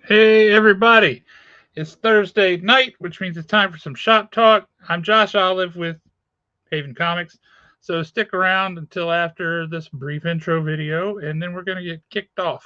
Hey, everybody. It's Thursday night, which means it's time for some shop talk. I'm Josh Olive with Haven Comics. So stick around until after this brief intro video, and then we're going to get kicked off.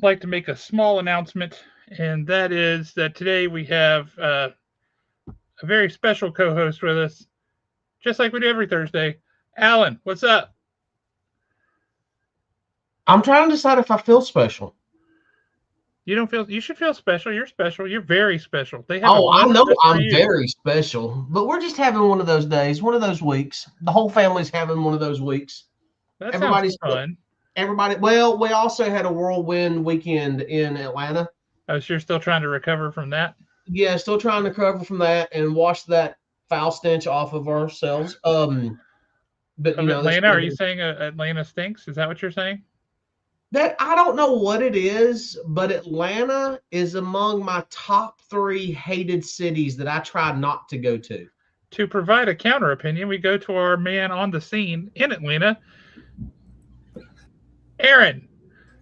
I'd like to make a small announcement, and that is that today we have a very special co host with us, just like we do every Thursday. Alan, what's up? I'm trying to decide if I feel special. You don't feel you should feel special. You're special. You're very special. They have a Oh, I booth know just for I'm you. very special, but we're just having one of those days, one of those weeks. The whole family's having one of those weeks. That sounds Everybody's fun. everybody. Well, we also had a whirlwind weekend in Atlanta. Oh, so you're still trying to recover from that? Yeah, still trying to recover from that and wash that foul stench off of ourselves. But Of that's Atlanta? one Are of you those saying Atlanta stinks? Is that what you're saying? that I don't know what it is, but Atlanta is among my top three hated cities that I try not to go to. To provide a counter opinion, we go to our man on the scene in Atlanta, Aaron.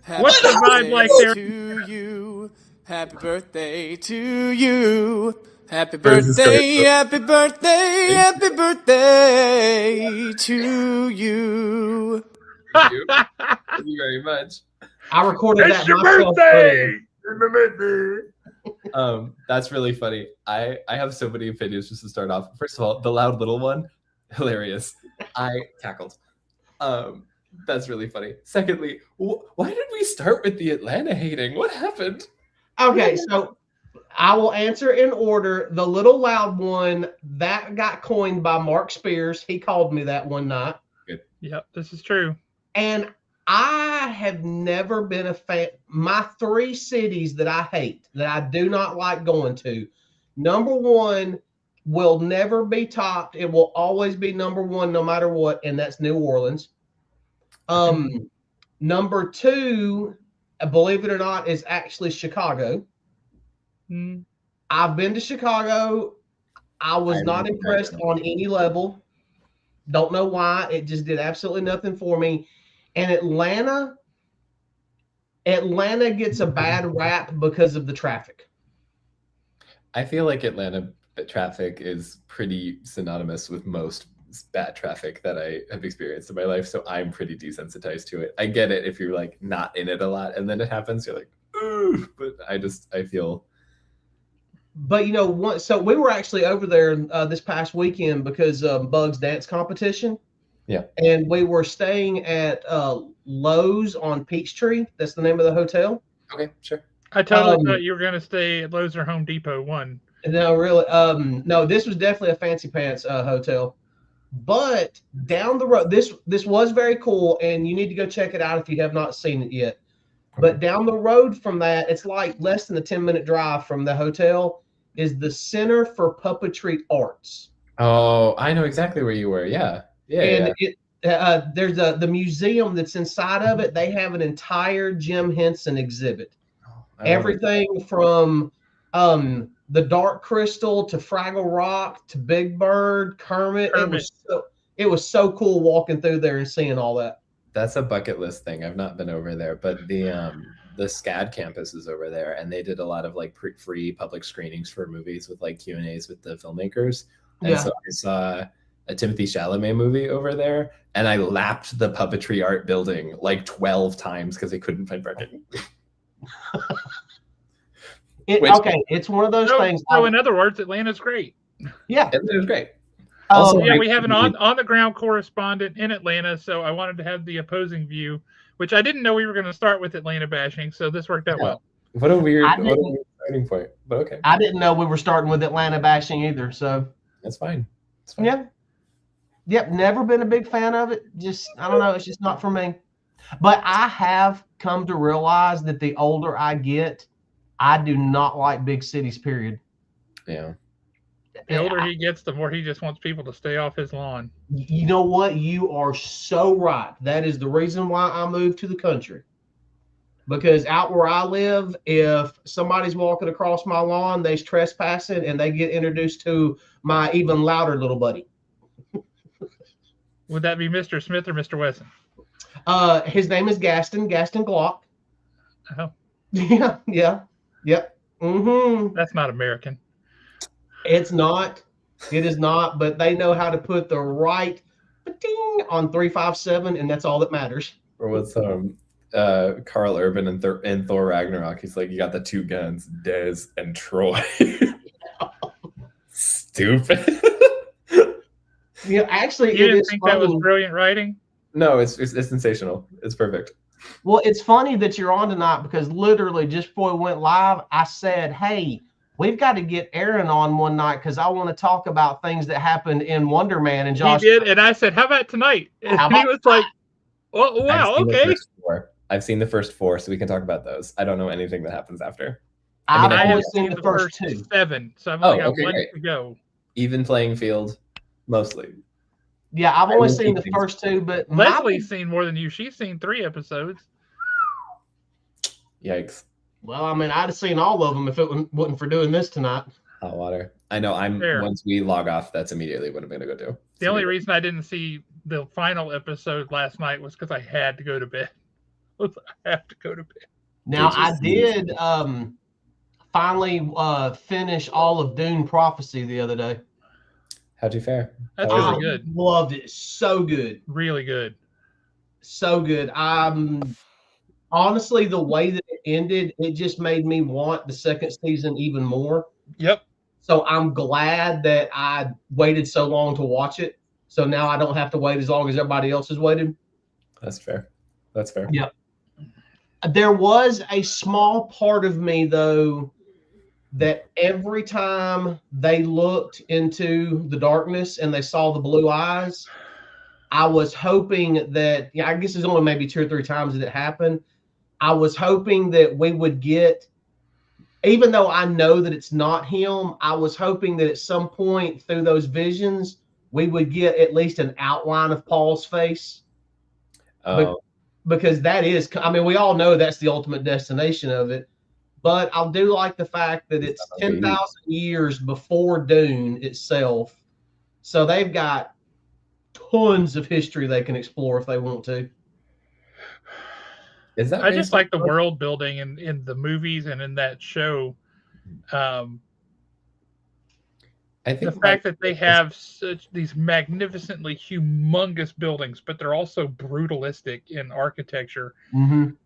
Happy What's the vibe birthday like there? to you. Happy birthday to you. Happy Where is this coming birthday, from? happy birthday, Thank happy birthday to you. you. Thank you very much. I recorded It's that your myself earlier. birthday! It's my birthday! That's really funny. I have so many opinions just to start off. First of all, the loud little one, hilarious. I cackled. That's really funny. Secondly, why did we start with the Atlanta hating? What happened? Okay, so I will answer in order. The little loud one that got coined by Mark Spears. He called me that one night. Yep, this is true. And I have never been a fan. My three cities that I hate, that I do not like going to, number one will never be topped. It will always be number one no matter what, and that's New Orleans. Number two, believe it or not, is actually Chicago. Mm. I've been to Chicago. I was not impressed on any level. Don't know why. It just did absolutely nothing for me. And Atlanta gets a bad rap because of the traffic. I feel like Atlanta traffic is pretty synonymous with most bad traffic that I have experienced in my life, so I'm pretty desensitized to it. I get it if you're like not in it a lot and then it happens, you're like, ooh, but I feel. But so we were actually over there this past weekend because Bug's dance competition. Yeah. And we were staying at Lowe's on Peachtree. That's the name of the hotel. Okay, sure. I totally thought you were going to stay at Lowe's or Home Depot one. No, really. No, this was definitely a fancy pants hotel. But down the road, this was very cool, and you need to go check it out if you have not seen it yet. But down the road from that, it's like less than a 10-minute drive from the hotel, is the Center for Puppetry Arts. Oh, I know exactly where you were. Yeah. And there's the museum that's inside of it. They have an entire Jim Henson exhibit. Everything from the Dark Crystal to Fraggle Rock to Big Bird, Kermit. It was so cool walking through there and seeing all that. That's a bucket list thing. I've not been over there, but the SCAD campus is over there, and they did a lot of like free public screenings for movies with like Q&As with the filmmakers. And so I saw a Timothy Chalamet movie over there, and I lapped the puppetry art building like 12 times because I couldn't find parking. Okay, it's one of those things. So in other words, Atlanta's great. Yeah, Atlanta's great. Also, we have an on the ground correspondent in Atlanta, so I wanted to have the opposing view, which I didn't know we were going to start with Atlanta bashing, so this worked out well. What a weird starting point, but okay. I didn't know we were starting with Atlanta bashing either, so that's fine. Yeah. Yep, never been a big fan of it. Just, I don't know, it's just not for me. But I have come to realize that the older I get, I do not like big cities, period. Yeah. The older he gets, the more he just wants people to stay off his lawn. You know what? You are so right. That is the reason why I moved to the country. because out where I live, if somebody's walking across my lawn, they's trespassing, and they get introduced to my even louder little buddy. Would that be Mr. Smith or Mr. Wesson? His name is Gaston Glock. Oh, Yep. that's not American. It's not. It is not, but they know how to put the right ding on 357, and that's all that matters. Or what's Carl Urban in Thor Ragnarok? He's like, you got the two guns, Dez and Troy. Stupid. Actually, you didn't think that was brilliant writing? No, it's sensational. It's perfect. Well, it's funny that you're on tonight because literally just before we went live, I said, hey, we've got to get Aaron on one night because I want to talk about things that happened in Wonder Man. And Josh, he did, and I said, how about tonight? And he was like, oh, wow, okay. I've seen the first 4, so we can talk about those. I don't know anything that happens after. I have seen the first 2. 7, so I've only got one to go. Even playing field, mostly. Yeah, I've only seen the first 2, but Leslie's seen more than you. She's seen 3 episodes. Yikes. Well, I mean, I'd have seen all of them if it wasn't for doing this tonight. Hot water. I know. Once we log off, that's immediately what I'm going to go do. The only reason I didn't see the final episode last night was because I had to go to bed. I have to go to bed. Now, I did finally finish all of Dune Prophecy the other day. How'd you fare? That's really good. Loved it. So good. Really good. So good. Honestly, the way that it ended, it just made me want the second season even more. Yep. So I'm glad that I waited so long to watch it. So now I don't have to wait as long as everybody else has waited. That's fair. That's fair. Yep. There was a small part of me, though, that every time they looked into the darkness and they saw the blue eyes, I was hoping that, I guess there's only maybe 2 or 3 times that it happened. I was hoping that we would get, even though I know that it's not him, I was hoping that at some point through those visions, we would get at least an outline of Paul's face. Because that is, I mean, we all know that's the ultimate destination of it. But I do like the fact that it's 10,000 years before Dune itself. So they've got tons of history they can explore if they want to. I just like the world building in the movies and in that show. I think the fact that they have such these magnificently humongous buildings, but they're also brutalistic in architecture, and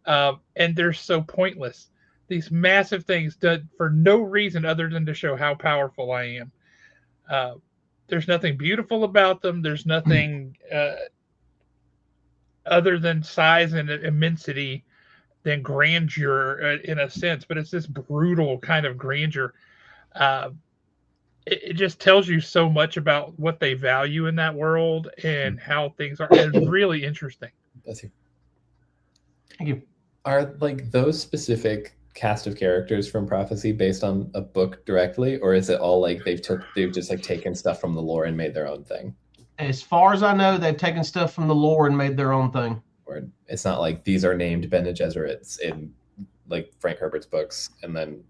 they're so pointless. These massive things done for no reason other than to show how powerful I am. There's nothing beautiful about them. There's nothing other than size and immensity than grandeur in a sense, but it's this brutal kind of grandeur. It just tells you so much about what they value in that world and how things are. It's really interesting. Bless you. Thank you. Are like those specific cast of characters from Prophecy based on a book directly, or is it all like they've just like taken stuff from the lore and made their own thing? As far as I know, they've taken stuff from the lore and made their own thing. Or it's not like these are named Bene Gesserits in like Frank Herbert's books, and then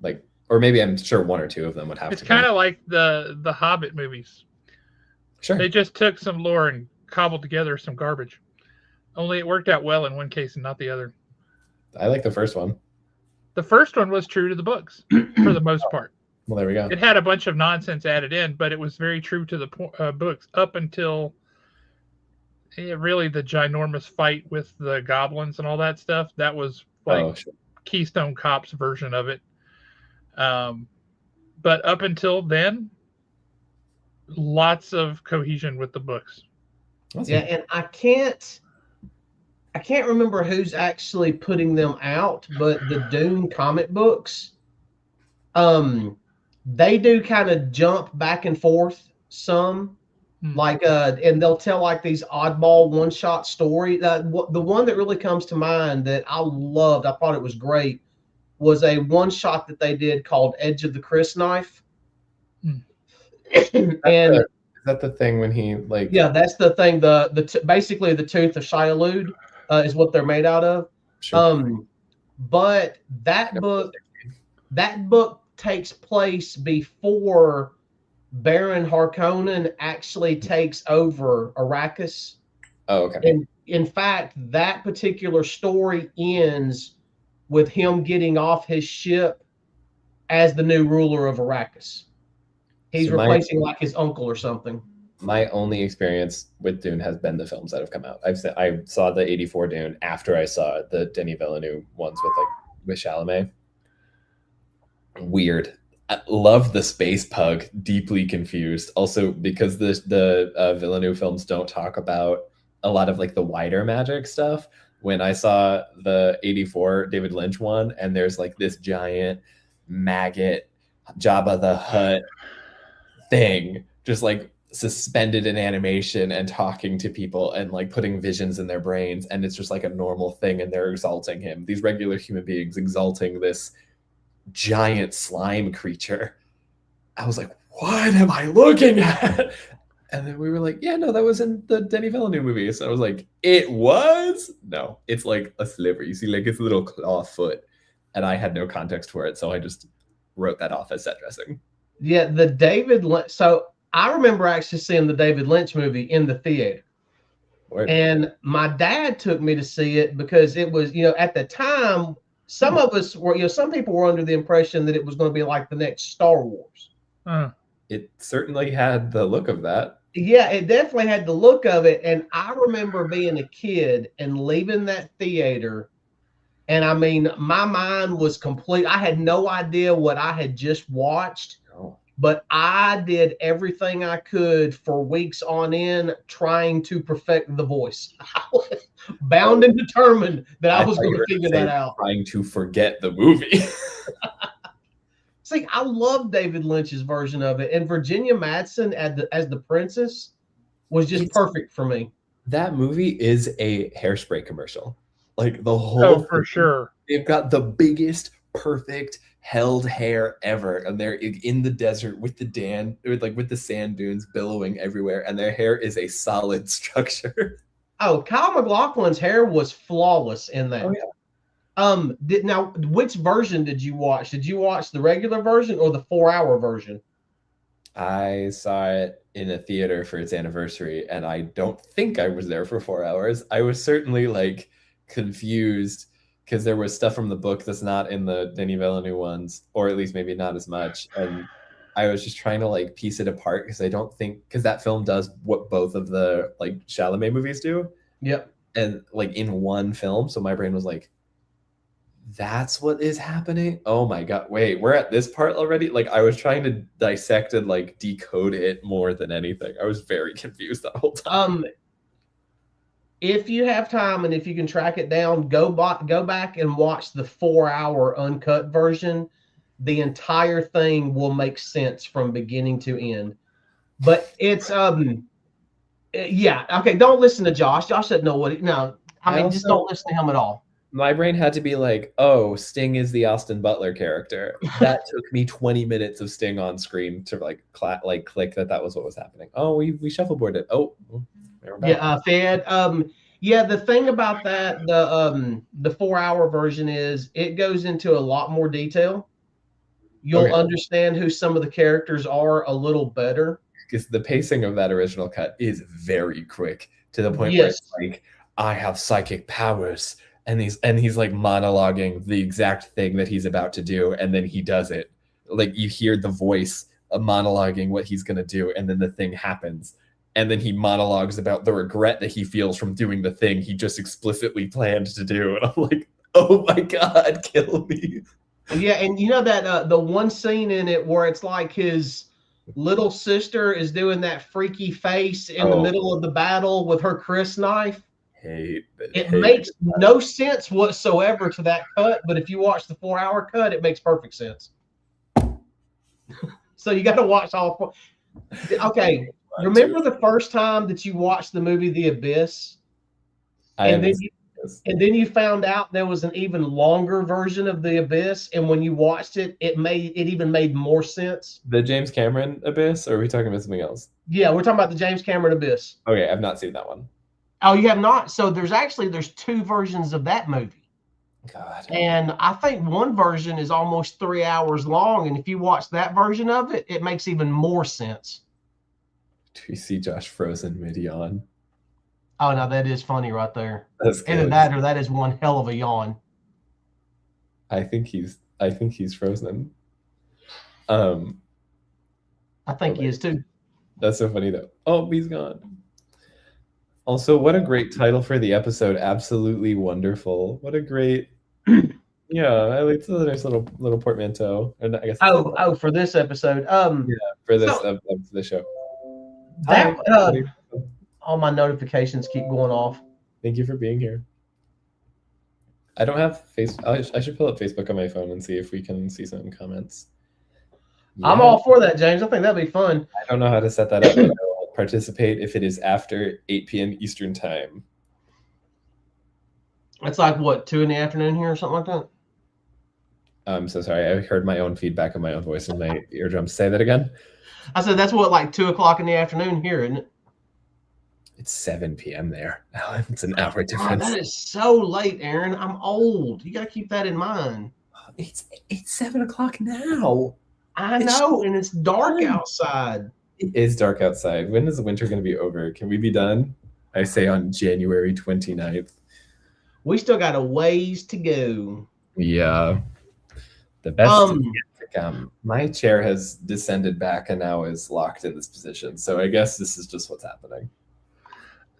like, or maybe I'm sure 1 or 2 of them would have. It's kind of like the Hobbit movies. Sure. They just took some lore and cobbled together some garbage. Only it worked out well in one case and not the other. I like the first one. The first one was true to the books for the most part. Well, there we go. It had a bunch of nonsense added in, but it was very true to the books up until really the ginormous fight with the goblins and all that stuff. That was like Keystone Cop's version of it. But up until then, lots of cohesion with the books. Yeah, and I can't remember who's actually putting them out, but the Dune comic books, they do kind of jump back and forth some, like, and they'll tell like these oddball one-shot story. The one that really comes to mind that I loved, I thought it was great, was a one-shot that they did called Edge of the Crysknife. And is that the thing when he like? Yeah, that's the thing. Basically the tooth of Shia-Lud is what they're made out of. Sure. but that book takes place before Baron Harkonnen actually takes over Arrakis. Oh, okay. And in fact, that particular story ends with him getting off his ship as the new ruler of Arrakis. He's So replacing like his uncle or something. my only experience with Dune has been the films that have come out. I saw the '84 Dune after I saw the Denis Villeneuve ones with Chalamet. Weird. I love the space pug. Deeply confused. Also because the Villeneuve films don't talk about a lot of like the wider magic stuff. When I saw the '84 David Lynch one, and there's like this giant maggot Jabba the Hutt thing, just like suspended in animation and talking to people and like putting visions in their brains, and it's just like a normal thing, and they're exalting him. These regular human beings exalting this giant slime creature. I was like, what am I looking at? And then we were like, yeah, no, that was in the Denis Villeneuve movie. So I was like, it was? No, it's like a sliver. You see like its little claw foot. And I had no context for it. So I just wrote that off as set dressing. Yeah, the David Lynch. So I remember actually seeing the David Lynch movie in the theater. Word. And my dad took me to see it because it was, at the time, some of us were, some people were under the impression that it was going to be like the next Star Wars. It certainly had the look of that. Yeah, it definitely had the look of it. And I remember being a kid and leaving that theater. And I mean, my mind was complete. I had no idea what I had just watched, but I did everything I could for weeks on end trying to perfect the voice. I was bound and determined that I was going to figure that out. Trying to forget the movie. See, I love David Lynch's version of it, and Virginia Madsen as the princess was just perfect for me. That movie is a hairspray commercial. Like the whole for sure. They've got the biggest, perfect held hair ever, and they're in the desert with the sand dunes billowing everywhere, and their hair is a solid structure. Oh, Kyle MacLachlan's hair was flawless in that. Oh, yeah. Now, which version did you watch? Did you watch the regular version or the 4-hour version? I saw it in a theater for its anniversary, and I don't think I was there for 4 hours. I was certainly like confused because there was stuff from the book that's not in the Denis Villeneuve ones, or at least maybe not as much. And I was just trying to like piece it apart because that film does what both of the like Chalamet movies do. Yep. And like in one film. So my brain was like, that's what is happening. Oh my God. Wait, we're at this part already. Like I was trying to dissect and like decode it more than anything. I was very confused that whole time. If you have time and if you can track it down, go back and watch the 4-hour uncut version. The entire thing will make sense from beginning to end. But it's yeah, okay. Don't listen to Josh. Josh doesn't know just don't listen to him at all. My brain had to be like, oh, Sting is the Austin Butler character. That took me 20 minutes of Sting on screen to click that was what was happening. Oh, we shuffleboarded. Oh, yeah, Fed. Yeah, the thing about that, the 4-hour version is it goes into a lot more detail. You'll understand who some of the characters are a little better. Because the pacing of that original cut is very quick to the point where it's like, I have psychic powers. And he's like monologuing the exact thing that he's about to do, and then he does it. Like you hear the voice monologuing what he's gonna do, and then the thing happens, and then he monologues about the regret that he feels from doing the thing he just explicitly planned to do. And I'm like, oh my God, kill me. Yeah, and you know that the one scene in it where it's like his little sister is doing that freaky face in the middle of the battle with her Chris knife. It makes no sense whatsoever to that cut, but if you watch the 4-hour cut, it makes perfect sense. So you got to watch all 4. Okay, remember the first time that you watched the movie The Abyss, and then you found out there was an even longer version of The Abyss, and when you watched it, it even made more sense. The James Cameron Abyss, or are we talking about something else? Yeah, we're talking about the James Cameron Abyss. Okay, I've not seen that one. Oh, you have not? So there's 2 versions of that movie. God. And I think one version is almost 3 hours long. And if you watch that version of it, it makes even more sense. Do you see Josh frozen mid-yawn? Oh, no, that is funny right there. That's Either good. that or that is one hell of a yawn. I think he's frozen. I think he is too. That's so funny though. Oh, he's gone. Also, what a great title for the episode. Absolutely wonderful. What a great yeah, I like the nice little portmanteau. And I guess For this episode. for this so- of the show. That Hi. all my notifications keep going off. Thank you for being here. I don't have Facebook. I should pull up Facebook on my phone and see if we can see some comments. I'm all for that, James. I think that'd be fun. I don't know how to set that up, but I'll participate if it is after 8 p.m. Eastern time. It's like what, 2 PM here or something like that? I'm so sorry. I heard my own feedback of my own voice in my eardrums. Say that again. I said that's what, like 2 o'clock in the afternoon here, isn't it? It's 7 p.m. there. It's an hour God, difference. that is so late, Aaron. I'm old. You gotta keep that in mind. It's 7 o'clock now. I know, and it's dark outside. It is dark outside. When is the winter going to be over? Can we be done? I say on January 29th. We still got a ways to go. Yeah. The best is yet to come. My chair has descended back and now is locked in this position. So I guess this is just what's happening.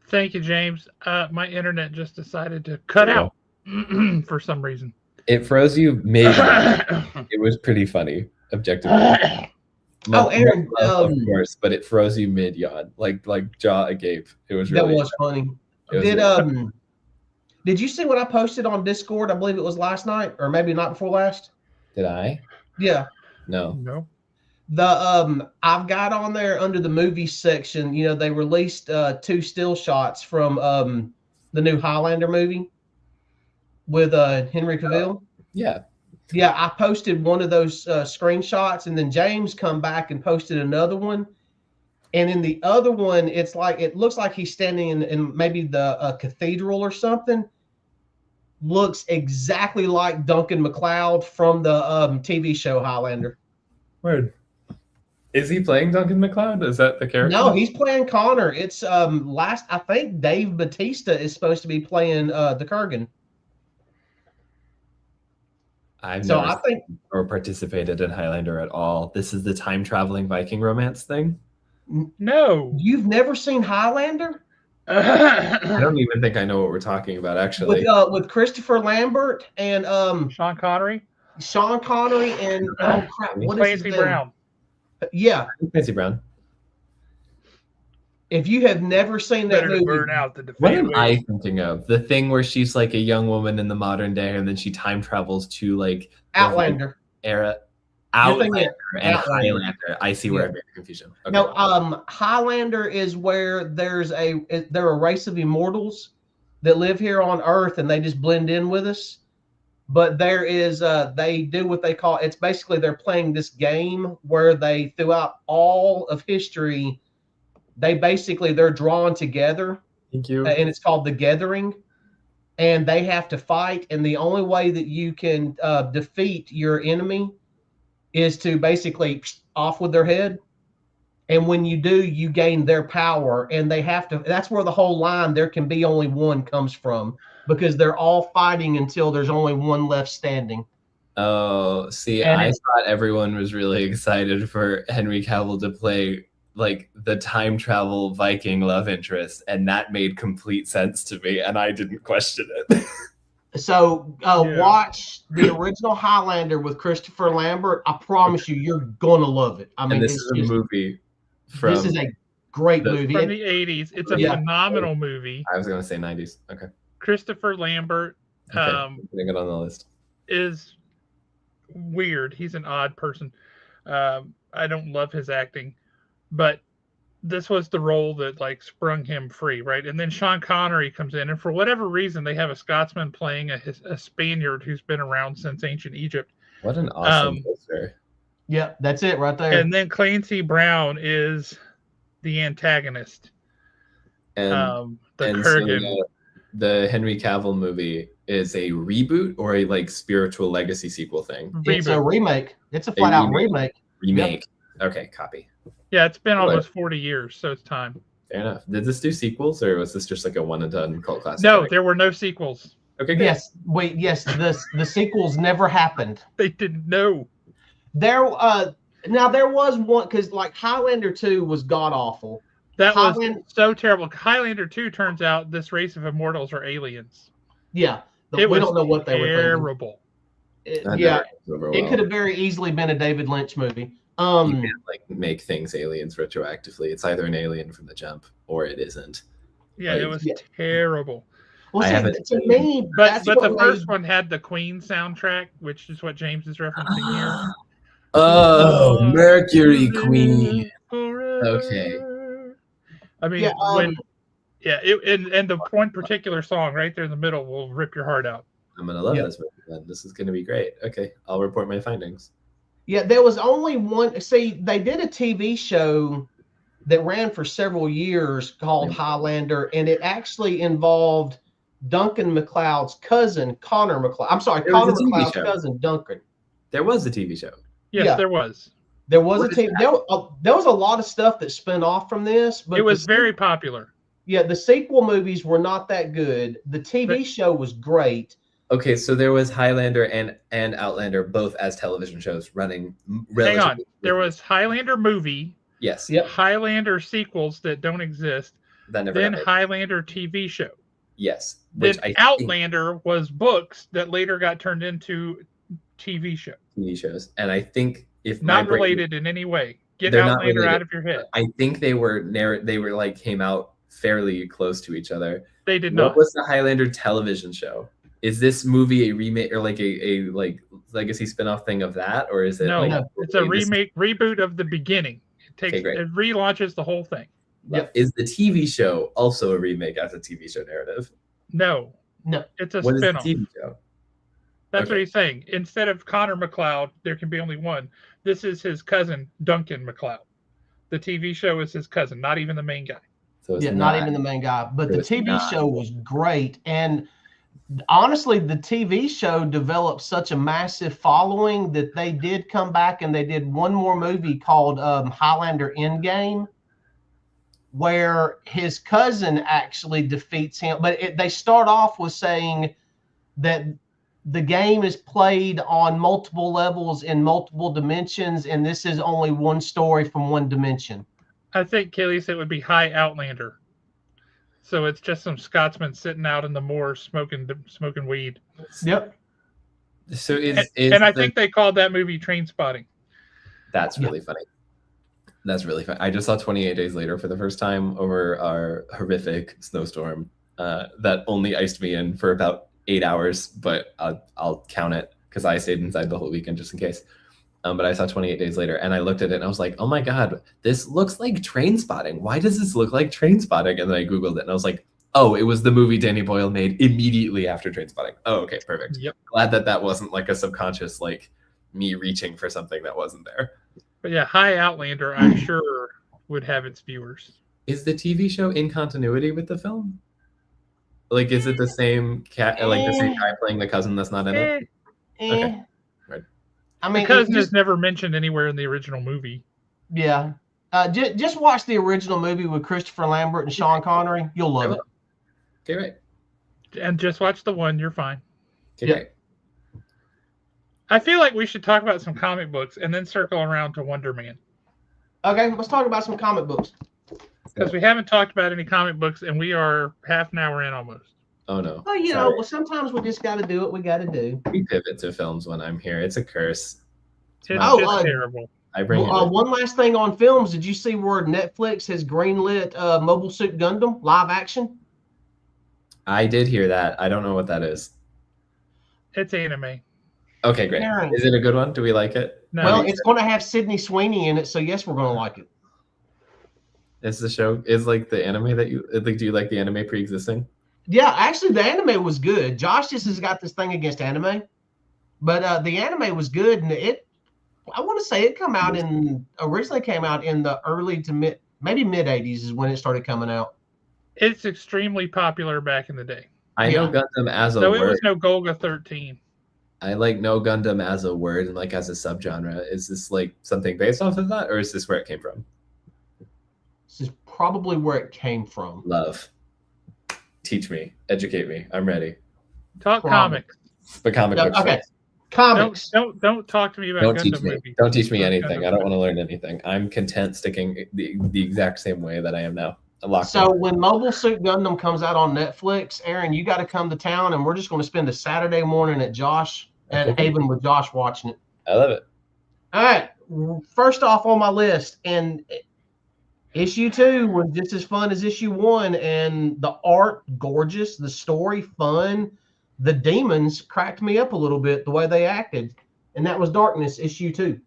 Thank you, James. My internet just decided to cut out for some reason. It froze you mid. It was pretty funny, objectively. Aaron, of course, but it froze you mid yawn, like jaw agape. It was really that was funny. Did you see what I posted on Discord? I believe it was last night, or maybe not before last. Did I? Yeah. No. I've got on there under the movie section. You know, they released 2 still shots from the new Highlander movie with Henry Cavill. Yeah. Yeah, I posted one of those screenshots, and then James come back and posted another one. And in the other one, it looks like he's standing in maybe the cathedral or something. Looks exactly like Duncan MacLeod from the TV show Highlander. Word. Is he playing Duncan MacLeod? Is that the character? No, he's playing Connor. It's I think Dave Bautista is supposed to be playing the Kurgan. I've never seen or participated in Highlander at all. This is the time traveling Viking romance thing? No. You've never seen Highlander? I don't even think I know what we're talking about, actually. With Christopher Lambert and Sean Connery and oh crap, what is his Clancy name? Brown. Yeah, Clancy Brown. If you have never seen that movie, burn out the what am I thinking of? The thing where she's like a young woman in the modern day, and then she time travels to like Outlander era. Outlander and Outlander. Highlander. I see where I made the confusion. Okay. No, Highlander is where they're a race of immortals that live here on Earth, and they just blend in with us. But there is they do what they call, it's basically they're playing this game where they, throughout all of history, they're drawn together. Thank you. And it's called The Gathering, and they have to fight. And the only way that you can defeat your enemy is to basically off with their head. And when you do, you gain their power. And they have to, that's where the whole line, there can be only one, comes from, because they're all fighting until there's only one left standing. Oh, see, I thought everyone was really excited for Henry Cavill to play like the time travel Viking love interest, and that made complete sense to me, and I didn't question it. So watch the original Highlander with Christopher Lambert. I promise you, you're gonna love it. I mean, and this is a movie from. This is a great movie from the 80s. It's a phenomenal movie. I was gonna say 90s. Okay. Christopher Lambert. Putting it on the list. Is weird. He's an odd person. I don't love his acting. But this was the role that like sprung him free, right? And then Sean Connery comes in, and for whatever reason, they have a Scotsman playing a Spaniard who's been around since ancient Egypt. What an awesome poster! Yeah, that's it right there. And then Clancy Brown is the antagonist, and the Kurgan. So the Henry Cavill movie is a reboot or a like spiritual legacy sequel thing? It's a Reboot. remake. It's a flat out remake. Remake. Okay, copy. Yeah, it's been What? almost 40 years, so it's time. Fair enough. Did this do sequels, or was this just like a one and done cult classic? No, there were no sequels. Okay, good. Yes. The sequels never happened. They didn't know. Now there was one because like Highlander 2 was god awful. That was so terrible. Highlander 2 turns out this race of immortals are aliens. Yeah, we don't know what they were thinking. Terrible. It could have very easily been a David Lynch movie. You can't like make things aliens retroactively. It's either an alien from the jump or it isn't. Yeah, it was terrible. Well, to me, but the first one had the Queen soundtrack, which is what James is referencing here. Oh, Mercury Queen. Okay. I mean, and the one particular song right there in the middle will rip your heart out. I'm gonna love this movie then. This is gonna be great. Okay, I'll report my findings. Yeah, there was only one. See, they did a TV show that ran for several years called Highlander, and it actually involved Duncan MacLeod's cousin, Connor MacLeod. I'm sorry, Connor MacLeod's cousin, Duncan. There was a TV show. Yes, there was. There was a TV. There was a lot of stuff that spun off from this, but it was very popular. Yeah, the sequel movies were not that good. The TV show was great. Okay, so there was Highlander and Outlander both as television shows running. Hang on, there was Highlander movie. Yes. Yep. Highlander sequels that don't exist. Then Highlander TV show. Yes. Then Outlander was books that later got turned into TV shows. TV shows, and I think if not related in any way. Get Outlander out of your head. I think they were like came out fairly close to each other. They did not. What was the Highlander television show? Is this movie a remake or like a like legacy spinoff thing of that, or is it? No, it's a reboot of the beginning. It relaunches the whole thing. Yeah. Is the TV show also a remake as a TV show narrative? No, it's a spinoff. What is the TV show? That's what he's saying. Instead of Connor MacLeod, there can be only one. This is his cousin, Duncan MacLeod. The TV show is his cousin, not even the main guy. So not even the main guy. But the TV show was great. And honestly, the TV show developed such a massive following that they did come back and they did one more movie called Highlander Endgame, where his cousin actually defeats him. But they start off with saying that the game is played on multiple levels in multiple dimensions, and this is only one story from one dimension. I think Kelly said it would be High Outlander. So it's just some Scotsmen sitting out in the moors smoking weed. Yep. So I think they called that movie Trainspotting. That's really funny. That's really fun. I just saw 28 Days Later for the first time over our horrific snowstorm that only iced me in for about 8 hours, but I'll count it because I stayed inside the whole weekend just in case. But I saw 28 Days Later, and I looked at it and I was like, oh my God, this looks like Trainspotting. Why does this look like Trainspotting? And then I Googled it and I was like, oh, it was the movie Danny Boyle made immediately after Trainspotting. Oh, okay, perfect. Yep. Glad that wasn't like a subconscious, like me reaching for something that wasn't there. But yeah, High Outlander, I'm sure would have its viewers. Is the TV show in continuity with the film? Like, is it the same cat, like the same guy playing the cousin that's not in it? Okay. Right. I mean, the cousin is never mentioned anywhere in the original movie. Yeah. Just watch the original movie with Christopher Lambert and Sean Connery. You'll love it. Okay, right. And just watch the one. You're fine. Okay, right. I feel like we should talk about some comic books and then circle around to Wonder Man. Okay, let's talk about some comic books. Because we haven't talked about any comic books, and we are half an hour in almost. Oh, no. Well, well, sometimes we just got to do what we got to do. We pivot to films when I'm here. It's a curse. It's just terrible. I bring one last thing on films. Did you see where Netflix has greenlit Mobile Suit Gundam live action? I did hear that. I don't know what that is. It's anime. Okay, great. Is it a good one? Do we like it? No. Well, it's going to have Sydney Sweeney in it, so yes, we're going to like it. Is the show like the anime that you like? Do you like the anime pre-existing? Yeah, actually, the anime was good. Josh just has got this thing against anime, but the anime was good, and I want to say it originally came out in the early to mid 80s is when it started coming out. It's extremely popular back in the day. I know Yeah. Gundam as a So it word. was no Golga 13. I like know Gundam as a word and like as a subgenre. Is this like something based off of that, or is this where it came from? This is probably where it came from. Love. Teach me, educate me. I'm ready. Talk Promise. comics. But comic No, books. okay. First. Comics. Don't talk to me about Don't Gundam teach me. movies. Don't teach me Or anything. Gundam I don't want to learn anything. I'm content sticking the exact same way that I am now. I'm locked So in. when Mobile Suit Gundam comes out on Netflix, Aaron, you got to come to town, and we're just going to spend a Saturday morning at Okay. Haven with Josh watching it. I love it. All right. First off on my list, and issue 2 was just as fun as issue 1, and the art gorgeous, the story fun, the demons cracked me up a little bit the way they acted, and that was Darkness issue 2.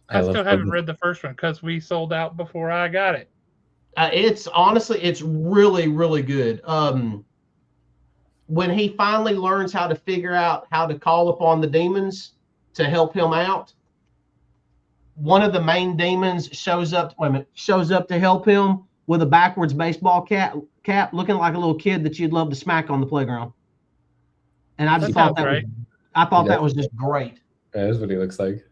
I still haven't read the first one because we sold out before I got it. It's honestly, it's really, really good. When he finally learns how to figure out how to call upon the demons to help him out, one of the main demons shows up to help him with a backwards baseball cap, looking like a little kid that you'd love to smack on the playground. And I just thought that was just great. That is what he looks like.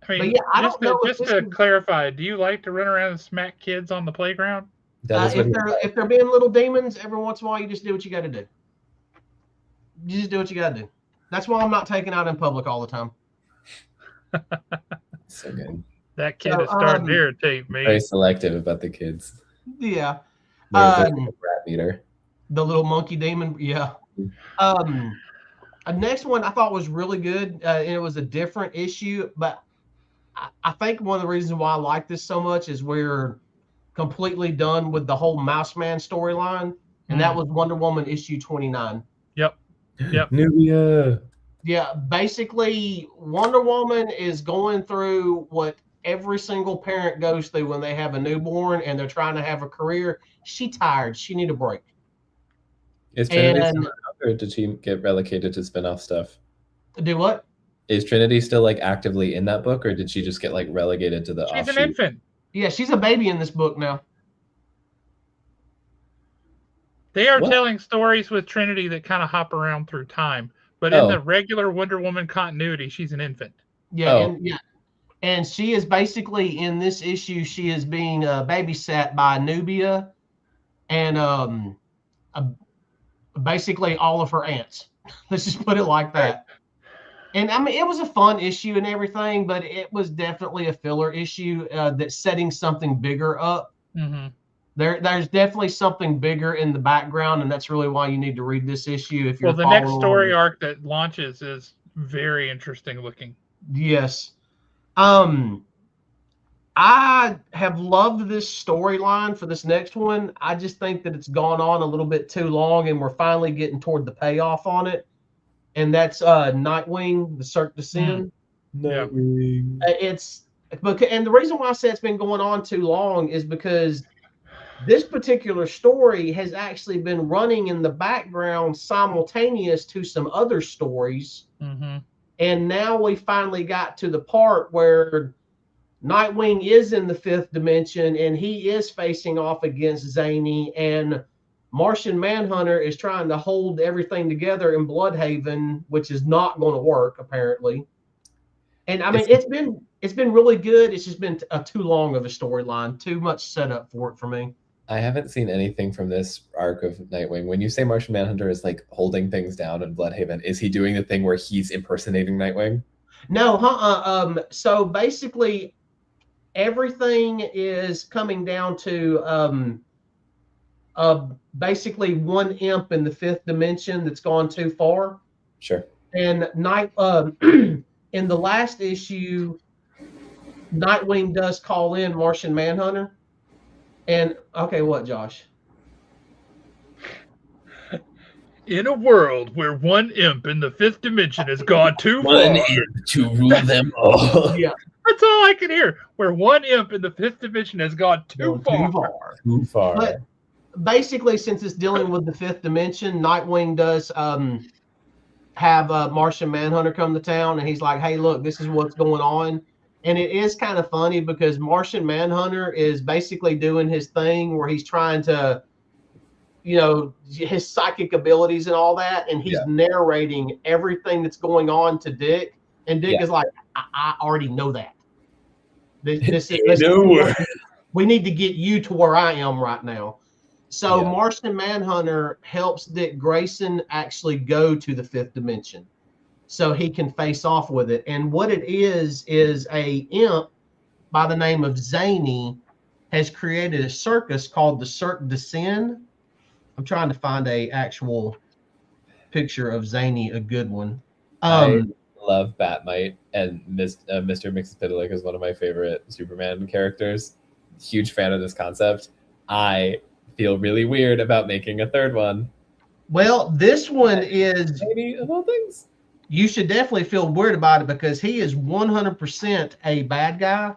I mean, But yeah, I don't know just to clarify, do you like to run around and smack kids on the playground? If they're being little demons, every once in a while you just do what you got to do. You just do what you got to do. That's why I'm not taken out in public all the time. So good. That kid is starting to irritate me. Very selective about the kids. Yeah. More rat meter. The little monkey demon. Yeah. Next one I thought was really good, and it was a different issue, but I think one of the reasons why I like this so much is we're completely done with the whole Mouse Man storyline, and that was Wonder Woman issue 29. Yep. Nubia. Yeah, basically, Wonder Woman is going through what every single parent goes through when they have a newborn and they're trying to have a career. She's tired. She need a break. Is Trinity still around, or did she get relegated to spin-off stuff? Do what? Is Trinity still like actively in that book, or did she just get like relegated to the She's offshoot? an infant. Yeah, she's a baby in this book now. They are telling stories with Trinity that kind of hop around through time. But in the regular Wonder Woman continuity, she's an infant. Yeah, and she is basically in this issue. She is being babysat by Nubia, and basically all of her aunts. Let's just put it like that. And I mean, it was a fun issue and everything, but it was definitely a filler issue that's setting something bigger up. Mm-hmm. There's definitely something bigger in the background, and that's really why you need to read this issue. If you're the next story arc that launches is very interesting looking. Yes. I have loved this storyline for this next one. I just think that it's gone on a little bit too long, and we're finally getting toward the payoff on it. And that's Nightwing, the Cirque du Sin. Nightwing. And the reason why I say it's been going on too long is because this particular story has actually been running in the background simultaneous to some other stories. Mm-hmm. And now we finally got to the part where Nightwing is in the 5th dimension and he is facing off against Zany, and Martian Manhunter is trying to hold everything together in Bloodhaven, which is not going to work apparently. And I mean, it's been really good. It's just been too long of a storyline, too much setup for it for me. I haven't seen anything from this arc of Nightwing. When you say Martian Manhunter is like holding things down in Bloodhaven, is he doing the thing where he's impersonating Nightwing? No, so basically everything is coming down to basically one imp in the 5th dimension that's gone too far. Sure. And in the last issue, Nightwing does call in Martian Manhunter. And okay, what, Josh? In a world where one imp in the 5th dimension has gone too far. One imp to rule them all. Yeah. That's all I can hear. Where one imp in the 5th dimension has gone too far. Too far. But basically, since it's dealing with the 5th dimension, Nightwing does have Martian Manhunter come to town, and he's like, hey, look, this is what's going on. And it is kind of funny because Martian Manhunter is basically doing his thing where he's trying to, his psychic abilities and all that, and he's narrating everything that's going on to Dick, and Dick is like, I already know that. We need to get you to where I am right now. So Martian Manhunter helps Dick Grayson actually go to the fifth dimension so he can face off with it. And what it is a imp by the name of Zany has created a circus called the Cirque du Sin. I'm trying to find a actual picture of Zany, a good one. I love Batmite, and Mr. Mxyzptlk is one of my favorite Superman characters. Huge fan of this concept. I feel really weird about making a third one. Well, this one is maybe of all things. You should definitely feel weird about it because he is 100% a bad guy,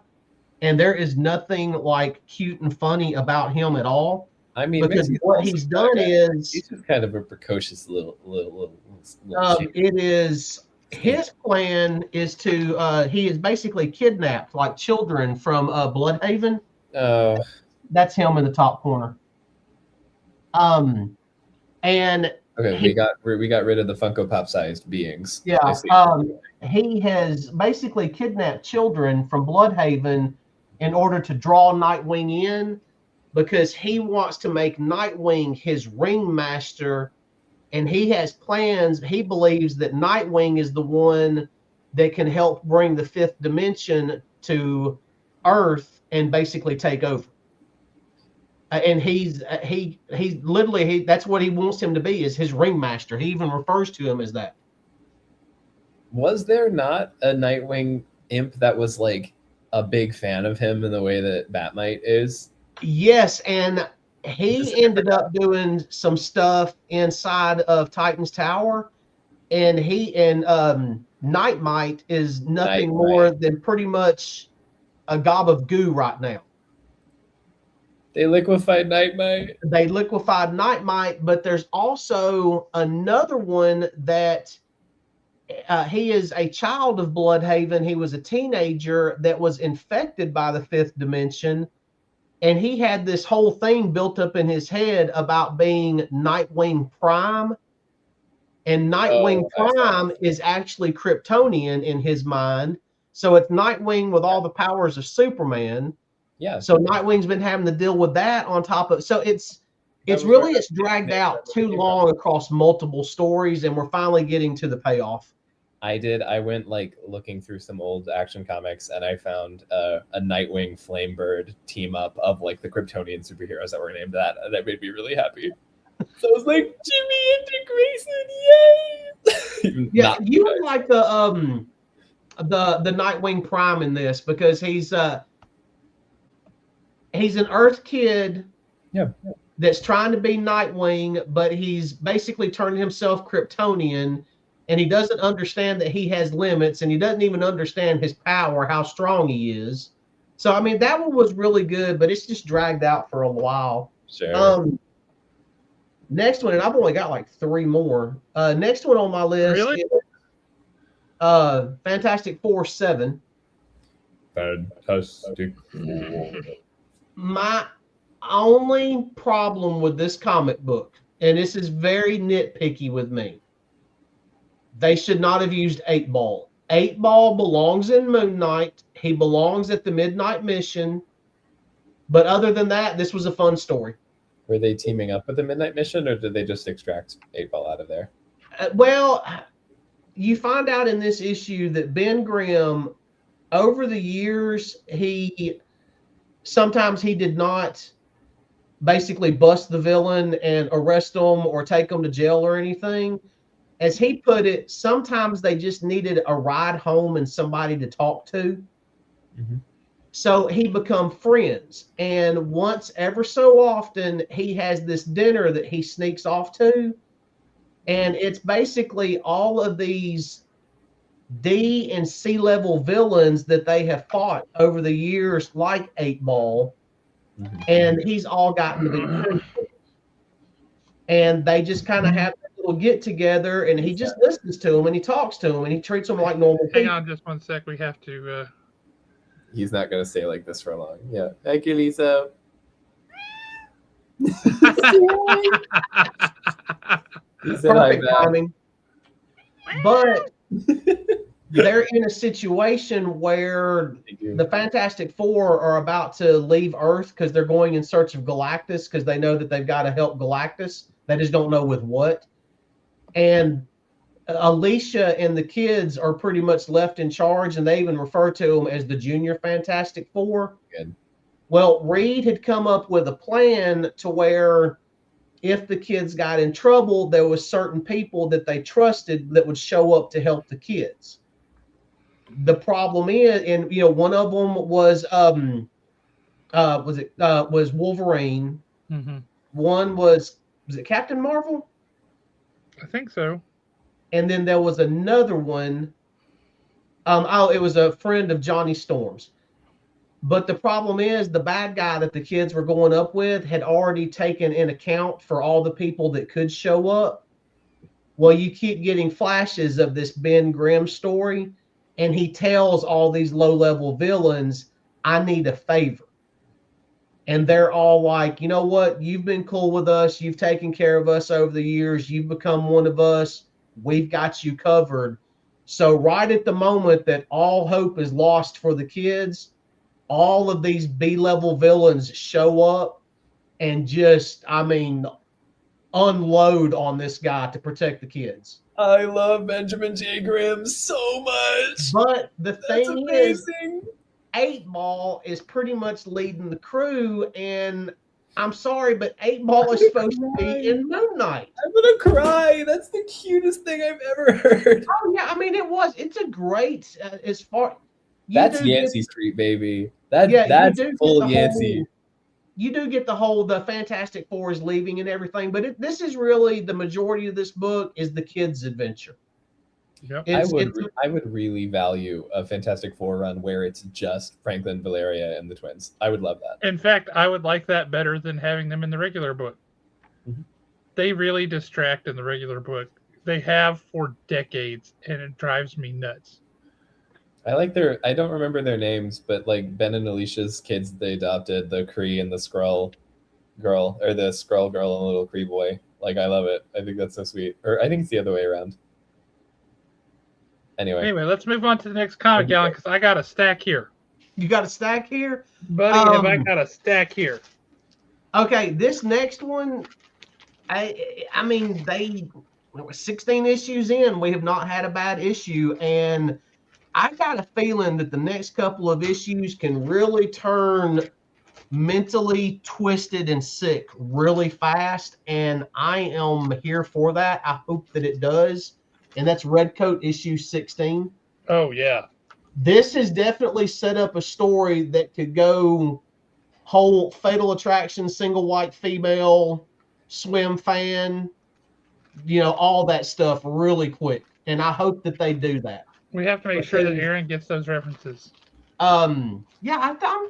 and there is nothing like cute and funny about him at all. I mean, because what he's done is he's just kind of a precocious little it is his plan is to he is basically kidnapped like children from Bloodhaven. That's him in the top corner. And okay, we got rid of the Funko Pop sized beings. Yeah. He has basically kidnapped children from Bloodhaven in order to draw Nightwing in, because he wants to make Nightwing his ringmaster, and he has plans. He believes that Nightwing is the one that can help bring the fifth dimension to Earth and basically take over. And he's literally that's what he wants him to be, is his ringmaster. He even refers to him as that. Was there not a Nightwing imp that was like a big fan of him in the way that Batmite is? Yes, and he ended up doing some stuff inside of Titan's Tower, and Nightmite is nothing more than pretty much a gob of goo right now. They liquefied Nightmite. But there's also another one that he is a child of Bloodhaven. He was a teenager that was infected by the fifth dimension. And he had this whole thing built up in his head about being Nightwing Prime. And Nightwing Prime is actually Kryptonian in his mind. So it's Nightwing with all the powers of Superman. Yeah. So Nightwing's been having to deal with that on top of. So it's dragged out too long across multiple stories, and we're finally getting to the payoff. I went like looking through some old Action Comics, and I found a Nightwing Flamebird team up of like the Kryptonian superheroes that were named that, and that made me really happy. So I was like, Jimmy and Dick Grayson, yay! Yeah, you would like the Nightwing Prime in this, because he's an Earth kid. Yeah. That's trying to be Nightwing, but he's basically turning himself Kryptonian. And he doesn't understand that he has limits, and he doesn't even understand his power, how strong he is. So, I mean, that one was really good, but it's just dragged out for a while. Sure. Next one, and I've only got like 3 more. Next one on my list is Fantastic Four 7. Fantastic Four. My only problem with this comic book, and this is very nitpicky with me, they should not have used 8-Ball. 8-Ball belongs in Moon Knight. He belongs at the Midnight Mission. But other than that, this was a fun story. Were they teaming up with the Midnight Mission, or did they just extract 8-Ball out of there? Well, you find out in this issue that Ben Grimm, over the years, sometimes he did not basically bust the villain and arrest them or take them to jail or anything. As he put it, sometimes they just needed a ride home and somebody to talk to. Mm-hmm. So he become friends. And once ever so often, he has this dinner that he sneaks off to. And it's basically all of these D and C level villains that they have fought over the years, like 8-Ball. Mm-hmm. And he's all gotten to be friends. And they just kind of have a little get together, and he just listens to them and he talks to them and he treats them like normal people. Hang on just one sec. We have to. He's not going to stay like this for long. Yeah. Thank you, Lisa. He said, "I Perfect bet." timing. But they're in a situation where the Fantastic Four are about to leave Earth because they're going in search of Galactus because they know that they've got to help Galactus. They just don't know with what. And Alicia and the kids are pretty much left in charge, and they even refer to them as the Junior Fantastic Four. Good. Well, Reed had come up with a plan to where if the kids got in trouble, there was certain people that they trusted that would show up to help the kids. The problem is, and one of them was was Wolverine. Mm-hmm. One was it Captain Marvel? I think so. And then there was another one. It was a friend of Johnny Storm's. But the problem is the bad guy that the kids were going up with had already taken in account for all the people that could show up. Well, you keep getting flashes of this Ben Grimm story, and he tells all these low-level villains, I need a favor. And they're all like, you know what? You've been cool with us. You've taken care of us over the years. You've become one of us. We've got you covered. So right at the moment that all hope is lost for the kids, all of these B-level villains show up and just, unload on this guy to protect the kids. I love Benjamin J. Grimm so much. But the That's thing amazing. is, 8-Ball is pretty much leading the crew, and I'm sorry, but 8-Ball is supposed to be in Moon Knight. I'm gonna cry. That's the cutest thing I've ever heard. Oh yeah, it's a great as far. That's Yancey Street, baby. That's full Yancey. You do get the Fantastic Four is leaving and everything, but this is really the majority of this book is the kids' adventure. Yep. I would really value a Fantastic Four run where it's just Franklin, Valeria, and the twins. I would love that. In fact, I would like that better than having them in the regular book. Mm-hmm. They really distract in the regular book. They have for decades, and it drives me nuts. I don't remember their names, but like Ben and Alicia's kids they adopted, the Kree and the Skrull girl, or the Skrull girl and the little Kree boy. Like, I love it. I think that's so sweet. Or I think it's the other way around. Anyway, let's move on to the next comic, Alan, because I got a stack here. You got a stack here? Buddy, have I got a stack here. Okay, this next one, they 16 issues in, we have not had a bad issue, and I got a feeling that the next couple of issues can really turn mentally twisted and sick really fast, and I am here for that. I hope that it does, and that's Redcoat issue 16. Oh, yeah. This has definitely set up a story that could go whole Fatal Attraction, single white female, swim fan, all that stuff really quick, and I hope that they do that. We have to make sure that Aaron gets those references. I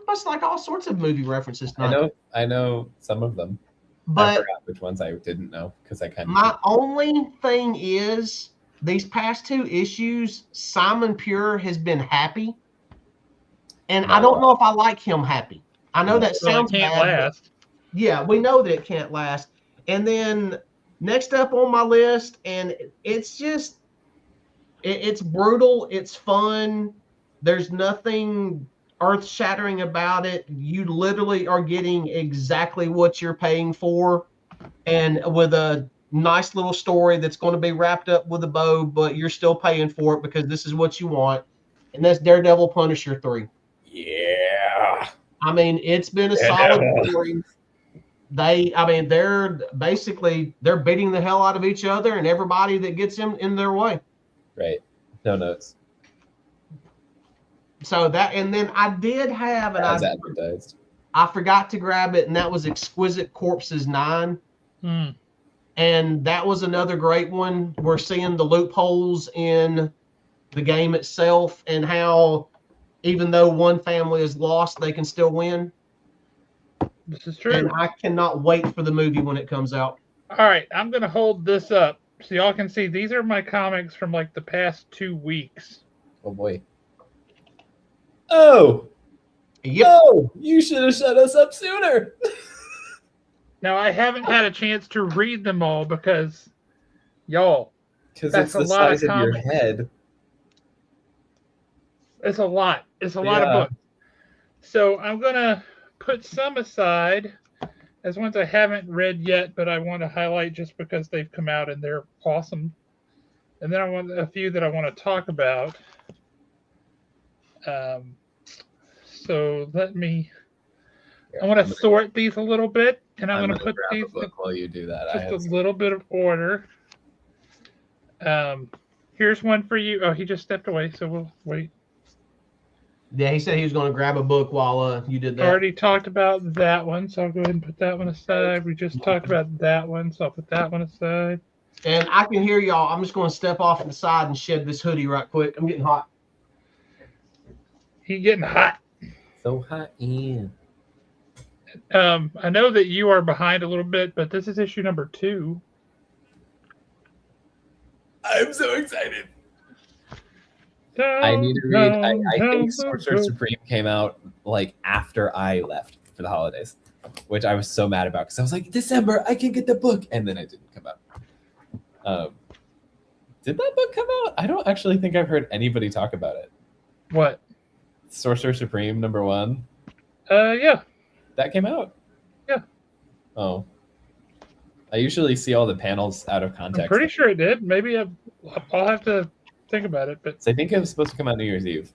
must like all sorts of movie references tonight. I know some of them. But I forgot which ones I didn't know because I kind of. My only thing is these past 2 issues, Simon Pure has been happy, and I don't know if I like him happy. I know that sounds can't bad. Last. Yeah, we know that it can't last. And then next up on my list, and it's just. It's brutal. It's fun. There's nothing earth-shattering about it. You literally are getting exactly what you're paying for, and with a nice little story that's going to be wrapped up with a bow, but you're still paying for it because this is what you want. And that's Daredevil Punisher 3. Yeah. It's been a solid story. They're beating the hell out of each other and everybody that gets in their way. Right. No notes. So that, and then I did have, and advertised. I forgot to grab it, and that was Exquisite Corpses 9. And that was another great one. We're seeing the loopholes in the game itself and how even though one family is lost, they can still win. This is true. And I cannot wait for the movie when it comes out. All right, I'm going to hold this up so y'all can see. These are my comics from like the past 2 weeks. Oh, boy. Oh! Yep. Oh, you should have shut us up sooner. Now, I haven't had a chance to read them all because, y'all, Because that's it's a the lot of size of your comics. head. It's a lot. It's a lot of books. So I'm going to put some aside as ones I haven't read yet, but I want to highlight just because they've come out and they're awesome. And then I want a few that I want to talk about. So let me. I want to sort these a little bit, and I'm going to put these a book while you do that. just a little bit of order. Here's one for you. Oh, he just stepped away, so we'll wait. Yeah, he said he was going to grab a book while you did that. Already talked about that one, so I'll go ahead and put that one aside. We just talked about that one, so I'll put that one aside. And I can hear y'all. I'm just going to step off to the side and shed this hoodie right quick. I'm getting hot. He's getting hot. So hot in. I know that you are behind a little bit, but this is issue number 2. I'm so excited. I need to read. I think Sorcerer Supreme came out like after I left for the holidays, which I was so mad about because I was like, December, I can get the book, and then it didn't come out. Did that book come out? I don't actually think I've heard anybody talk about it. What? Sorcerer Supreme #1. Yeah. That came out. Yeah. Oh. I usually see all the panels out of context. I'm pretty sure it did. Maybe I'll have to think about it, but so I think it was supposed to come out New Year's Eve.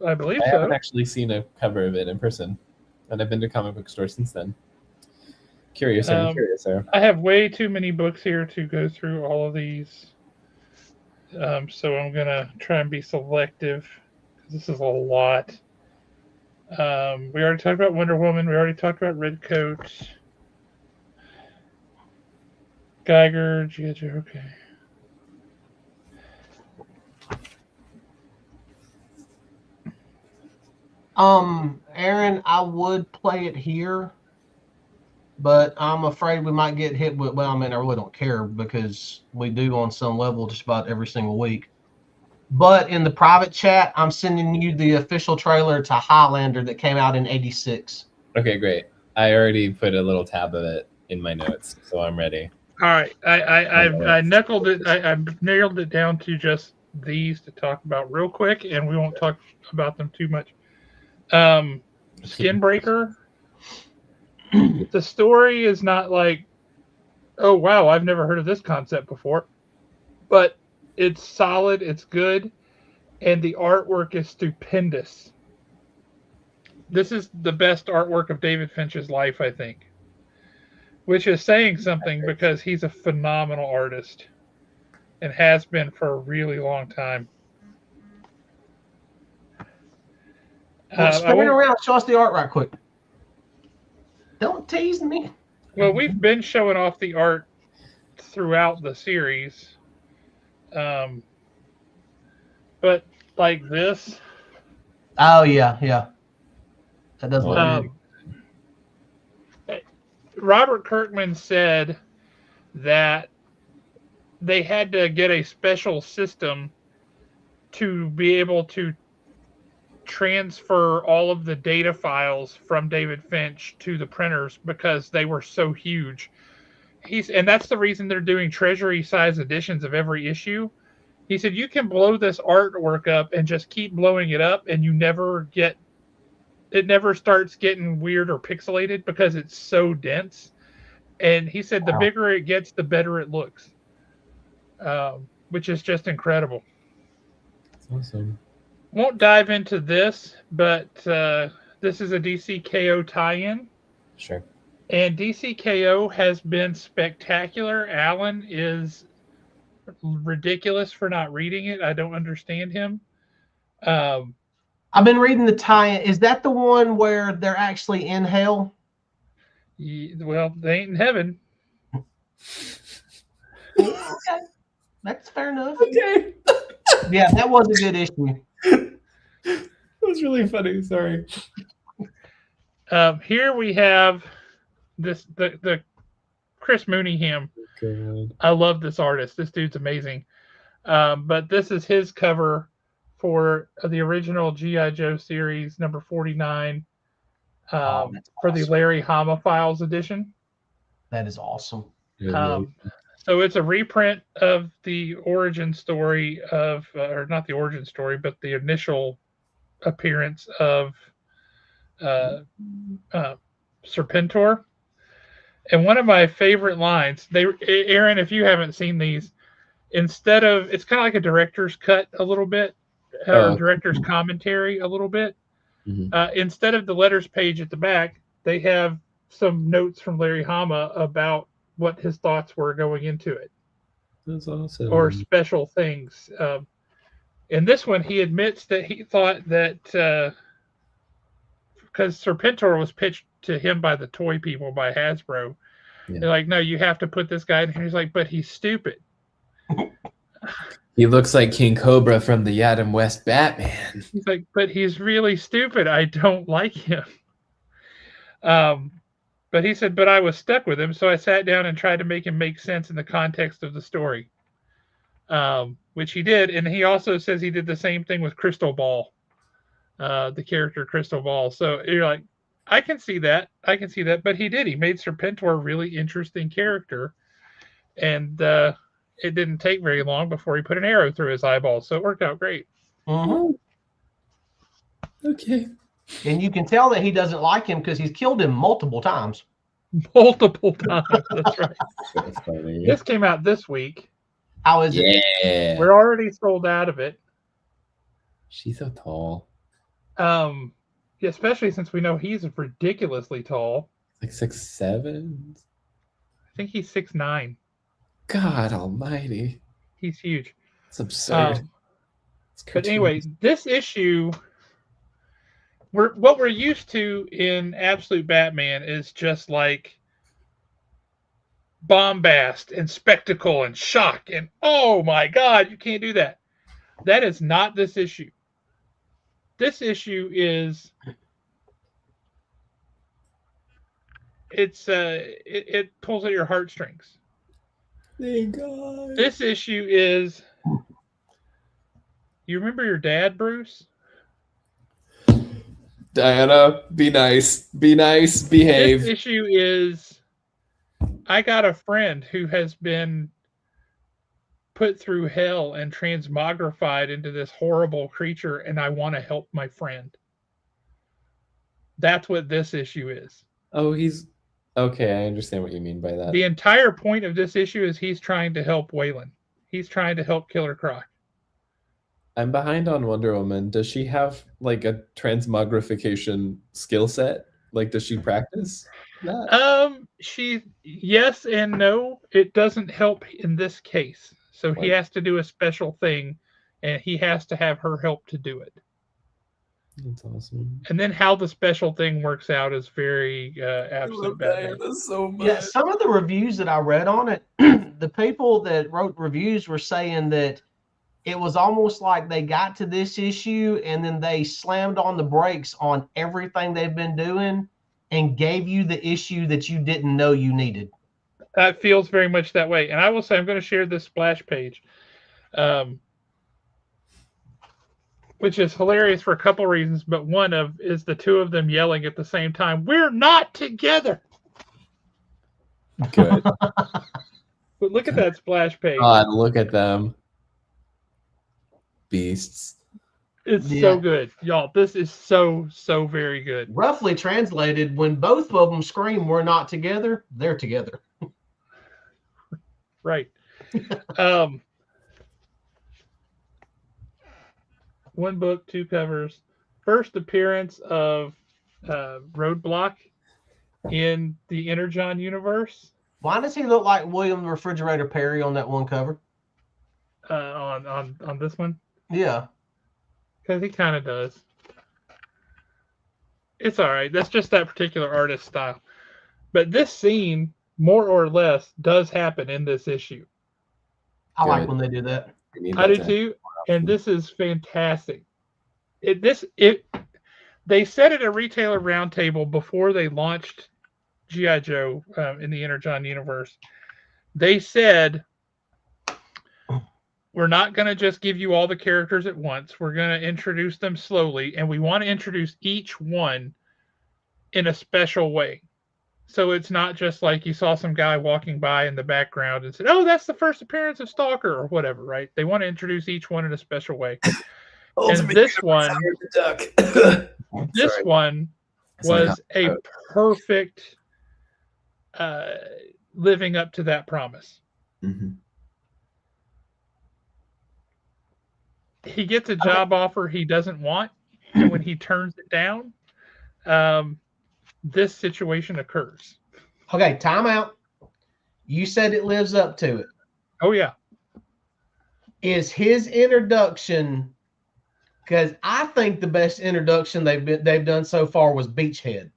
I believe I so. haven't actually seen a cover of it in person, and I've been to comic book stores since then. Curious, I'm curious there. I have way too many books here to go through all of these, so I'm gonna try and be selective because this is a lot. We already talked about Wonder Woman. We already talked about Redcoat. Geiger, G.I. Joe, okay. Aaron, I would play it here, but I'm afraid we might get hit with, well, I mean, I really don't care because we do on some level just about every single week. But in the private chat, I'm sending you the official trailer to Highlander that came out in '86. Okay, great. I already put a little tab of it in my notes, so I'm ready. All right, I knuckled it. I nailed it down to just these to talk about real quick, and we won't talk about them too much. Skinbreaker. The story is not like, oh wow, I've never heard of this concept before, but it's solid, it's good, and the artwork is stupendous. This is the best artwork of David Finch's life, I think. Which is saying something because he's a phenomenal artist and has been for a really long time. Spin it around. Show us the art right quick. Don't tease me. Well, we've been showing off the art throughout the series. But like this. Oh, yeah. That does look good. Robert Kirkman said that they had to get a special system to be able to transfer all of the data files from David Finch to the printers because they were so huge. And that's the reason they're doing treasury size editions of every issue. He said you can blow this artwork up and just keep blowing it up and it never starts getting weird or pixelated because it's so dense. And he said the bigger it gets, the better it looks, which is just incredible. That's awesome. Won't dive into this, but this is a DCKO tie-in. Sure. And DCKO has been spectacular. Alan is ridiculous for not reading it. I don't understand him. I've been reading the tie-in. Is that the one where they're actually in hell? Well, they ain't in heaven. Okay. That's fair enough. Okay. Yeah, that was a good issue. That was really funny. Sorry. Here we have the Chris Mooneyham. God. I love this artist. This dude's amazing. But this is his cover for the original G.I. Joe series, number 49. That's for the awesome. Larry Hama Files edition. That is awesome. So it's a reprint of the origin story of, or not the origin story, but the initial appearance of Serpentor. And one of my favorite lines, Aaron, if you haven't seen these, instead of, it's kind of like a director's cut a little bit, or director's commentary a little bit. Instead of the letters page at the back, they have some notes from Larry Hama about what his thoughts were going into it. That's awesome. Or special things. In this one, he admits that he thought that because Serpentor was pitched to him by the toy people, by Hasbro, they're like, no, you have to put this guy in here. He's like, but he's stupid. He looks like King Cobra from the Adam West Batman. He's like, but he's really stupid. I don't like him. But he said, but I was stuck with him, so I sat down and tried to make him make sense in the context of the story, which he did. And he also says he did the same thing with Crystal Ball, the character Crystal Ball. So you're like, I can see that. But he did. He made Serpentor a really interesting character. And it didn't take very long before he put an arrow through his eyeball. So it worked out great. Okay. And you can tell that he doesn't like him because he's killed him multiple times. Multiple times. That's right. That's funny. This came out this week. How is it? Yeah. We're already sold out of it. She's so tall. Especially since we know he's ridiculously tall. Like 6'7". I think he's 6'9". God almighty. He's huge. It's absurd. But anyway, this issue, what we're used to in Absolute Batman is just like bombast and spectacle and shock and, oh my God, you can't do that. That is not this issue. This issue is, it pulls at your heartstrings. Thank God. This issue is, you remember your dad, Bruce? Diana, be nice. Be nice. Behave. This issue is, I got a friend who has been put through hell and transmogrified into this horrible creature, and I want to help my friend. That's what this issue is. Oh, he's... Okay, I understand what you mean by that. The entire point of this issue is he's trying to help Waylon. He's trying to help Killer Croc. I'm behind on Wonder Woman. Does she have like a transmogrification skill set? Like, does she practice that? Yes and no. It doesn't help in this case. So he has to do a special thing, and he has to have her help to do it. That's awesome. And then how the special thing works out is very absolute bad. So much. Yeah, some of the reviews that I read on it, the people that wrote reviews were saying that it was almost like they got to this issue and then they slammed on the brakes on everything they've been doing and gave you the issue that you didn't know you needed. That feels very much that way. And I will say, I'm going to share this splash page, which is hilarious for a couple reasons, but one of is the two of them yelling at the same time, "We're not together." Good. But look at that splash page. God, look at them. Beasts. It's so good. Y'all, this is so very good. Roughly translated, when both of them scream, "We're not together," they're together. Right. One book, two covers. First appearance of Roadblock in the Energon universe. Why does he look like William the Refrigerator Perry on that one cover? On this one? Yeah. Because he kind of does. It's all right. That's just that particular artist style. But this scene, more or less, does happen in this issue. I like when they do that. I do too. And this is fantastic. They said at a retailer roundtable before they launched G.I. Joe in the Energon universe, they said, we're not going to just give you all the characters at once. We're going to introduce them slowly, and we want to introduce each one in a special way. So it's not just like you saw some guy walking by in the background and said, "Oh, that's the first appearance of Stalker" or whatever, right? They want to introduce each one in a special way. And this one, this Sorry. one was a perfect uh, living up to that promise. Mm-hmm. He gets a job offer he doesn't want, and when he turns it down, this situation occurs. Okay, time out. You said it lives up to it. Oh yeah. Is his introduction, because I think the best introduction they've done so far was Beachhead.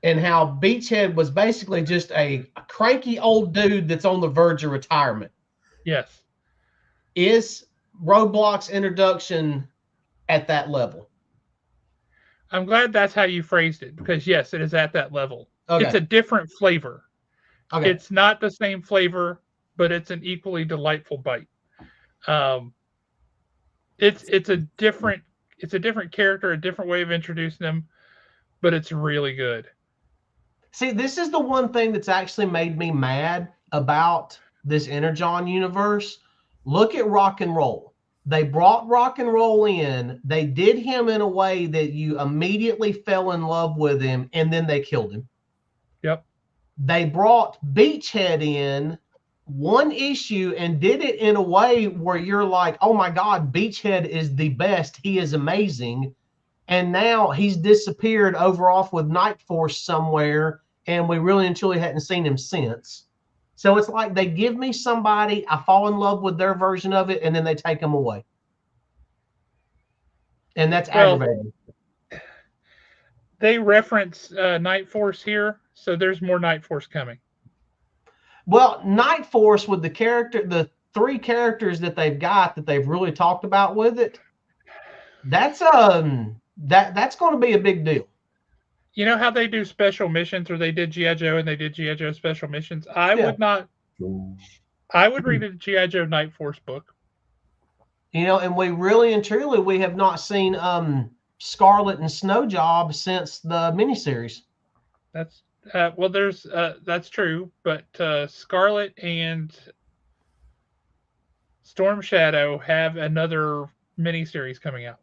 And how Beachhead was basically just a cranky old dude that's on the verge of retirement. Yes. Is Roadblock's introduction at that level? I'm glad that's how you phrased it, because yes, it is at that level. Okay. It's a different flavor. Okay. It's not the same flavor, but it's an equally delightful bite. It's a different character, a different way of introducing them, but it's really good. See, this is the one thing that's actually made me mad about this Energon universe. Look at Rock and Roll. They brought Rock and Roll in. They did him in a way that you immediately fell in love with him, and then they killed him. Yep. They brought Beachhead in one issue and did it in a way where you're like, oh my God, Beachhead is the best. He is amazing. And now he's disappeared over off with Night Force somewhere, and we really and truly hadn't seen him since. So it's like they give me somebody, I fall in love with their version of it, and then they take him away. And that's aggravating. They reference Night Force here, so there's more Night Force coming. Well, Night Force with the three characters that they've got that they've really talked about with it, that's going to be a big deal. You know how they do special missions, or they did G.I. Joe and they did G.I. Joe special missions? I would read a G.I. Joe Night Force book. And we really and truly, we have not seen Scarlet and Snowjob since the miniseries. That's that's true, but Scarlet and Storm Shadow have another miniseries coming out.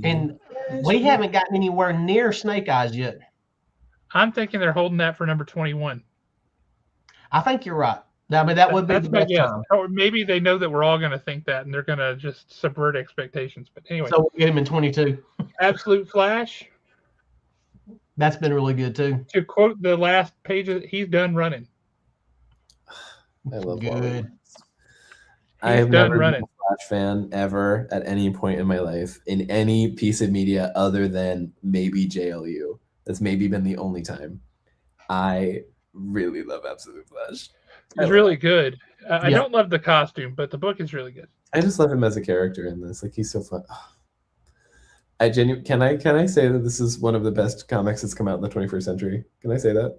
And we haven't gotten anywhere near Snake Eyes yet. I'm thinking they're holding that for number 21. I think you're right. I mean, that would be the best time. Or maybe they know that we're all going to think that, and they're going to just subvert expectations. But anyway. So we'll get him in 22. Absolute Flash. That's been really good, too. To quote the last page, he's done running. I love good. I have never been a Flash fan ever at any point in my life in any piece of media other than maybe JLU. That's maybe been the only time. I really love Absolute Flash. It's really good. I don't love the costume, but the book is really good. I just love him as a character in this. Like, he's so fun. Can I say that this is one of the best comics that's come out in the 21st century? Can I say that?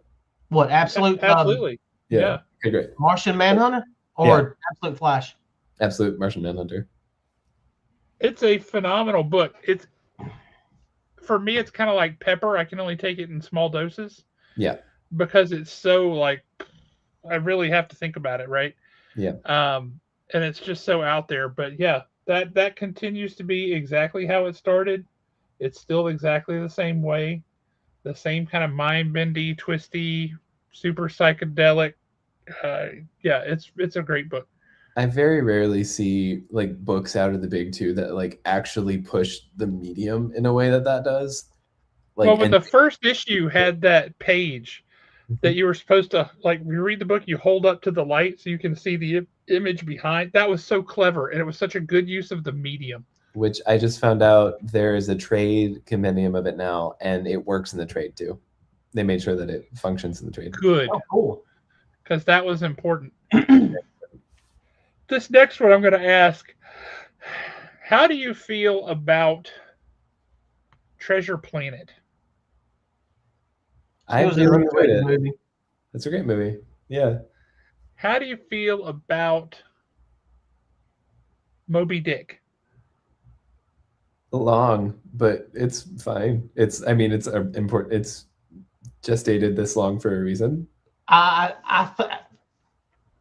What, Absolute? Absolutely. Yeah. Okay, great. Martian Manhunter or Absolute Flash? Absolute Martian Manhunter. It's a phenomenal book. For me, it's kind of like pepper. I can only take it in small doses. Yeah. Because it's so like, I really have to think about it, right? Yeah. And it's just so out there. But yeah, that continues to be exactly how it started. It's still exactly the same way. The same kind of mind-bendy, twisty, super psychedelic. It's a great book. I very rarely see like books out of the big two that like actually push the medium in a way that does. Like, the first issue had that page that you were supposed to, like, you read the book, you hold up to the light so you can see the image behind. That was so clever, and it was such a good use of the medium. Which I just found out there is a trade compendium of it now, and it works in the trade too. They made sure that it functions in the trade. Good. Oh, cool. Because that was important. This next one I'm going to ask, how do you feel about Treasure Planet? I really enjoyed it. Movie. It's a great movie. Yeah. How do you feel about Moby Dick? long, but it's fine. It's important. It's gestated this long for a reason.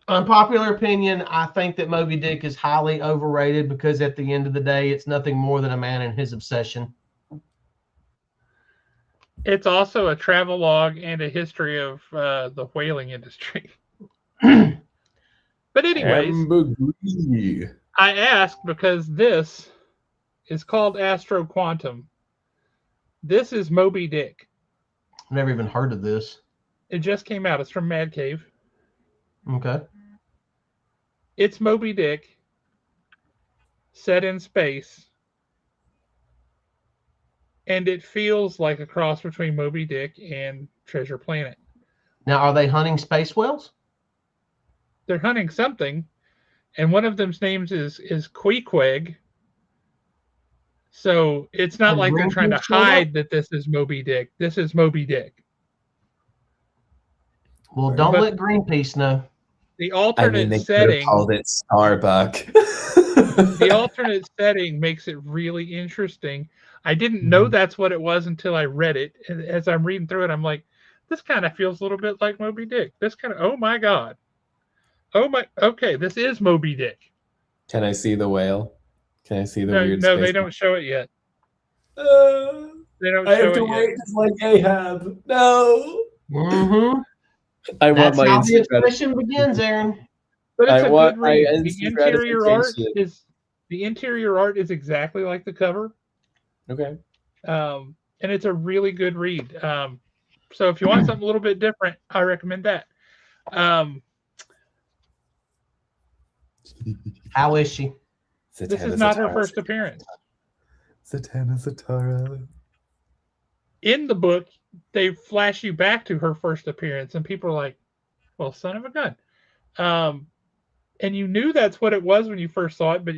Unpopular opinion, I think that Moby Dick is highly overrated because at the end of the day, it's nothing more than a man and his obsession. It's also a travelogue and a history of the whaling industry. But anyways, I asked because this is called Astro Quantum. This is Moby Dick. I've never even heard of this. It just came out. It's from Mad Cave. Okay. It's Moby Dick set in space. And it feels like a cross between Moby Dick and Treasure Planet. Now, are they hunting space whales? They're hunting something, and one of them's names is Queequeg. So it's not like they're trying to hide that this is Moby Dick. This is Moby Dick. Well, don't let Greenpeace know. The alternate setting called it Starbuck. The alternate setting makes it really interesting. I didn't know that's what it was until I read it. And as I'm reading through it, I'm like, this kind of feels a little bit like Moby Dick. This kind of, oh my God. Okay, this is Moby Dick. Can I see the whale? Can I see the weird No, space they don't show it yet. They don't I show have to it wait yet. just like Ahab. No. Mm-hmm. I want That's my how the instant expression begins, Aaron. But it's I a want good read. my The instant interior art is exactly like the cover. Okay. And it's a really good read. So if you want something a little bit different, I recommend that. How is she? This is not her first appearance. Zatara. In the book, they flash you back to her first appearance, and people are like, well, son of a gun. And you knew that's what it was when you first saw it, but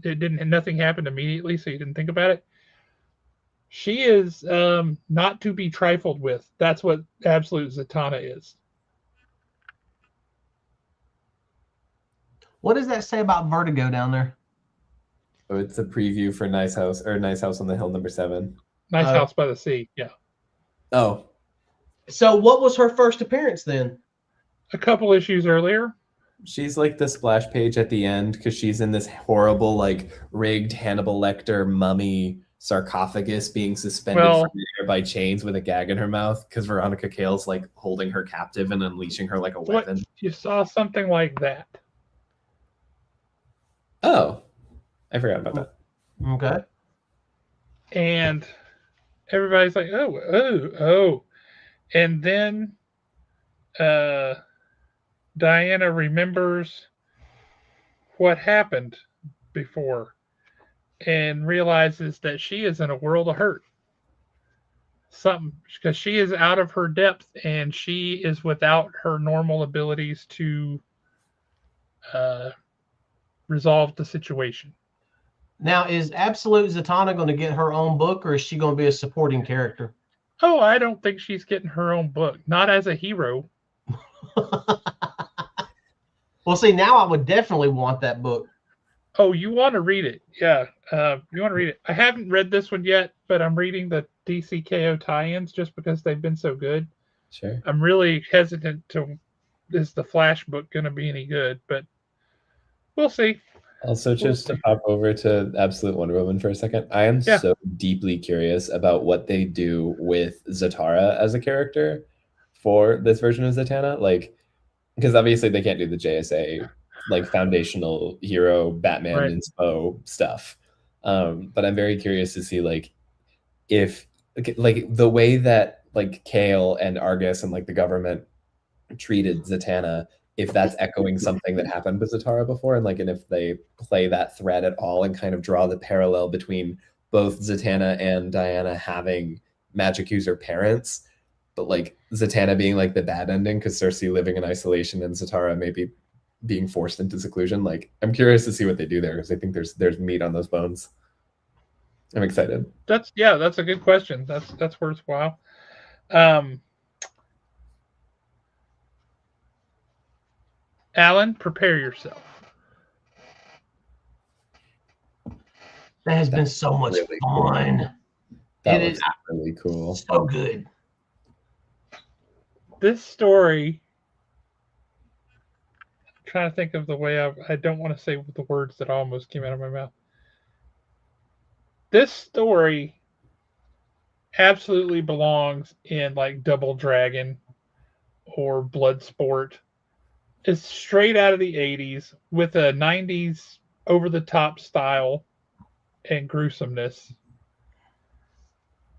nothing happened immediately, so you didn't think about it. She is not to be trifled with. That's what Absolute Zatanna is. What does that say about Vertigo down there? Oh, it's a preview for Nice House on the Hill #7. Nice House by the Sea, yeah. Oh. So what was her first appearance then? A couple issues earlier. She's like the splash page at the end because she's in this horrible, like, rigged Hannibal Lecter mummy sarcophagus being suspended from the air by chains with a gag in her mouth because Veronica Cale's like holding her captive and unleashing her like a weapon. You saw something like that. Oh, I forgot about that. Okay. And everybody's like, oh. And then Diana remembers what happened before and realizes that she is in a world of hurt. Something, because she is out of her depth and she is without her normal abilities to resolve the situation. Now, is Absolute Zatanna going to get her own book, or is she going to be a supporting character? Oh, I don't think she's getting her own book. Not as a hero. Well, see, now I would definitely want that book. Oh, you want to read it? Yeah, you want to read it. I haven't read this one yet, but I'm reading the DCKO tie-ins just because they've been so good. Sure. I'm really hesitant to, is the Flash book going to be any good? But we'll see. Also, just to hop over to Absolute Wonder Woman for a second, I am so deeply curious about what they do with Zatara as a character for this version of Zatanna. Like, because obviously they can't do the JSA, like, foundational hero Batman and Spo stuff. But I'm very curious to see, like, if, like, the way that, like, Kale and Argus and, like, the government treated Zatanna, if that's echoing something that happened with Zatara before, and if they play that thread at all and kind of draw the parallel between both Zatanna and Diana having magic user parents, but like Zatanna being like the bad ending because Cersei living in isolation and Zatara maybe being forced into seclusion. Like, I'm curious to see what they do there because I think there's meat on those bones. I'm excited. That's a good question. That's worthwhile. Alan, prepare yourself. That has been so much really fun. That It looks is really cool. so good. This story, I'm trying to think of the way I don't want to say the words that almost came out of my mouth. This story absolutely belongs in like Double Dragon or Bloodsport. It's straight out of the 80s with a 90s over the top style and gruesomeness.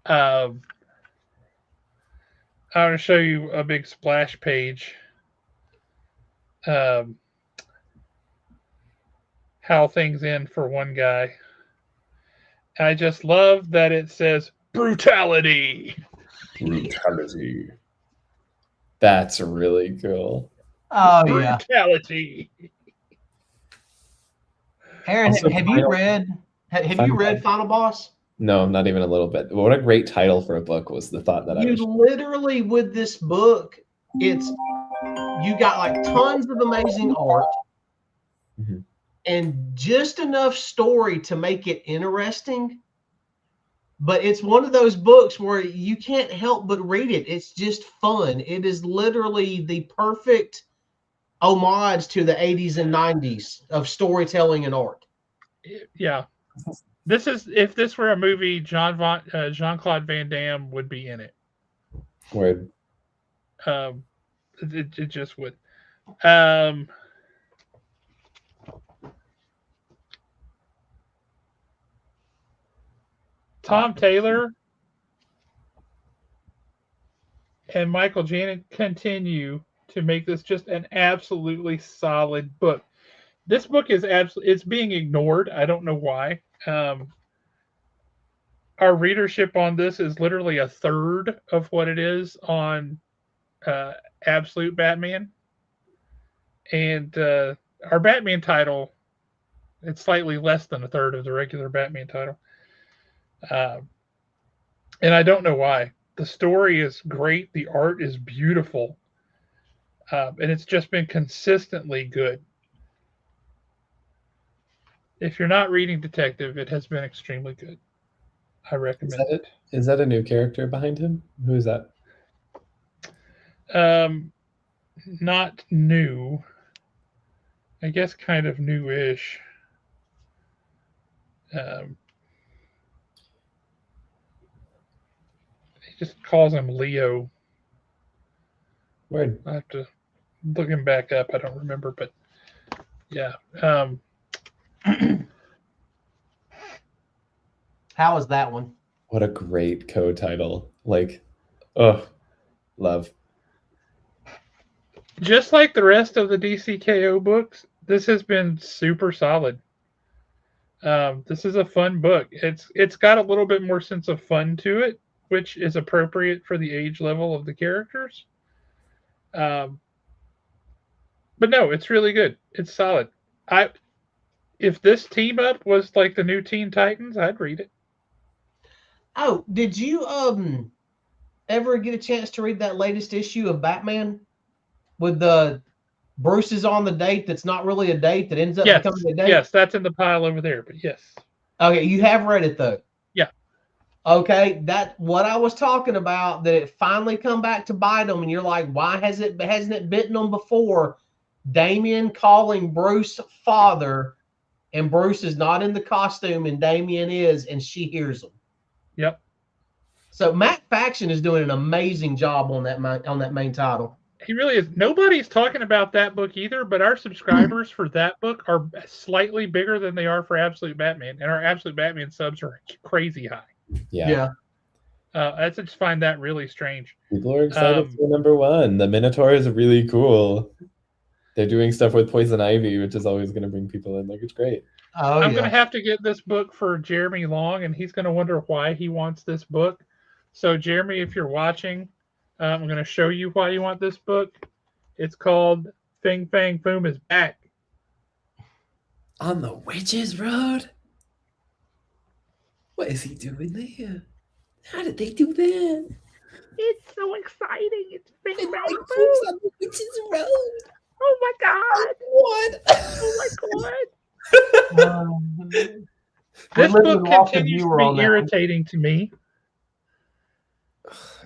Um, I want to show you a big splash page. Um, how things end for one guy. I just love that it says brutality. Brutality. That's really cool. Oh yeah, Brutality. Aaron, Also, have you read? Have you read Final Boss? No, not even a little bit. What a great title for a book was the thought that I You was. literally with this book, it's you got like tons of amazing art Mhm. and just enough story to make it interesting. But it's one of those books where you can't help but read it. It's just fun. It is literally the perfect homage to the 80s and 90s of storytelling and art. Yeah. This is if this were a movie, Jean-Claude Van Damme would be in it. Word. It just would. Tom Taylor and Michael Janet continue to make this just an absolutely solid book. This book is it's being ignored. I don't know why. Our readership on this is literally a third of what it is on Absolute Batman, and our Batman title, it's slightly less than a third of the regular Batman title. And I don't know why. The story is great. The art is beautiful. And it's just been consistently good. If you're not reading Detective, it has been extremely good. I recommend it. Is that a new character behind him? Who is that? Not new. I guess kind of newish. He just calls him Leo. Word. I have to look him back up. I don't remember, but yeah. How was that one? What a great co-title. Like, love. Just like the rest of the DCKO books, this has been super solid. This is a fun book. It's got a little bit more sense of fun to it, which is appropriate for the age level of the characters. But no, it's really good. It's solid. If this team up was like the new Teen Titans, I'd read it. Oh, did you ever get a chance to read that latest issue of Batman with the Bruce is on the date that's not really a date that ends up becoming a date? Yes, that's in the pile over there, but yes. Okay, you have read it though. Yeah. Okay, that what I was talking about, that it finally come back to bite them, and you're like, why hasn't it bitten them before? Damian calling Bruce father, and Bruce is not in the costume, and Damian is, and she hears him. Yep. So Matt Faction is doing an amazing job on that main title. He really is. Nobody's talking about that book either, but our subscribers for that book are slightly bigger than they are for Absolute Batman, and our Absolute Batman subs are crazy high. Yeah. I just find that really strange. People are excited for number one. The Minotaur is really cool. They're doing stuff with Poison Ivy, which is always going to bring people in. Like, it's great. I'm going to have to get this book for Jeremy Long, and he's going to wonder why he wants this book. So, Jeremy, if you're watching, I'm going to show you why you want this book. It's called Fing Fang Foom is Back. On the Witches Road? What is he doing there? How did they do that? It's so exciting. It's Fing Fang Foom on the Witches Road. Oh my God. What? Oh my God. This book lost a continues to viewer on be that one. irritating to me.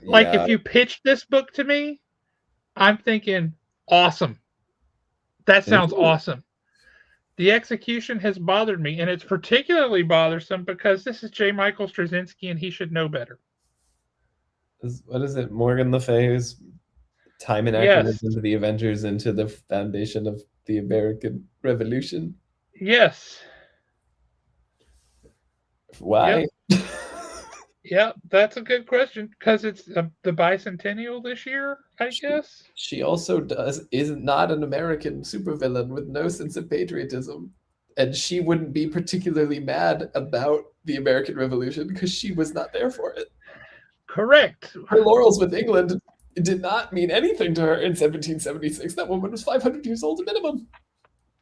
Like, if you pitched this book to me, I'm thinking, awesome. That sounds awesome. The execution has bothered me, and it's particularly bothersome because this is J. Michael Straczynski, and he should know better. What is it? Morgan Le Fay's time anachronism to the Avengers into the foundation of the American Revolution? Yes. Why? Yep. Yeah, that's a good question because it's the bicentennial this year, I guess. She also is not an American supervillain with no sense of patriotism, and she wouldn't be particularly mad about the American Revolution because she was not there for it. Correct. Her laurels with England did not mean anything to her in 1776. That woman was 500 years old at minimum.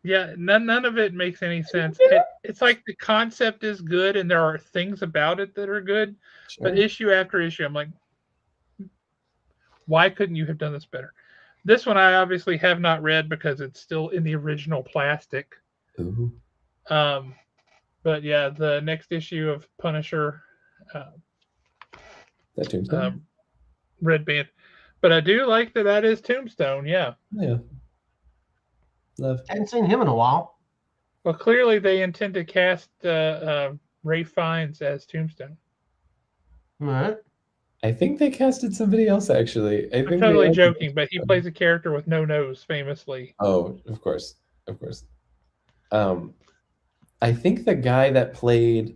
Yeah, none of it makes any sense. It's like the concept is good, and there are things about it that are good, but issue after issue, I'm like, why couldn't you have done this better? This one I obviously have not read because it's still in the original plastic. Ooh. But yeah, the next issue of Punisher, that Tombstone? Red Band. But I do like that is Tombstone, yeah. Yeah. Love. I hadn't seen him in a while. Well, clearly they intend to cast Ray Fiennes as Tombstone. Right. I think they casted somebody else, actually. I'm totally joking, but he plays a character with no nose, famously. Oh, of course. Of course. I think the guy that played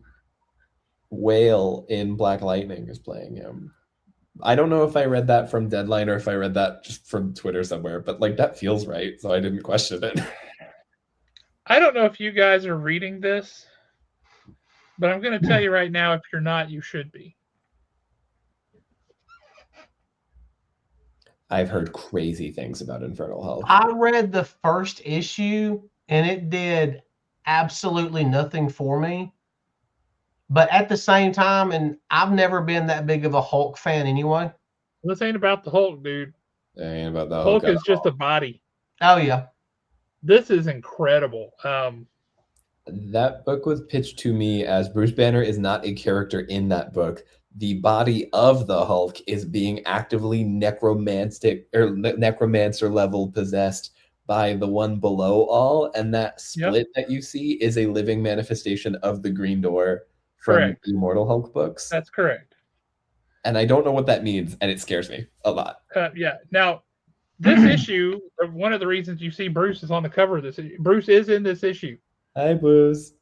Whale in Black Lightning is playing him. I don't know if I read that from Deadline or if I read that just from Twitter somewhere, but like that feels right, so I didn't question it. I don't know if you guys are reading this, but I'm going to tell you right now, if you're not, you should be. I've heard crazy things about Infernal Hulk. I read the first issue, and it did absolutely nothing for me. But at the same time, and I've never been that big of a Hulk fan anyway. This ain't about the Hulk, dude. It ain't about the Hulk is just a body. Oh, yeah. This is incredible. That book was pitched to me as Bruce Banner is not a character in that book. The body of the Hulk is being actively necromancer level possessed by the one below all, and that split that you see is a living manifestation of the Green Door from the Immortal Hulk books. That's correct. And I don't know what that means, and it scares me a lot. Yeah. Now, this issue, one of the reasons you see Bruce is on the cover of this, Bruce is in this issue. Hi, Bruce.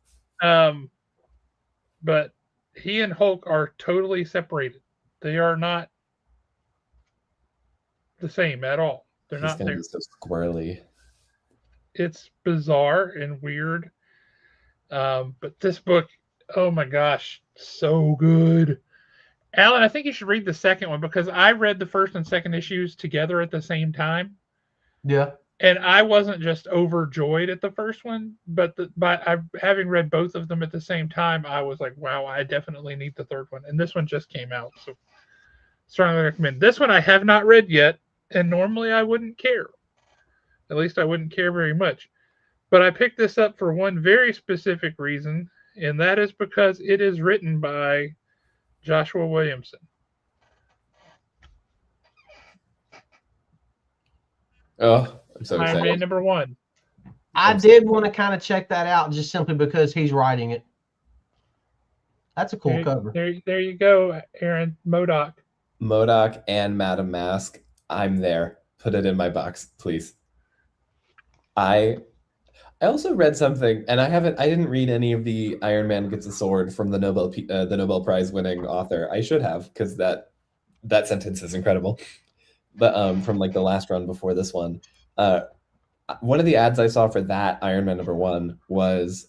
But he and Hulk are totally separated. They are not the same at all. They're not there. Be so squirrely. It's bizarre and weird. But this book, oh my gosh, so good. Alan, I think you should read the second one because I read the first and second issues together at the same time. Yeah. And I wasn't just overjoyed at the first one, but having read both of them at the same time, I was like, wow, I definitely need the third one. And this one just came out, so strongly recommend. This one I have not read yet, and normally I wouldn't care. At least I wouldn't care very much. But I picked this up for one very specific reason, and that is because it is written by Joshua Williamson. Oh, I'm so excited. Iron Man #1. I did want to kind of check that out just simply because he's writing it. That's a cool cover. There you go, Aaron. MODOK and Madam Mask. I'm there. Put it in my box, please. I also read something, and I didn't read any of the Iron Man Gets a Sword from the Nobel Prize winning author. I should have, because that sentence is incredible. But from like the last run before this one, one of the ads I saw for that Iron Man #1 was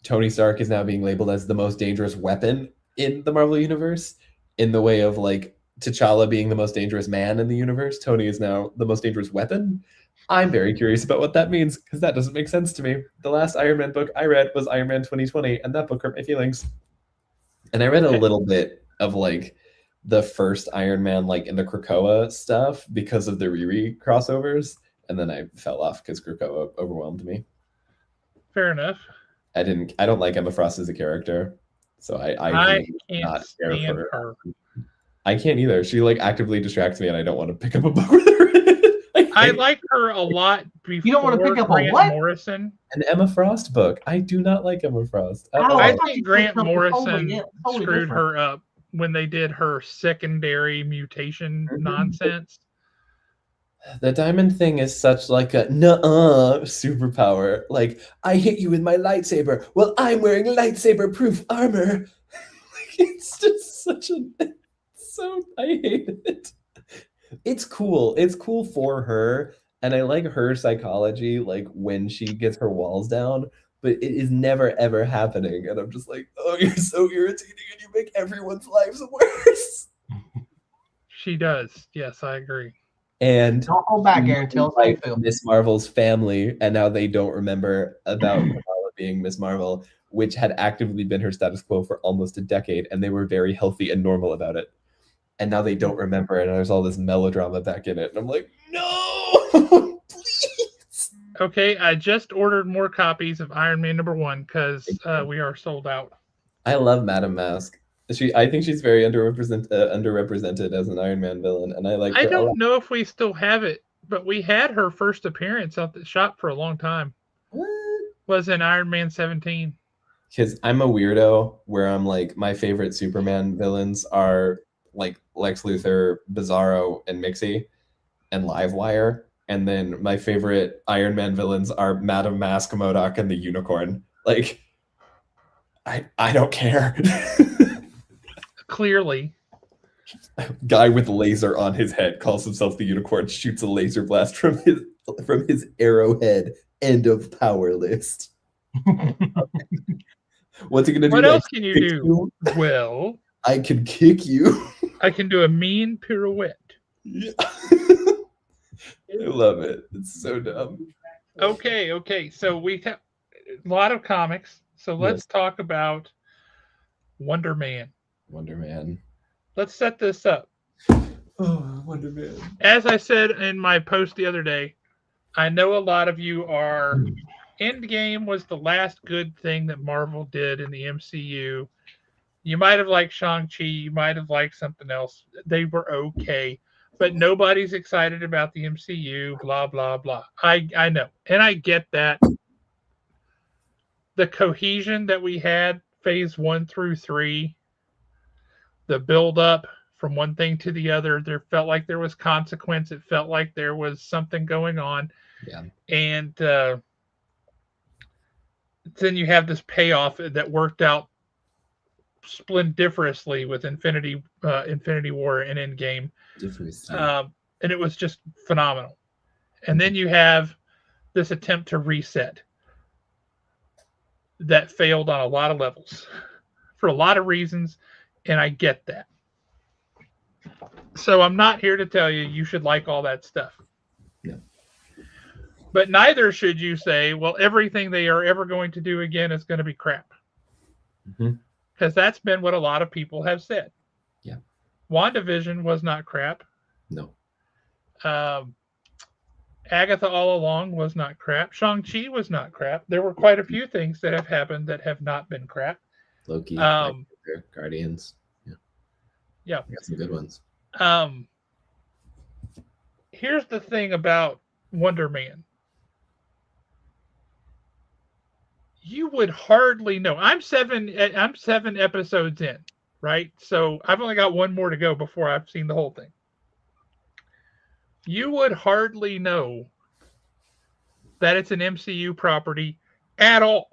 Tony Stark is now being labeled as the most dangerous weapon in the Marvel universe, in the way of like T'Challa being the most dangerous man in the universe. Tony is now the most dangerous weapon. I'm very curious about what that means, because that doesn't make sense to me. The last Iron Man book I read was Iron Man 2020, and that book hurt my feelings. And I read a little bit of like the first Iron Man, like in the Krakoa stuff, because of the Riri crossovers, and then I fell off because Krakoa overwhelmed me. Fair enough. I don't like Emma Frost as a character, so I I really can't not care stand for her. I can't either. She like actively distracts me, and I don't want to pick up a book with her. I like her a lot You don't want to before pick up a Grant what? Morrison. an Emma Frost book. I do not like Emma Frost at Oh, all. I I thought think you Grant picked up the Morrison totally screwed different. her up when they did her secondary mutation nonsense. The diamond thing is such like a nuh-uh superpower. Like, I hit you with my lightsaber. Well, I'm wearing lightsaber-proof armor. It's just such a I hate it. It's cool. It's cool for her, and I like her psychology, like when she gets her walls down, but it is never ever happening. And I'm just like, oh, you're so irritating and you make everyone's lives worse. She does. Yes, I agree. And Don't hold back, Aaron. Tell us how you feel. Miss Marvel's family, and now they don't remember about Kamala being Miss Marvel, which had actively been her status quo for almost a decade, and they were very healthy and normal about it. And now they don't remember, and there's all this melodrama back in it. And I'm like, no, please. Okay, I just ordered more copies of Iron Man #1 because we are sold out. I love Madame Mask. I think she's very underrepresented as an Iron Man villain, and I like I her a lot. don't know if we still have it, but we had her first appearance at the shop for a long time. What? Was in Iron Man 17. Because I'm a weirdo where I'm like, my favorite Superman villains are like Lex Luthor, Bizarro, and Mixie, and Livewire. And then my favorite Iron Man villains are Madame Mask, MODOK, and the Unicorn. Like, I don't care. Clearly. Guy with laser on his head calls himself the Unicorn, shoots a laser blast from his arrowhead. End of power list. What's he gonna do? What next? else can you Kick do? you? Well, I can kick you. I can do a mean pirouette. Yeah. I love it. It's so dumb. Okay. So we have a lot of comics. So let's Yes. talk about Wonder Man. Wonder Man. Let's set this up. Oh, Wonder Man. As I said in my post the other day, I know a lot of you are Endgame was the last good thing that Marvel did in the MCU. You might have liked Shang-Chi, you might have liked something else. They were okay, but nobody's excited about the MCU, blah, blah, blah. I know, and I get that. The cohesion that we had, phase 1 through 3, the build up from one thing to the other, there felt like there was consequence. It felt like there was something going on. Yeah. And then you have this payoff that worked out splendiferously with Infinity War and Endgame, and it was just phenomenal. And then you have this attempt to reset that failed on a lot of levels for a lot of reasons, and I get that. So I'm not here to tell you should like all that stuff. Yeah. But neither should you say, well, everything they are ever going to do again is going to be crap. Because that's been what a lot of people have said. Yeah. WandaVision was not crap. No. Agatha All Along was not crap. Shang-Chi was not crap. There were quite a few things that have happened that have not been crap. Loki, Guardians. Yeah. We got some good ones. Here's the thing about Wonder Man. You would hardly know. I'm seven episodes in, right? So I've only got one more to go before I've seen the whole thing. You would hardly know that it's an MCU property at all.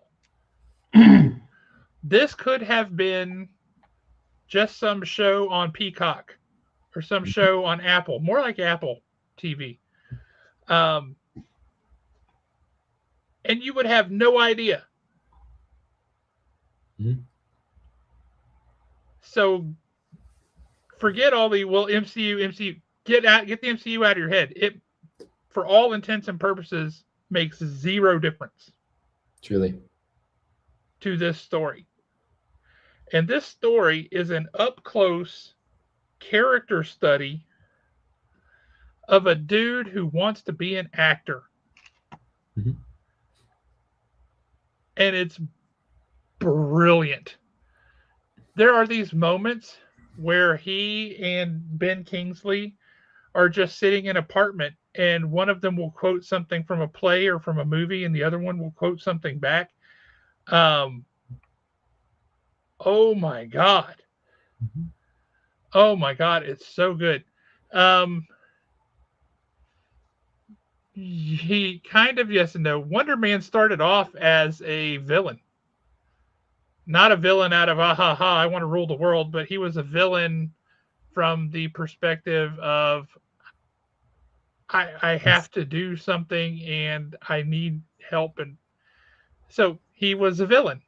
This could have been just some show on Peacock or some show on Apple, more like Apple TV. And you would have no idea. So forget all the MCU. Get the MCU out of your head. It, for all intents and purposes, makes zero difference. Truly. To this story. And this story is an up-close character study of a dude who wants to be an actor. And it's brilliant. There are these moments where he and Ben Kingsley are just sitting in an apartment, and one of them will quote something from a play or from a movie, and the other one will quote something back. Um, oh my god, oh my god, it's so good. Um, he kind of, yes and no. Wonder Man started off as a villain, not a villain out of ah ha ha, I want to rule the world, but he was a villain from the perspective of I have to do something and I need help, and so he was a villain.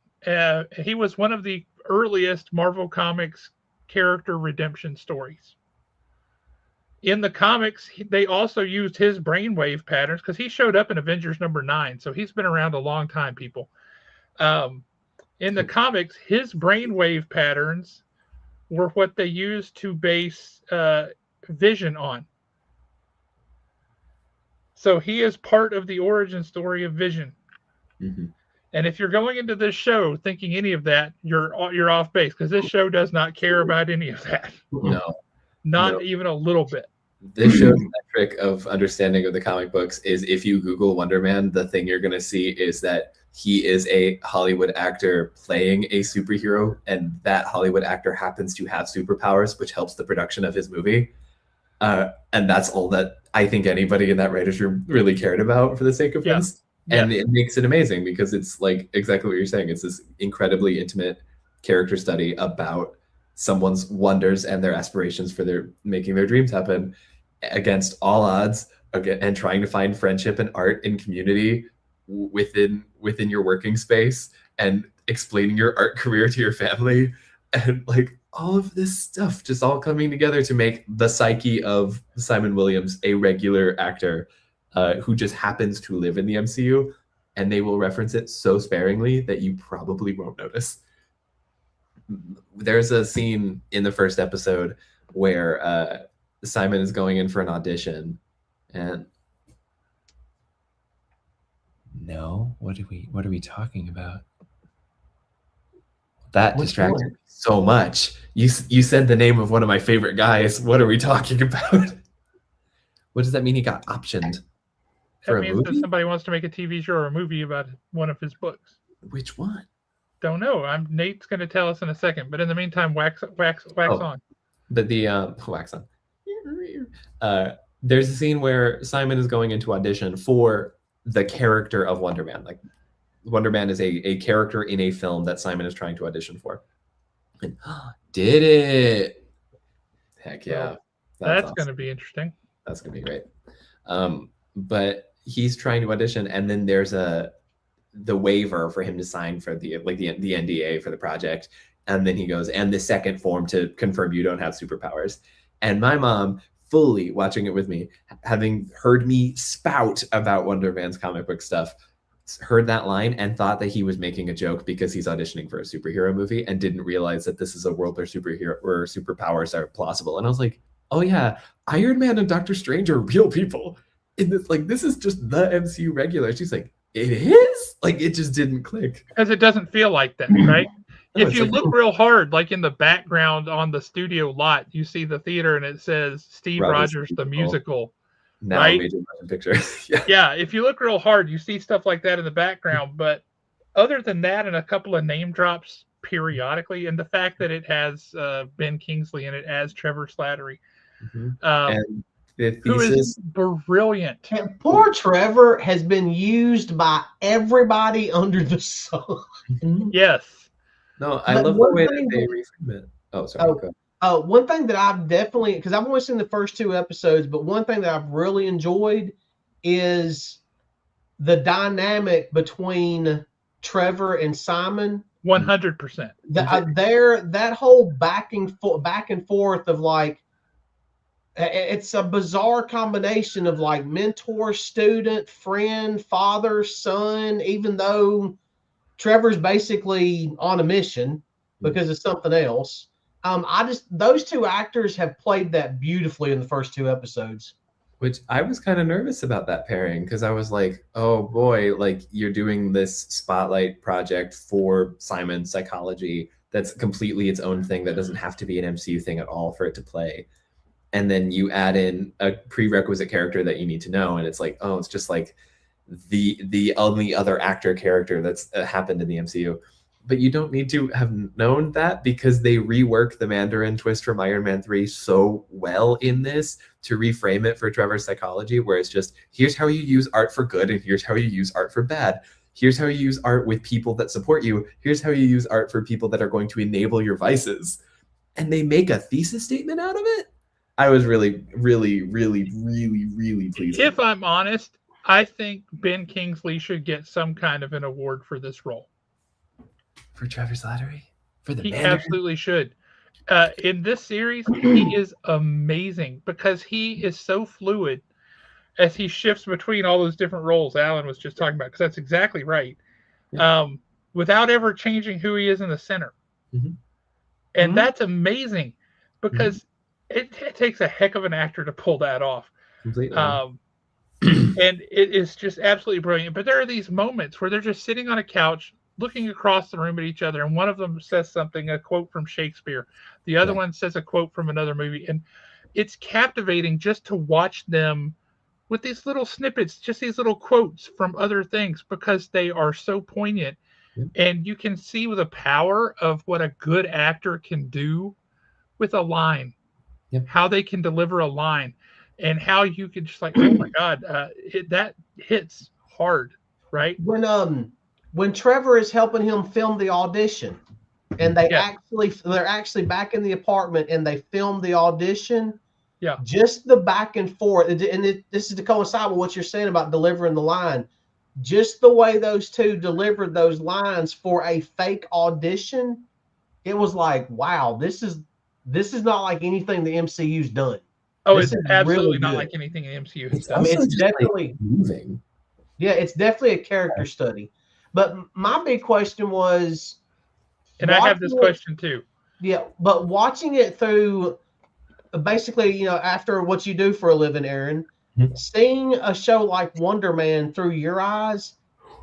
He was one of the earliest Marvel Comics character redemption stories. In the comics, they also used his brainwave patterns because he showed up in Avengers #9, so he's been around a long time, people. Um, in the comics, his brainwave patterns were what they used to base Vision on. So he is part of the origin story of Vision. Mm-hmm. And if you're going into this show thinking any of that, you're off base because this show does not care about any of that. No, Not even a little bit. This show's metric of understanding of the comic books is if you Google Wonder Man, the thing you're going to see is that he is a Hollywood actor playing a superhero, and that Hollywood actor happens to have superpowers, which helps the production of his movie. And that's all that I think anybody in that writer's room really cared about for the sake of things. And it makes it amazing because it's like exactly what you're saying. It's this incredibly intimate character study about someone's wonders and their aspirations for their making their dreams happen against all odds, and trying to find friendship and art and community within your working space, and explaining your art career to your family, and like all of this stuff just all coming together to make the psyche of Simon Williams a regular actor who just happens to live in the MCU, and they will reference it so sparingly that you probably won't notice. There's a scene in the first episode where Simon is going in for an audition, and no, what are we talking about? That distracted me so much. You said the name of one of my favorite guys. What are we talking about? What does that mean? He got optioned for that means that somebody wants to make a TV show or a movie about one of his books. Which one? Don't know. Nate's going to tell us in a second. But in the meantime, wax on. But the wax on. There's a scene where Simon is going into audition for the character of Wonder Man. Like Wonder Man is a character in a film that Simon is trying to audition for. And did it? Heck yeah. That's awesome. Going to be interesting. That's going to be great. But he's trying to audition, and then there's the waiver for him to sign for the NDA for the project. And then he goes, and the second form to confirm you don't have superpowers. And my mom, fully watching it with me, having heard me spout about Wonder Man's comic book stuff, heard that line and thought that he was making a joke because he's auditioning for a superhero movie, and didn't realize that this is a world where superpowers are plausible. And I was like, oh yeah, Iron Man and Doctor Strange are real people. In this, like, this is just the MCU regular. She's like, it is? Like, it just didn't click. Because it doesn't feel like that, right? No, if you look real hard, like in the background on the studio lot, you see the theater and it says Steve Rogers the musical. Now right? Major Motion Picture. Yeah, if you look real hard, you see stuff like that in the background. But other than that, and a couple of name drops periodically, and the fact that it has Ben Kingsley in it as Trevor Slattery, and the who is brilliant. And poor Trevor has been used by everybody under the sun. Yes. No, I love the way that they reframe it. Oh, sorry. One thing that I've definitely, because I've only seen the first 2 episodes, but one thing that I've really enjoyed is the dynamic between Trevor and Simon. 100%. That whole back and forth of like, it's a bizarre combination of like mentor, student, friend, father, son, even though Trevor's basically on a mission because of something else. Those 2 actors have played that beautifully in the first 2 episodes. Which I was kind of nervous about that pairing because I was like, oh boy, like you're doing this spotlight project for Simon's psychology that's completely its own thing that doesn't have to be an MCU thing at all for it to play. And then you add in a prerequisite character that you need to know, and it's like, oh, it's just like the only other actor character that's happened in the MCU. But you don't need to have known that because they rework the Mandarin twist from Iron Man 3 so well in this to reframe it for Trevor's psychology, where it's just, here's how you use art for good and here's how you use art for bad. Here's how you use art with people that support you. Here's how you use art for people that are going to enable your vices. And they make a thesis statement out of it. I was really, really, really, really, really pleased. If I'm honest, I think Ben Kingsley should get some kind of an award for this role. For Trevor Slattery? For the He Mandarin? absolutely should. In this series, he is amazing because he is so fluid as he shifts between all those different roles Alan was just talking about, because that's exactly right. Yeah. Without ever changing who he is in the center. Mm-hmm. And that's amazing because it takes a heck of an actor to pull that off. Completely. And it is just absolutely brilliant. But there are these moments where they're just sitting on a couch, looking across the room at each other, and one of them says something, a quote from Shakespeare. The other one says a quote from another movie. And it's captivating just to watch them with these little snippets, just these little quotes from other things, because they are so poignant. And you can see the power of what a good actor can do with a line, how they can deliver a line, and how you can just like, oh my God, that hits hard, right? When Trevor is helping him film the audition, and they're actually back in the apartment and they film the audition. Yeah. Just the back and forth, and this is to coincide with what you're saying about delivering the line. Just the way those two delivered those lines for a fake audition, it was like, wow, this is not like anything the MCU's done. Oh, it's absolutely really not like anything the MCU has done. I mean, it's definitely moving. Yeah, it's definitely a character study. But my big question was, and I have this question too. Yeah, but watching it through, basically, after what you do for a living, Aaron, seeing a show like Wonder Man through your eyes,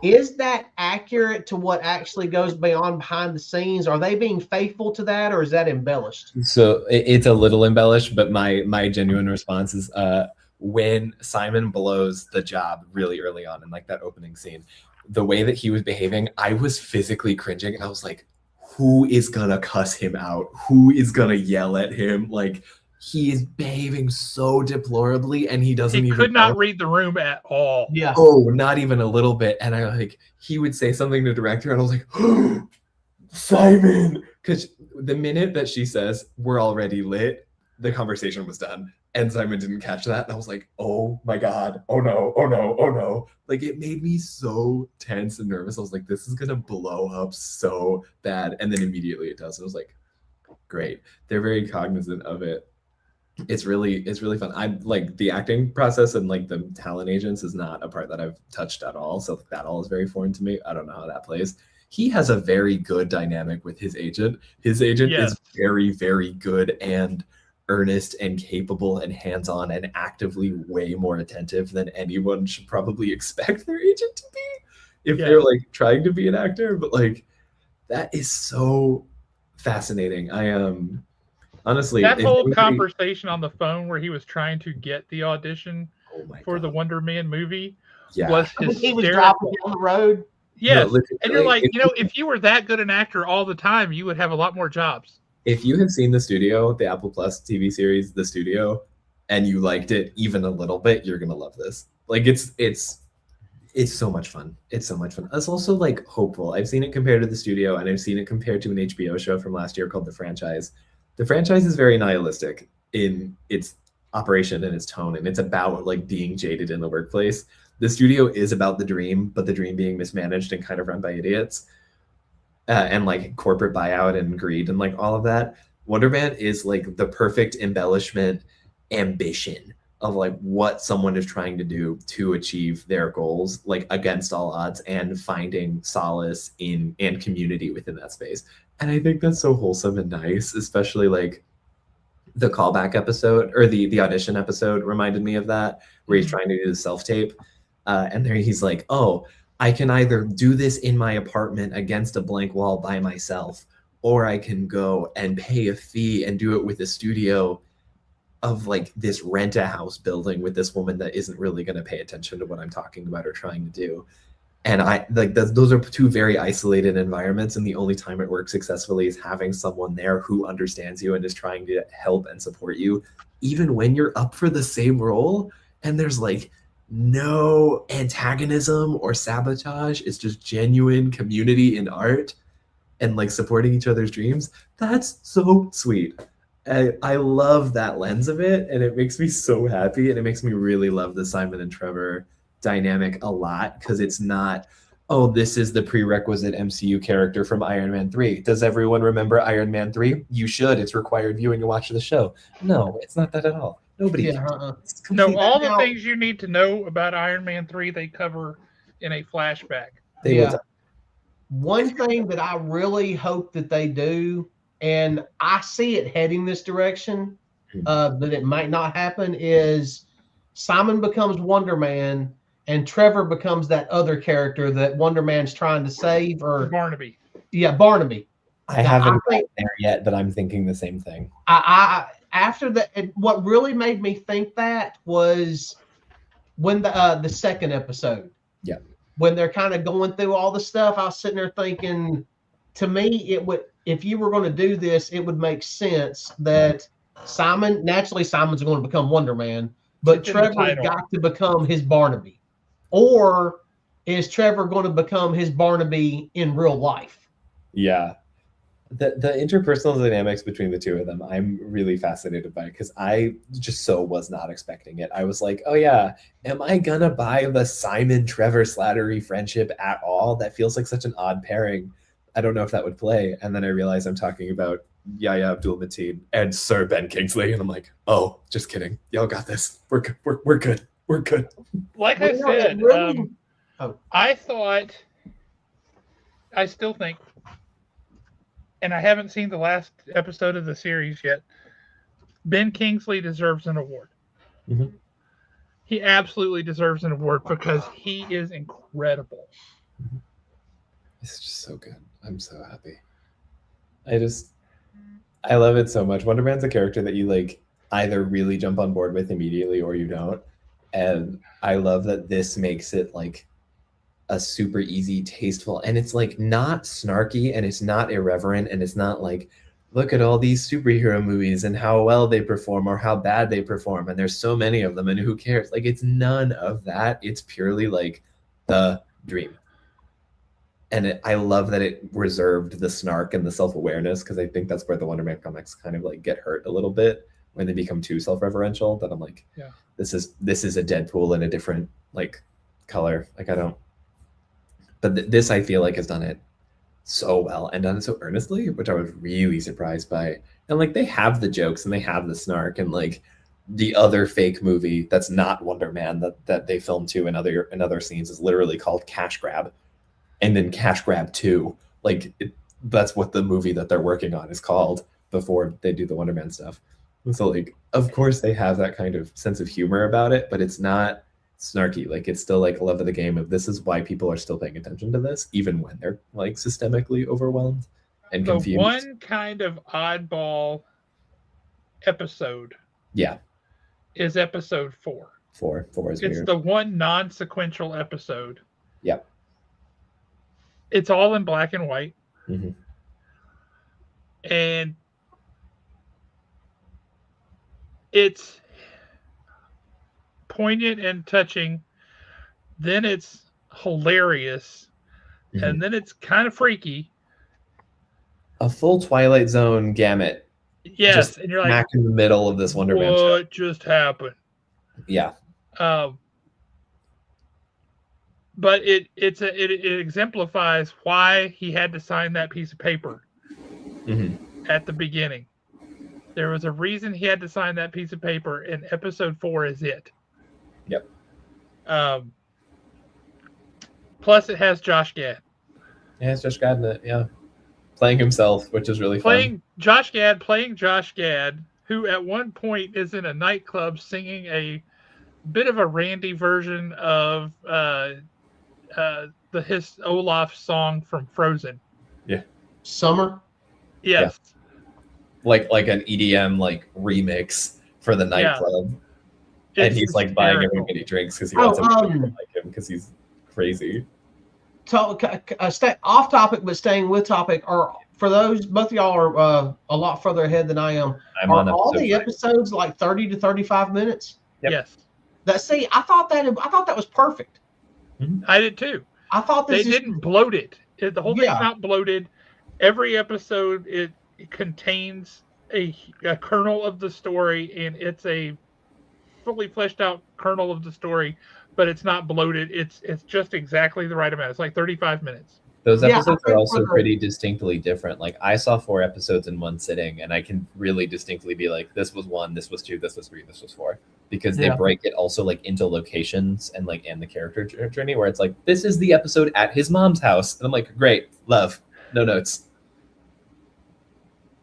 is that accurate to what actually goes behind the scenes? Are they being faithful to that, or is that embellished? So it's a little embellished, but my genuine response is when Simon blows the job really early on in like that opening scene, the way that he was behaving, I was physically cringing. I was like, who is gonna cuss him out? Who is gonna yell at him? Like, he is behaving so deplorably, and he doesn't even could not read the room at all. Yeah. Oh, not even a little bit. And he would say something to the director, and I was like, oh, Simon, because the minute that she says we're already lit, the conversation was done, and Simon didn't catch that, and I was like, oh my God, oh no, oh no, oh no. Like, it made me so tense and nervous. I was like, this is gonna blow up so bad, and then immediately it does. And I was like, great. They're very cognizant of it. It's really fun. I like the acting process, and like the talent agents is not a part that I've touched at all. So that all is very foreign to me. I don't know how that plays. He has a very good dynamic with his agent. His agent is very, very good and earnest and capable and hands-on and actively way more attentive than anyone should probably expect their agent to be if they're like trying to be an actor. But like, that is so fascinating. Honestly, that whole conversation on the phone where he was trying to get the audition for the Wonder Man movie was hysterical. He was driving down the road. Yes, no, and you're like, if you were that good an actor all the time, you would have a lot more jobs. If you have seen The Studio, the Apple Plus TV series, The Studio, and you liked it even a little bit, you're gonna love this. Like, it's so much fun. It's so much fun. It's also like hopeful. I've seen it compared to The Studio, and I've seen it compared to an HBO show from last year called The Franchise. The Franchise is very nihilistic in its operation and its tone, and it's about like being jaded in the workplace. The Studio is about the dream, but the dream being mismanaged and kind of run by idiots, and like corporate buyout and greed and like all of that. Wonder Man is like the perfect embellishment, ambition of like what someone is trying to do to achieve their goals, like against all odds, and finding solace in and community within that space. And I think that's so wholesome and nice, especially like the callback episode or the audition episode reminded me of that, where he's trying to do the self-tape. And there he's like, oh, I can either do this in my apartment against a blank wall by myself, or I can go and pay a fee and do it with a studio of like this rent-a-house building with this woman that isn't really going to pay attention to what I'm talking about or trying to do. And I like those are two very isolated environments, and the only time it works successfully is having someone there who understands you and is trying to help and support you, even when you're up for the same role and there's like no antagonism or sabotage. It's just genuine community in art and like supporting each other's dreams. That's so sweet. I love that lens of it, and it makes me so happy, and it makes me really love the Simon and Trevor dynamic a lot, because it's not, oh, this is the prerequisite MCU character from Iron Man 3. Does everyone remember Iron Man 3? You should. It's required viewing to watch the show. No, it's not that at all. Nobody cares. No, all the things you need to know about Iron Man 3 they cover in a flashback. One thing that I really hope that they do, and I see it heading this direction, but it might not happen, is Simon becomes Wonder Man and Trevor becomes that other character that Wonder Man's trying to save, or Barnaby. Yeah, Barnaby. I haven't gotten there yet, but I'm thinking the same thing. After that, what really made me think that was when the second episode. Yeah. When they're kind of going through all the stuff, I was sitting there thinking, to me, it would, if you were going to do this, it would make sense that Simon's going to become Wonder Man, but Trevor's got to become his Barnaby. Or is Trevor going to become his Barnaby in real life? Yeah. The interpersonal dynamics between the two of them, I'm really fascinated by, because I just was not expecting it. I was like, oh yeah, am I gonna buy the Simon Trevor Slattery friendship at all? That feels like such an odd pairing. I don't know if that would play. And then I realized I'm talking about Yahya Abdul-Mateen and Sir Ben Kingsley, and I'm like, oh, just kidding. Y'all got this. We're good. We're good. Like I said, I thought, I still think, and I haven't seen the last episode of the series yet, Ben Kingsley deserves an award. Mm-hmm. He absolutely deserves an award because he is incredible. It's just so good. I'm so happy. I love it so much. Wonder Man's a character that you like either really jump on board with immediately or you don't. And I love that this makes it like a super easy, tasteful, and it's like not snarky, and it's not irreverent, and it's not like, look at all these superhero movies and how well they perform or how bad they perform, and there's so many of them and who cares. Like, it's none of that. It's purely like the dream. And I love that it reserved the snark and the self-awareness, because I think that's where the Wonder Man comics kind of like get hurt a little bit when they become too self-referential, that I'm like, yeah, this is a Deadpool in a different like color. Like, I don't, but this I feel like has done it so well and done it so earnestly, which I was really surprised by. And like, they have the jokes and they have the snark, and like the other fake movie that's not Wonder Man that they filmed too in other scenes is literally called Cash Grab, and then Cash Grab 2. Like, that's what the movie that they're working on is called before they do the Wonder Man stuff. And so like, of course they have that kind of sense of humor about it, but it's not snarky. Like, it's still like a love of the game of, this is why people are still paying attention to this, even when they're like systemically overwhelmed and confused. The one kind of oddball episode, is episode 4. 4 is it's weird. The one non-sequential episode. Yep. It's all in black and white. Mm-hmm. And it's poignant and touching. Then it's hilarious. Mm-hmm. And then it's kind of freaky. A full Twilight Zone gamut. Yes. Just and you're like, smack in the middle of this Wonder Man show. What just happened? Yeah. But it exemplifies why he had to sign that piece of paper at the beginning. There was a reason he had to sign that piece of paper, and episode 4 is it. Yep. Plus, it has Josh Gad. Yeah, it's Josh Gad in it, yeah. Playing himself, which is really fun. Josh Gad playing Josh Gad, who at one point is in a nightclub singing a bit of a randy version of his Olaf song from Frozen. Summer. Yes. Like an EDM like remix for the nightclub. And he's like buying everybody drinks because he wants everybody to like him because he's crazy. Stay off topic, but staying with topic. Are for those both of y'all are a lot further ahead than I am. Are all the episodes like 30 to 35 minutes? Yep. Yes. I thought that was perfect. I did too. I thought they didn't bloat it. The whole thing's not bloated. Every episode it contains a kernel of the story, and it's a fully fleshed out kernel of the story, but it's not bloated. It's just exactly the right amount. It's like 35 minutes. Those episodes are also pretty distinctly different. Like I saw 4 episodes in one sitting, and I can really distinctly be like, this was 1, this was 2, this was 3, this was 4, because they break it also like into locations and the character journey, where it's like, this is the episode at his mom's house, and I'm like, great, love, no notes.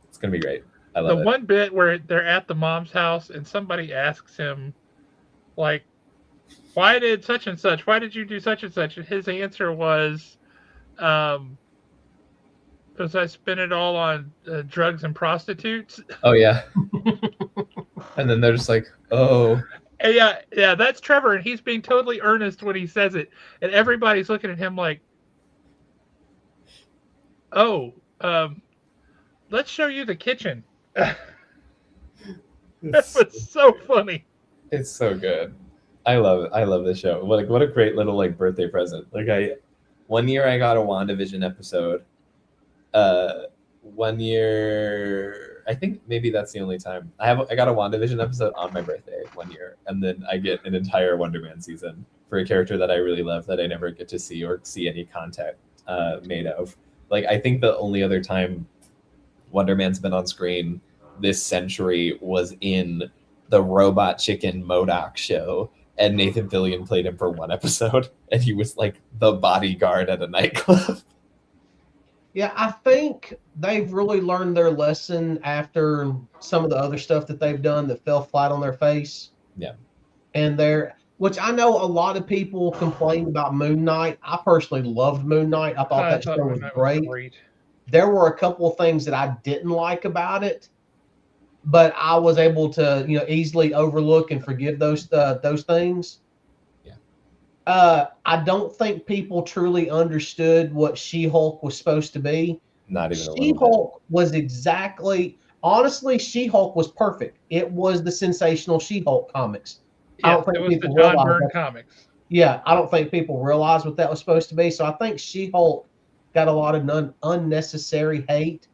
It's gonna be great. I love it. The one bit where they're at the mom's house and somebody asks him, like, why did such and such? Why did you do such and such? And his answer was, because I spent it all on drugs and prostitutes. Oh yeah. And then they're just like, oh. And yeah, that's Trevor, and he's being totally earnest when he says it, and everybody's looking at him like, oh, let's show you the kitchen. That was so funny. It's so good. I love it. I love this show. What a great little like birthday present. Like one year I got a WandaVision episode. One year, I think maybe that's the only time I got a WandaVision episode on my birthday one year, and then I get an entire Wonder Man season for a character that I really love that I never get to see or see any content made of. Like I think the only other time Wonder Man's been on screen this century was in the Robot Chicken MODOK show, and Nathan Fillion played him for one episode, and he was like the bodyguard at a nightclub. Yeah, I think they've really learned their lesson after some of the other stuff that they've done that fell flat on their face. Yeah. And which I know a lot of people complain about Moon Knight. I personally loved Moon Knight. I thought that show was great. There were a couple of things that I didn't like about it, but I was able to, easily overlook and forgive those things. Yeah. I don't think people truly understood what She-Hulk was supposed to be. Not even She-Hulk was honestly, She-Hulk was perfect. It was the sensational She-Hulk comics. Yeah, I don't think it was the John Byrne comics. Yeah, I don't think people realized what that was supposed to be. So I think She-Hulk got a lot of unnecessary hate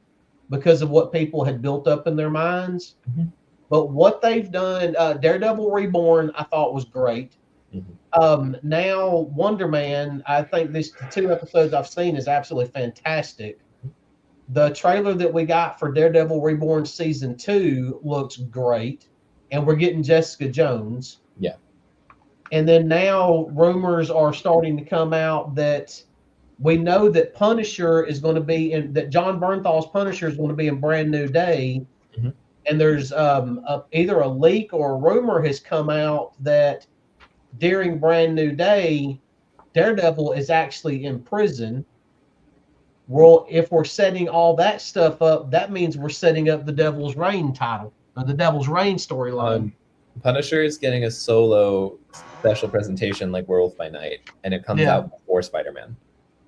because of what people had built up in their minds. Mm-hmm. But what they've done, Daredevil Reborn, I thought was great. Mm-hmm. Now Wonder Man, I think the 2 episodes I've seen is absolutely fantastic. The trailer that we got for Daredevil Reborn season 2 looks great, and we're getting Jessica Jones. Yeah. And then now rumors are starting to come out that we know that Punisher is going to be that John Bernthal's Punisher is going to be in Brand New Day. Mm-hmm. And there's either a leak or a rumor has come out that during Brand New Day, Daredevil is actually in prison. Well, if we're setting all that stuff up, that means we're setting up the Devil's Reign title, or the Devil's Reign storyline. Punisher is getting a solo special presentation like Werewolf by Night, and it comes out before Spider-Man.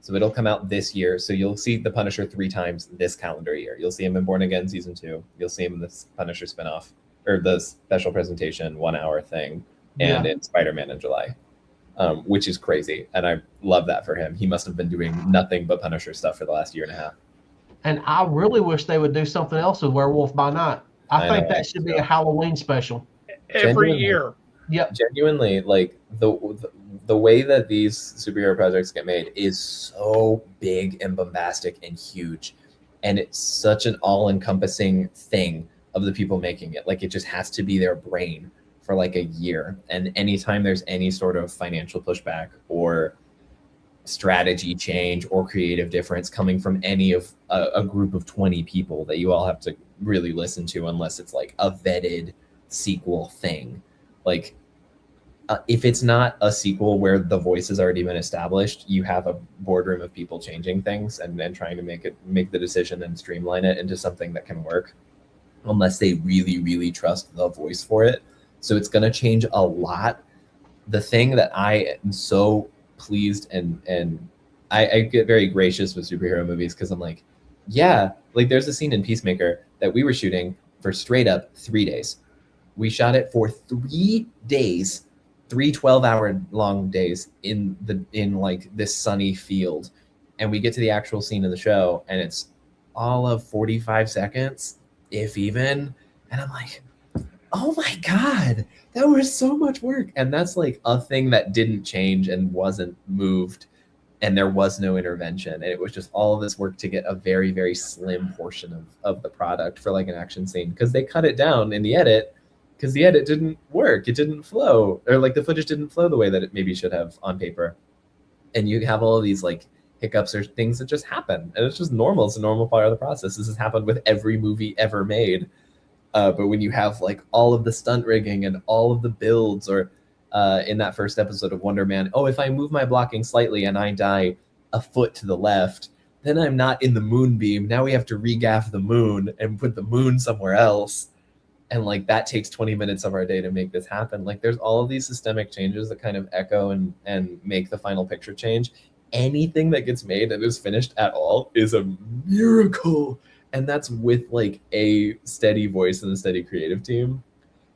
So it'll come out this year. So you'll see the Punisher 3 times this calendar year. You'll see him in Born Again season 2. You'll see him in this Punisher spinoff, or the special presentation 1-hour thing, and in Spider-Man in July, which is crazy. And I love that for him. He must have been doing nothing but Punisher stuff for the last year and a half. And I really wish they would do something else with Werewolf by Night. I think that should be a Halloween special. Every year. Yep. Genuinely, like the way that these superhero projects get made is so big and bombastic and huge, and it's such an all-encompassing thing of the people making it. Like it just has to be their brain for like a year, and anytime there's any sort of financial pushback or strategy change or creative difference coming from any of a group of 20 people that you all have to really listen to unless it's like a vetted sequel thing. Like if it's not a sequel where the voice has already been established, you have a boardroom of people changing things and then trying to make the decision and streamline it into something that can work, unless they really, really trust the voice for it. So it's going to change a lot. The thing that I am so pleased and I get very gracious with superhero movies because I'm like, yeah, like there's a scene in Peacemaker that we were shooting for straight up 3 days. We shot it for 3 days, 3 12-hour long days in like this sunny field. And we get to the actual scene of the show and it's all of 45 seconds, if even. And I'm like, oh my God, that was so much work. And that's like a thing that didn't change and wasn't moved. And there was no intervention. And it was just all of this work to get a very, very slim portion of the product for like an action scene. Because they cut it down in the edit because the edit didn't work. It didn't flow. Or like the footage didn't flow the way that it maybe should have on paper. And you have all of these like hiccups or things that just happen. And it's just normal. It's a normal part of the process. This has happened with every movie ever made. But when you have like all of the stunt rigging and all of the builds, or in that first episode of Wonder Man, oh, if I move my blocking slightly and I die a foot to the left, then I'm not in the moonbeam. Now we have to regaff the moon and put the moon somewhere else. And like that takes 20 minutes of our day to make this happen. Like there's all of these systemic changes that kind of echo and make the final picture change. Anything that gets made and is finished at all is a miracle. And that's with like a steady voice and a steady creative team.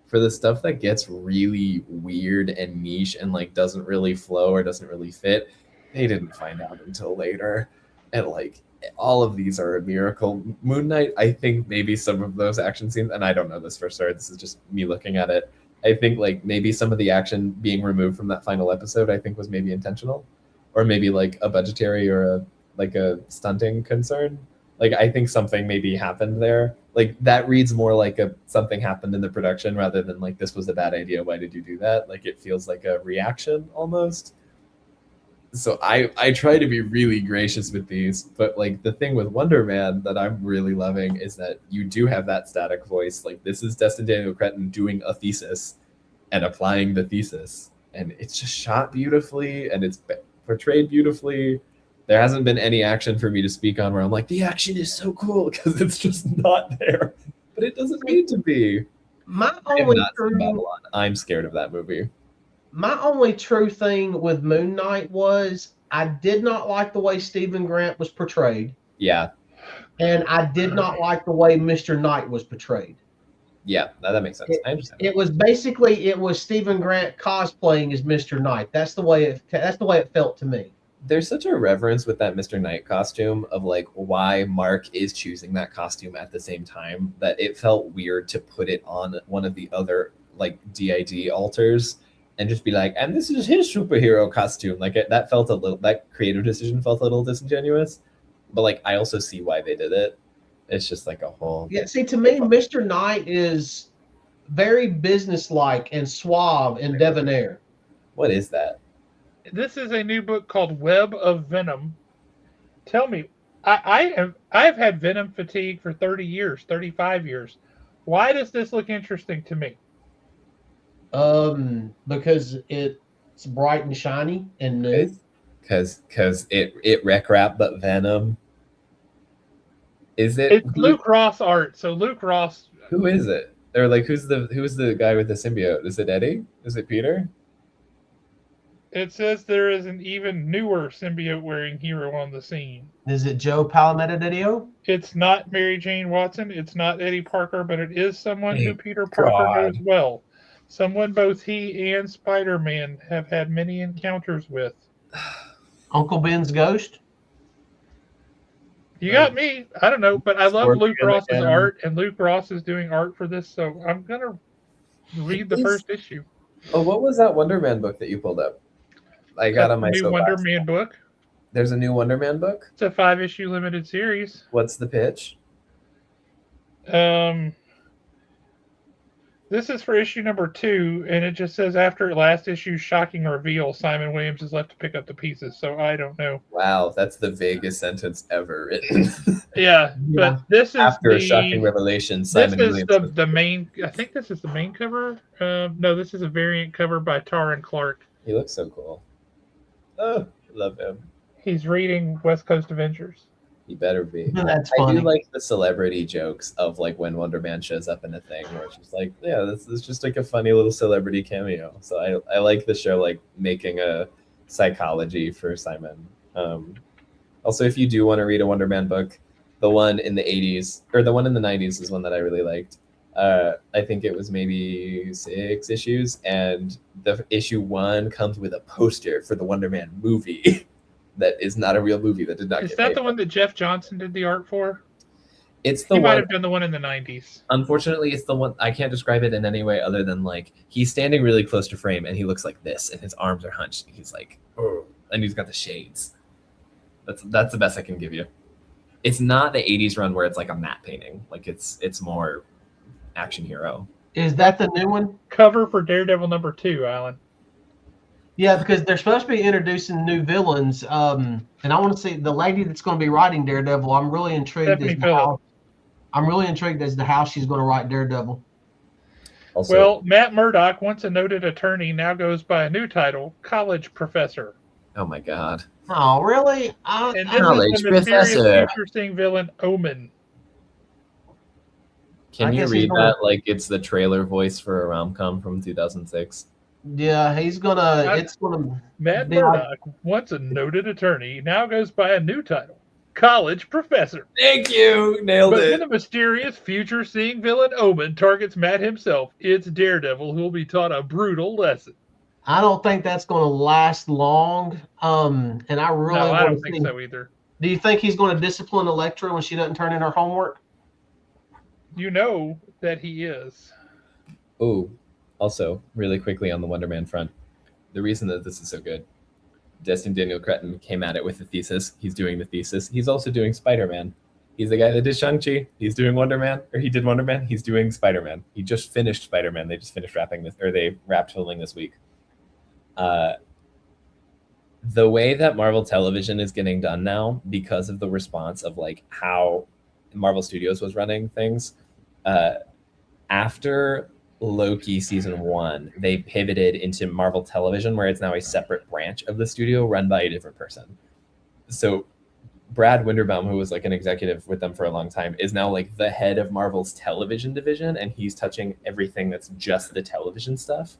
For the stuff that gets really weird and niche and like doesn't really flow or doesn't really fit, they didn't find out until later. And like all of these are a miracle. Moon Knight, I think maybe some of those action scenes, and I don't know this for sure, this is just me looking at it. I think like maybe some of the action being removed from that final episode, I think was maybe intentional, or maybe like a budgetary or a stunting concern. Like I think something maybe happened there. Like that reads more like something happened in the production rather than like this was a bad idea. Why did you do that? Like it feels like a reaction almost. So I try to be really gracious with these, but like the thing with Wonder Man that I'm really loving is that you do have that static voice. Like this is Destin Daniel Cretton doing a thesis and applying the thesis, and it's just shot beautifully and it's portrayed beautifully. There hasn't been any action for me to speak on where I'm like, the action is so cool, because it's just not there. But it doesn't need to be. I'm scared of that movie. My only true thing with Moon Knight was I did not like the way Stephen Grant was portrayed. Yeah. And I did not like the way Mr. Knight was portrayed. Yeah, that makes sense. I understand. It was Stephen Grant cosplaying as Mr. Knight. That's the way it felt to me. There's such a reverence with that Mr. Knight costume of like why Mark is choosing that costume at the same time that it felt weird to put it on one of the other like DID altars and just be like, and this is his superhero costume. Like that creative decision felt a little disingenuous, but like I also see why they did it. It's just like a whole. Yeah, see, to me, Mr. Knight is very businesslike and suave and debonair. What is that? This is a new book called Web of Venom. Tell me, I've had Venom fatigue for 30 years, 35 years. Why does this look interesting to me? Because it's bright and shiny and new. Because it rec rap, but Venom. Is it? It's Luke Ross art. So Luke Ross. Who is it? Or like who's the guy with the symbiote? Is it Eddie? Is it Peter? It says there is an even newer symbiote-wearing hero on the scene. Is it Joe Palometta-Didio? It's not Mary Jane Watson. It's not Eddie Parker, but it is someone who Peter Parker knows well. Someone both he and Spider-Man have had many encounters with. Uncle Ben's ghost? You got me. I don't know, but I love Luke Ross's art, and Luke Ross is doing art for this, so I'm going to read the first issue. Oh, what was that Wonder Man book that you pulled up? I got on my new Wonder Man book. There's a new Wonder Man book? It's a 5-issue limited series. What's the pitch? This is for issue number 2, and it just says after last issue's shocking reveal, Simon Williams is left to pick up the pieces. So I don't know. Wow, that's the vaguest sentence ever written. Yeah, but this is After a shocking revelation, Simon this is Williams. the main. I think this is the main cover. No, this is a variant cover by Taran Clark. He looks so cool. Oh, love him. He's reading West Coast Avengers. He better be. That's I funny. do like the celebrity jokes of like when Wonder Man shows up in a thing where it's just like, yeah, this is just like a funny little celebrity cameo. So I like the show like making a psychology for Simon. Also, if you do want to read a Wonder Man book, the one in the 80s or the one in the 90s is one that I really liked. I think it was maybe 6 issues, and the issue 1 comes with a poster for the Wonder Man movie. That is not a real movie. That did not. Is get that made. the one that Jeff Johnson did the art for? It's the he one. might have done the one in the 90s. Unfortunately, it's the one. I can't describe it in any way other than like he's standing really close to frame and he looks like this, and his arms are hunched. And he's like, oh, and he's got the shades. That's the best I can give you. It's not the 80s run where it's like a matte painting. Like it's more action hero. Is that the new one? Cover for Daredevil number 2, Alan. Yeah, because they're supposed to be introducing new villains, and I want to see the lady that's going to be writing Daredevil. I'm really intrigued as to how she's going to write Daredevil. Also, Well, Matt Murdock, once a noted attorney, now goes by a new title, College Professor. oh my god, Oh, really? And this College is the mysterious Professor. future-seeing villain Omen. can I you guess he's read gonna- that like it's the trailer voice for a rom-com from 2006? Yeah, he's gonna. It's gonna. Matt Yeah. Murdock, once a noted attorney, now goes by a new title, College Professor. Thank you, nailed But when it. the mysterious future-seeing villain Omen targets Matt himself, it's Daredevil who will be taught a brutal lesson. I don't think that's going to last long. And I really No, I want don't to think see. so either. Do you think he's going to discipline Elektra when she doesn't turn in her homework? You know that he is. Oh, also, really quickly on the Wonder Man front, the reason that this is so good, Destin Daniel Cretton came at it with the thesis. He's doing the thesis. He's also doing Spider-Man. He's the guy that did Shang-Chi. He's doing Wonder Man, or he did Wonder Man. He's doing Spider-Man. He just finished Spider-Man. They just finished they wrapped filming this week. The way that Marvel Television is getting done now, because of the response of like how Marvel Studios was running things, after Loki season 1, they pivoted into Marvel Television, where it's now a separate branch of the studio run by a different person. So Brad Winderbaum, who was like an executive with them for a long time, is now like the head of Marvel's television division, and he's touching everything that's just the television stuff,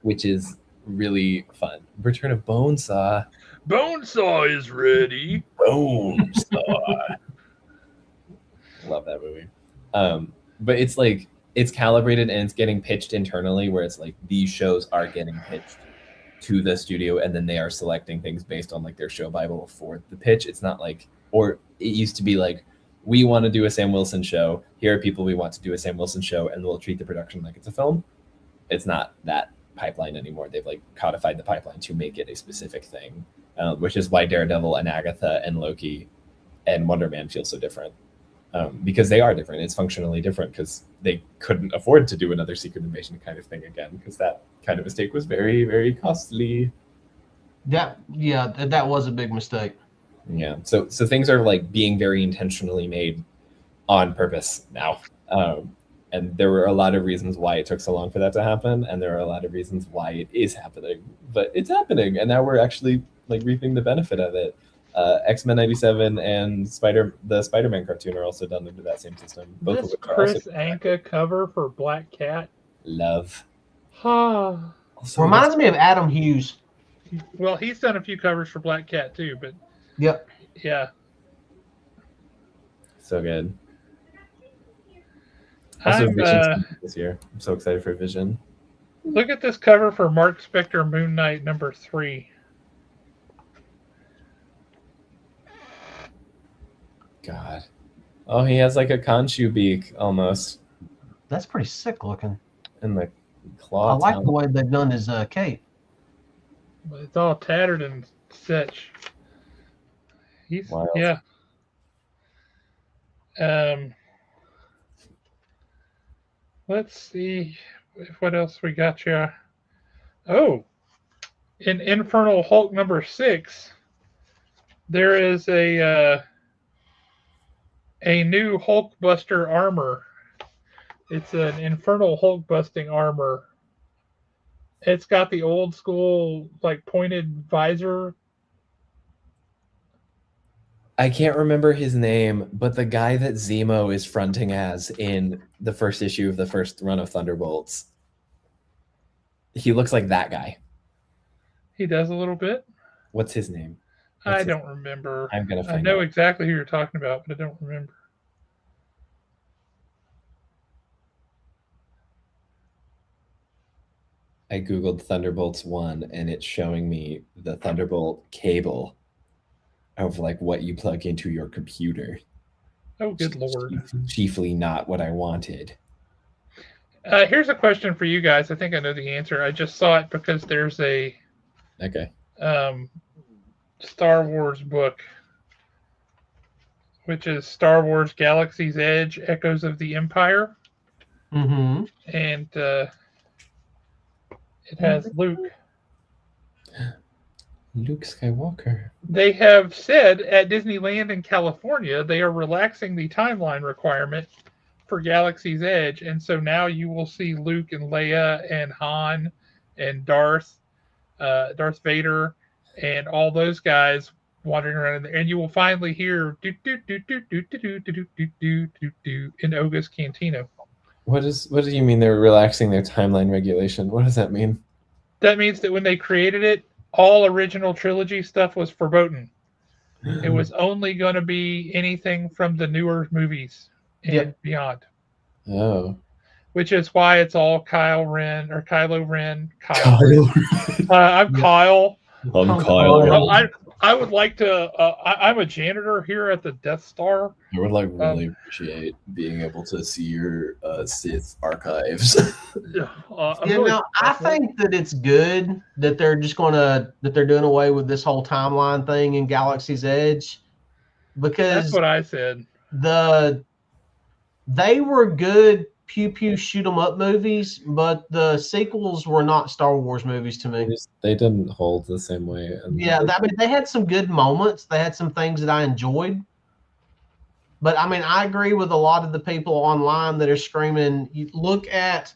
which is really fun. Return of Bonesaw. Bonesaw is ready. Bonesaw. Love that movie. But it's like it's calibrated and it's getting pitched internally, where it's like these shows are getting pitched to the studio and then they are selecting things based on like their show Bible for the pitch. It's not like, or it used to be like, we want to do a Sam Wilson show. Here are people we want to do a Sam Wilson show, and we'll treat the production like it's a film. It's not that pipeline anymore. They've like codified the pipeline to make it a specific thing, which is why Daredevil and Agatha and Loki and Wonder Man feel so different. Because they are different. It's functionally different because they couldn't afford to do another Secret Invasion kind of thing again, because that kind of mistake was very, very costly. That was a big mistake. Yeah. So things are like being very intentionally made on purpose now. And there were a lot of reasons why it took so long for that to happen, and there are a lot of reasons why it is happening. But it's happening, and now we're actually like reaping the benefit of it. X-Men 97 and the Spider-Man cartoon are also done under that same system. Both of This which are Chris also Anka cover for Black Cat. love. Ah. Also, Reminds me of Adam Hughes. Well, he's done a few covers for Black Cat too, but Yep. yeah. so good. Also, I'm, Vision's this year. I'm so excited for Vision. look at this cover for Mark Spector Moon Knight number 3. God. Oh, he has like a Khonshu beak almost, That's pretty sick looking. and the claw. I like talon. the way they've done his cape. But it's all tattered and such. He's Wild. Let's see what else we got here. Oh, in Infernal Hulk number 6, there is a new Hulkbuster armor. It's an Infernal Hulk busting armor. It's got the old school like pointed visor. I can't remember his name, but the guy that Zemo is fronting as in the first issue of the first run of Thunderbolts, he looks like that guy. He does a little bit. What's his name? I don't remember. I'm gonna I find know out. exactly who you're talking about, but I don't remember. I googled Thunderbolts 1 and it's showing me the Thunderbolt cable of like what you plug into your computer. Oh, good lord. Chiefly not what I wanted. Here's a question for you guys. I think I know the answer. I just saw it because there's a Star Wars book, which is Star Wars Galaxy's Edge: Echoes of the Empire. Mm-hmm. And it has Luke. Luke Skywalker. They have said at Disneyland in California they are relaxing the timeline requirement for Galaxy's Edge, and so now you will see Luke and Leia and Han and Darth Vader, and all those guys wandering around in there, and you will finally hear do do do do do do do do do do do do in Oga's Cantina. What do you mean they're relaxing their timeline regulation? What does that mean? That means that when they created it, all original trilogy stuff was verboten. It was only going to be anything from the newer movies and beyond. Oh. Which is why it's all Kylo Ren. I'm Kyle. I'm Kyle. I would like to. I'm a janitor here at the Death Star. I would like really appreciate being able to see your Sith archives. I think that it's good that they're they're doing away with this whole timeline thing in Galaxy's Edge, because that's what I said. They were good pew pew shoot 'em up movies, but the sequels were not Star Wars movies to me. They didn't hold the same way. Yeah, I mean, they had some good moments. They had some things that I enjoyed. But I mean, I agree with a lot of the people online that are screaming, look at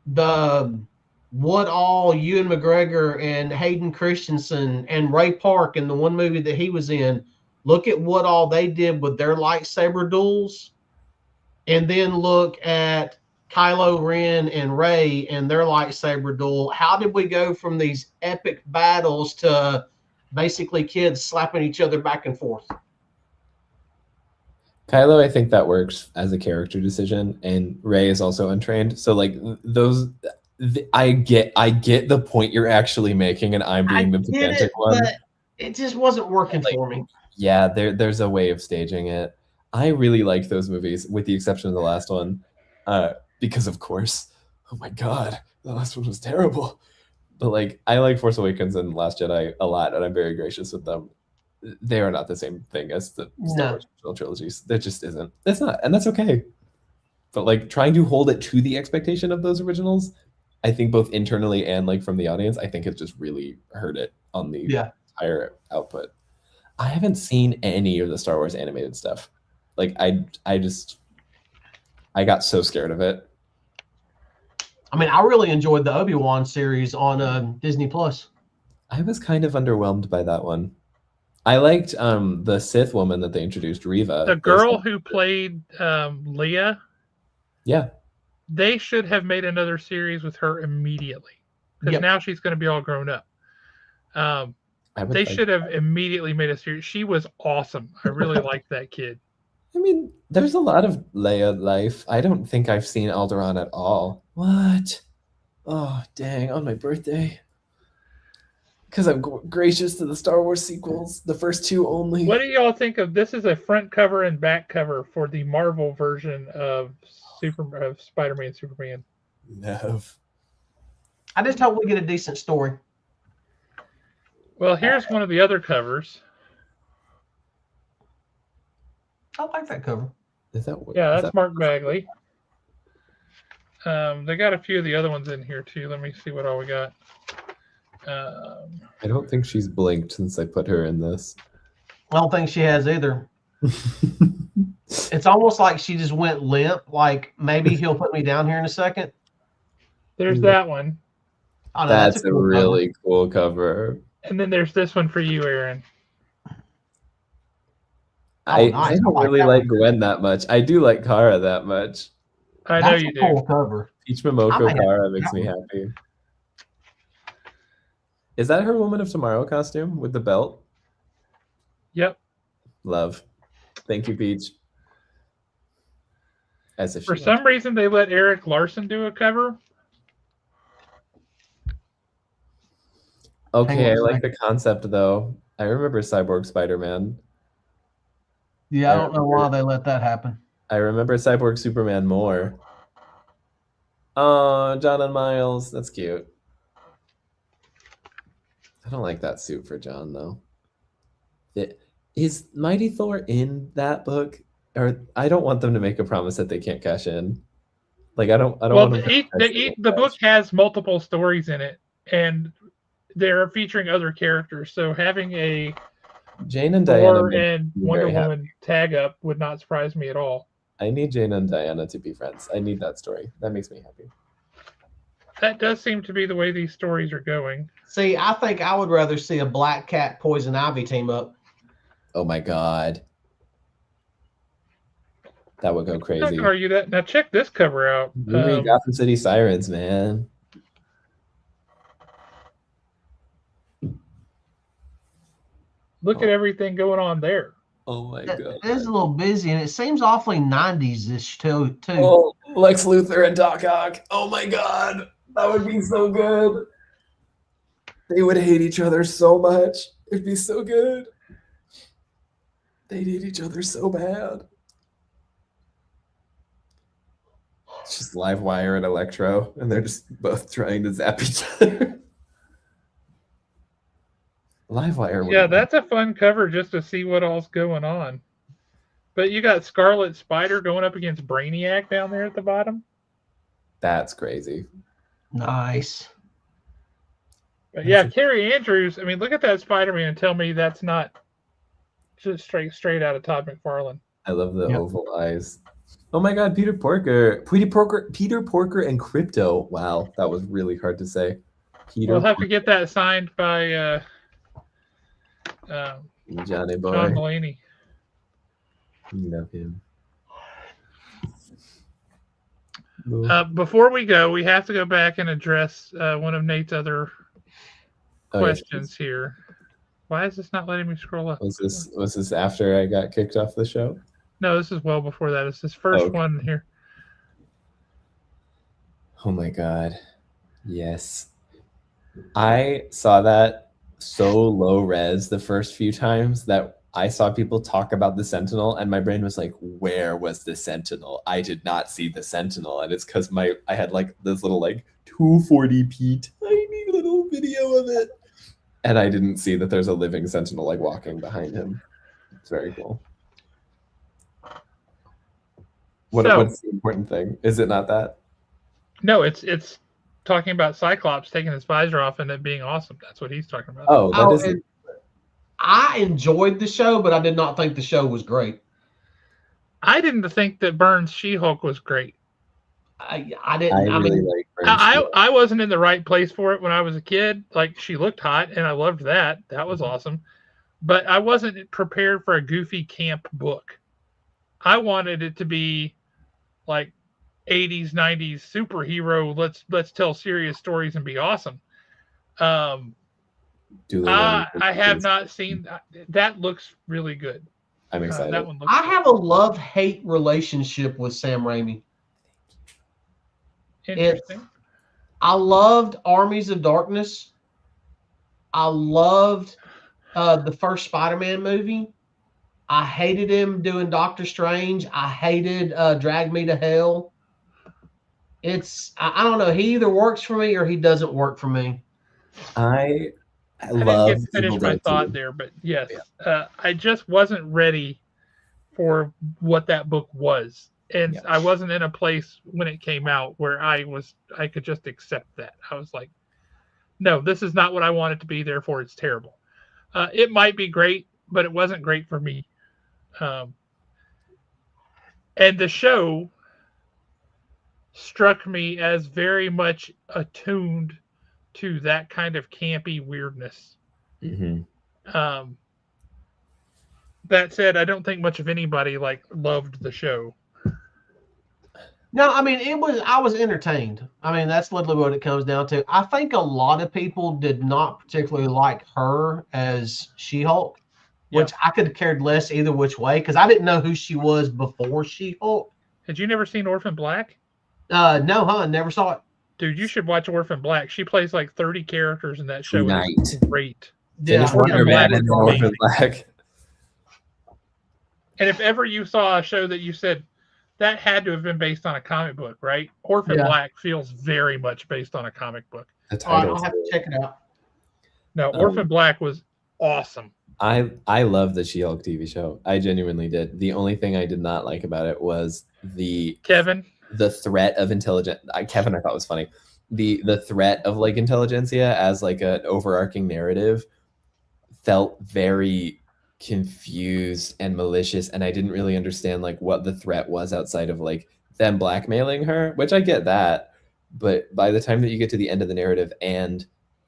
what all Ewan McGregor and Hayden Christensen and Ray Park in the one movie that he was in, look at what all they did with their lightsaber duels. And then look at Kylo Ren and Rey and their lightsaber duel. How did we go from these epic battles to basically kids slapping each other back and forth? Kylo, I think that works as a character decision, and Rey is also untrained. So like those, I get the point you're actually making, and I'm being the pedantic one. But it just wasn't working for me. Yeah, there's a way of staging it. I really liked those movies, with the exception of the last one, because of course, oh my god, the last one was terrible. But like, I like Force Awakens and Last Jedi a lot, and I'm very gracious with them. They are not the same thing as the Star Wars original trilogies. There just isn't. It's not, and that's okay. But like, trying to hold it to the expectation of those originals, I think both internally and like from the audience, I think it just really hurt it on the entire output. I haven't seen any of the Star Wars animated stuff. Like I got so scared of it. I mean, I really enjoyed the Obi-Wan series on Disney Plus. I was kind of underwhelmed by that one. I liked the Sith woman that they introduced, Reva. The girl who played Leia. Yeah. They should have made another series with her immediately, because now she's going to be all grown up. They should have immediately made a series. She was awesome. I really liked that kid. I mean, there's a lot of Leia life. I don't think I've seen Alderaan at all. What? Oh, dang, on my birthday. Because I'm gracious to the Star Wars sequels, the first two only. What do y'all think of this? Is a front cover and back cover for the Marvel version of Spider-Man Superman. Nev. I just hope we get a decent story. Well, here's one of the other covers. I like that cover. That's Mark Bagley. They got a few of the other ones in here too. Let me see what all we got. I don't think she's blinked since I put her in this. I don't think she has either. It's almost like she just went limp. Like maybe he'll put me down here in a second. There's that one. Oh, no, That's a cool really cover. cool cover. And then there's this one for you, Aaron. I nice. don't I really that like one. Gwen that much. I do like Kara that much. I know you do. Cool cover. Peach Momoko Kara makes me happy. Is that her Woman of Tomorrow costume with the belt? Yep. Love. Thank you, Peach. As if for some reason they let Eric Larson do a cover. Okay, I like the concept though. I remember Cyborg Spider-Man. Yeah, I don't know why they let that happen. I remember Cyborg Superman more. Oh, John and Miles. That's cute. I don't like that suit for John though. Is Mighty Thor in that book? Or I don't want them to make a promise that they can't cash in. Like I don't want them the book has multiple stories in it, and they're featuring other characters. So having a Jane and Thor Diana and Wonder Woman tag up would not surprise me at all. I need Jane and Diana to be friends. I need that story. That makes me happy. That does seem to be the way these stories are going. See, I think I would rather see a Black Cat Poison Ivy team up. Oh my god. That would go crazy. I can argue that. Now check this cover out. Gotham City Sirens, man. Look at everything going on there. Oh my god. It is a little busy, and it seems awfully 90s-ish too. Oh, Lex Luthor and Doc Ock. Oh my god. That would be so good. They would hate each other so much. It'd be so good. They'd hate each other so bad. It's just Livewire and Electro, and they're just both trying to zap each other. Livewire. Yeah, that's a fun cover just to see what all's going on. But you got Scarlet Spider going up against Brainiac down there at the bottom. That's crazy. Nice. But yeah, Carrie Andrews. I mean, look at that Spider-Man and tell me that's not just straight out of Todd McFarlane. I love the oval eyes. Oh my god, Peter Porker and Crypto. Wow, that was really hard to say. We'll have to get that signed by Johnny Boy. John Mulaney. Love him. Before we go, we have to go back and address one of Nate's other questions here. Why is this not letting me scroll up? Was this after I got kicked off the show? No, this is well before that. It's this first one here. Oh my god. Yes. I saw that so low res the first few times that I saw people talk about the Sentinel and my brain was like, where was the Sentinel? I did not see the Sentinel. And it's because I had like this little like 240p tiny little video of it. And I didn't see that there's a living Sentinel like walking behind him. It's very cool. What's the important thing? Is it not that? No, it's talking about Cyclops taking his visor off and it being awesome. That's what he's talking about. Oh, that is. I enjoyed the show, but I did not think the show was great. I didn't think that Burns' She-Hulk was great. I didn't. I really mean, like Burns. I wasn't in the right place for it when I was a kid. Like, she looked hot, and I loved that. That was awesome. But I wasn't prepared for a goofy camp book. I wanted it to be like 80s, 90s superhero. Let's tell serious stories and be awesome. I have not seen that. Looks really good. I'm excited. That one looks I have a love-hate relationship with Sam Raimi. Interesting. I loved Armies of Darkness. I loved the first Spider-Man movie. I hated him doing Doctor Strange. I hated Drag Me to Hell. I don't know. He either works for me or he doesn't work for me. I didn't get to finish my thought there, but yes, I just wasn't ready for what that book was. And Yeah. I wasn't in a place when it came out where I could just accept that. I was like, no, this is not what I want it to be. Therefore, it's terrible. It might be great, but it wasn't great for me. Um, and the show struck me as very much attuned to that kind of campy weirdness. Mm-hmm. That said, I don't think much of anybody like loved the show. No, I mean I was entertained. I mean, that's literally what it comes down to. I think a lot of people did not particularly like her as She-Hulk, which I could have cared less either which way because I didn't know who she was before She-Hulk. Had you never seen Orphan Black? No, huh? Never saw it. Dude, you should watch Orphan Black. She plays like 30 characters in that show. Night. It's great. Finish Orphan Wonder Black Man and is then Orphan amazing. Black. And if ever you saw a show that you said that had to have been based on a comic book, right? Orphan Black feels very much based on a comic book. The title. I'll have to check it out. No, Orphan Black was awesome. I love the She-Hulk TV show. I genuinely did. The only thing I did not like about it was the threat of intelligent. Kevin, I thought was funny. The threat of like intelligentsia as like an overarching narrative felt very confused and malicious, and I didn't really understand like what the threat was outside of like them blackmailing her, which I get that, but by the time that you get to the end of the narrative and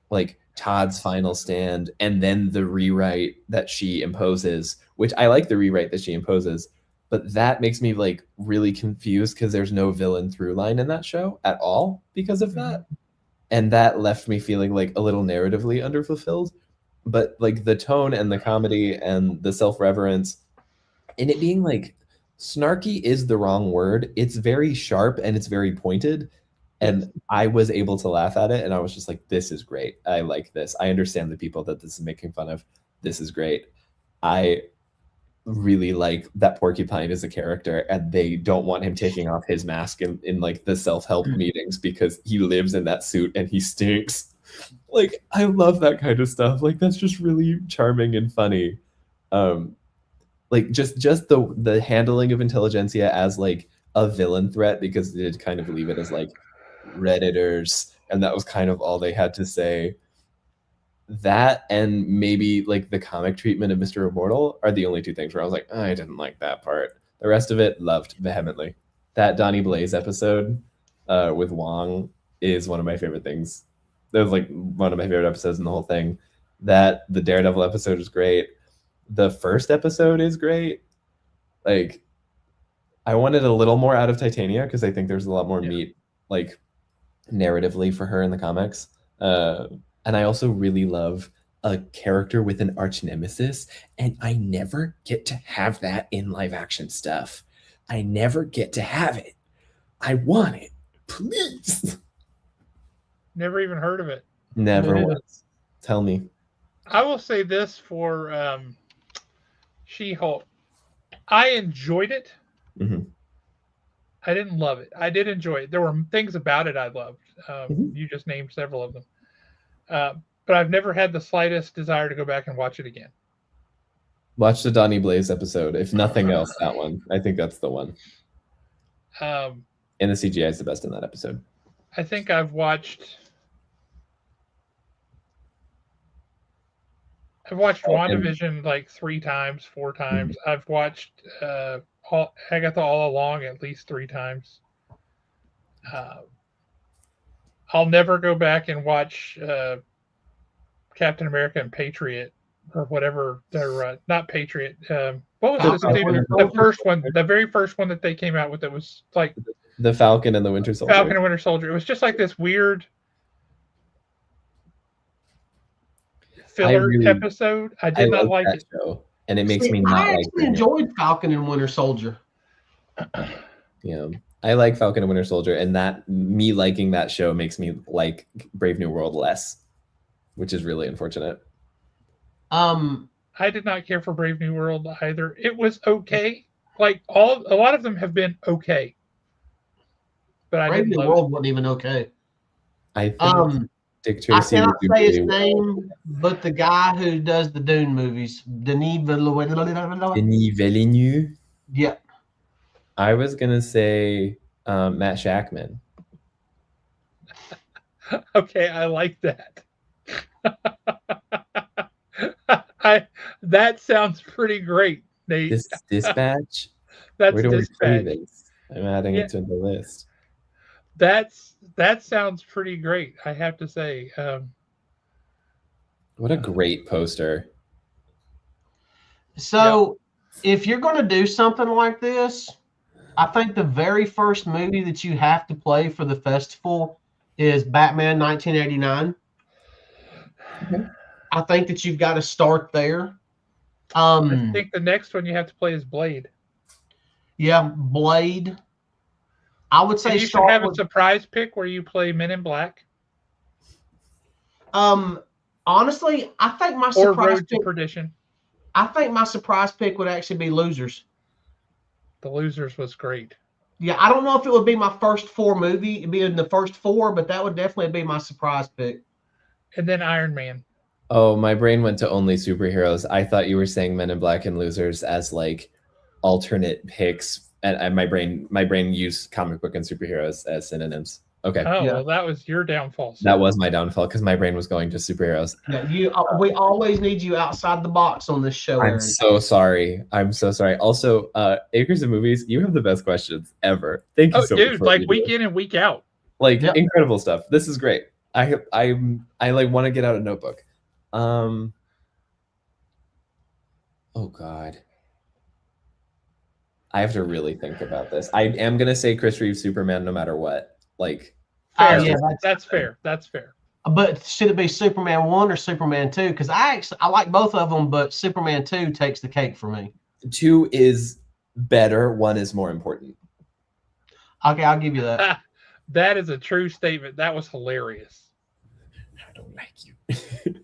like Todd's final stand and then the rewrite that she imposes, which I like the rewrite that she imposes, but that makes me like really confused because there's no villain through line in that show at all because of that, and that left me feeling like a little narratively underfulfilled. But like the tone and the comedy and the self-reverence and it being like snarky is the wrong word. It's very sharp and it's very pointed. And I was able to laugh at it. And I was just like, this is great. I like this. I understand the people that this is making fun of. This is great. I really like that Porcupine is a character and they don't want him taking off his mask in like the self-help meetings because he lives in that suit and he stinks. Like, I love that kind of stuff. Like, that's just really charming and funny. Like just the handling of intelligentsia as like a villain threat, because they did kind of leave it as like Redditors, and that was kind of all they had to say. That and maybe like the comic treatment of Mr. Immortal are the only two things where I was like, I didn't like that part. The rest of it, loved vehemently. That Donnie Blaze episode with Wong is one of my favorite things. That was like one of my favorite episodes in the whole thing. That the Daredevil episode is great. The first episode is great. Like, I wanted a little more out of Titania because I think there's a lot more meat, like, narratively for her in the comics. And I also really love a character with an arch nemesis, and I never get to have that in live action stuff. I never get to have it. I want it. Please. Never even heard of it. Never once. Tell me. I will say this for She-Hulk. I enjoyed it. Mm-hmm. I didn't love it. I did enjoy it. There were things about it I loved. You just named several of them. But I've never had the slightest desire to go back and watch it again. Watch the Donnie Blaze episode. If nothing else, that one. I think that's the one. And the CGI is the best in that episode. I think I've watched WandaVision like 3 times, 4 times. Mm-hmm. I've watched Agatha All Along at least 3 times. I'll never go back and watch Captain America and Patriot or whatever. They're not Patriot. What was the first one? The very first one that they came out with. It was like the Falcon and the Winter Soldier. Falcon and Winter Soldier. It was just like this weird filler episode. I did not like it. Show, and it makes me not like it. I actually enjoyed Falcon and Winter Soldier. Yeah. I like Falcon and Winter Soldier, and that me liking that show makes me like Brave New World less, which is really unfortunate. I did not care for Brave New World either. It was okay. Like a lot of them have been okay. But Brave New World wasn't even okay. I think Dick Tracy. I cannot say his name, but the guy who does the Dune movies, Denis Villeneuve. Denis Villeneuve. Yeah. I was gonna say Matt Shackman. Okay, I like that. That sounds pretty great, Nate. This Dispatch. That's Where do I play Dispatch. this? I'm adding Yeah, it to the list. that sounds pretty great. I have to say. What a great poster. So, if you're going to do something like this, I think the very first movie that you have to play for the festival is Batman 1989. Okay. I think that you've got to start there. I think the next one you have to play is Blade. Yeah, Blade. I would say And you should start have a with. surprise pick where you play Men in Black Honestly, I think my or surprise Road to pick. Perdition. I think my surprise pick would actually be Losers. The Losers was great. Yeah, I don't know if it would be my first four movie, it'd be in the first four, but that would definitely be my surprise pick. And then Iron Man. Oh, my brain went to only superheroes. I thought you were saying Men in Black and Losers as like alternate picks, and my brain used comic book and superheroes as synonyms. Okay. Oh, Yeah. well, that was your downfall. That was my downfall because my brain was going to superheroes. Yeah, we always need you outside the box on this show, I'm Aaron. so sorry. I'm so sorry. Also, Acres of Movies, you have the best questions ever. Thank you so much. Dude, for what like you week do. in and week out. Like Yep. incredible stuff. This is great. I like want to get out a notebook. Oh God. I have to really think about this. I am gonna say Chris Reeve Superman no matter what. Like Fair. Yeah, that's fair. That's fair. But should it be Superman 1 or Superman 2? Because I like both of them, but Superman 2 takes the cake for me. 2 is better, 1 is more important. Okay, I'll give you that. That is a true statement. That was hilarious. I don't like you.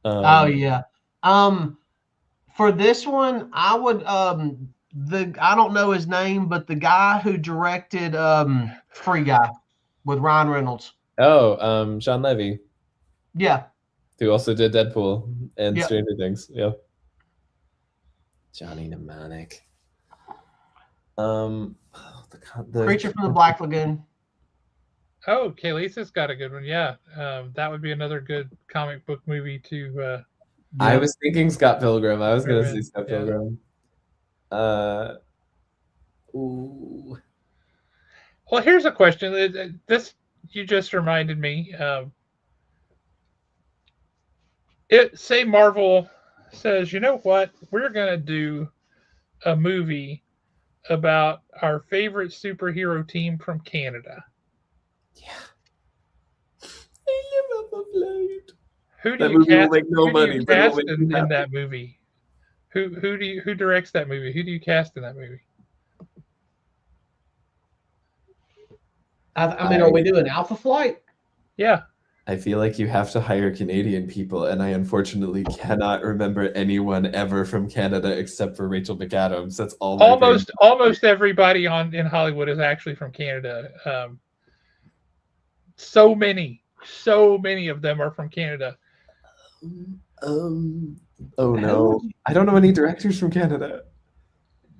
Oh yeah. For this one, I would I don't know his name, but the guy who directed Free Guy with Ryan Reynolds. Oh, Sean Levy. Yeah. Who also did Deadpool and Yep. Stranger Things. Yeah. Johnny Mnemonic. The Creature from the Black Lagoon. Oh, Kaylisa's got a good one. Yeah, that would be another good comic book movie to. I was thinking Scott Pilgrim. I was going to say Scott Yeah. Pilgrim. Ooh. Well, here's a question. This you just reminded me. Say Marvel says, you know what? We're gonna do a movie about our favorite superhero team from Canada. Yeah. I live up a flight. Who do That you movie will cast? make no Who do money, you but it'll cast make me in happy. that movie? Who directs that movie? Who do you cast in that movie? I mean, are we doing Alpha Flight? Yeah. I feel like you have to hire Canadian people, and I unfortunately cannot remember anyone ever from Canada except for Rachel McAdams. That's all. Almost everybody in Hollywood is actually from Canada. So many of them are from Canada. Oh no, I don't know any directors from Canada.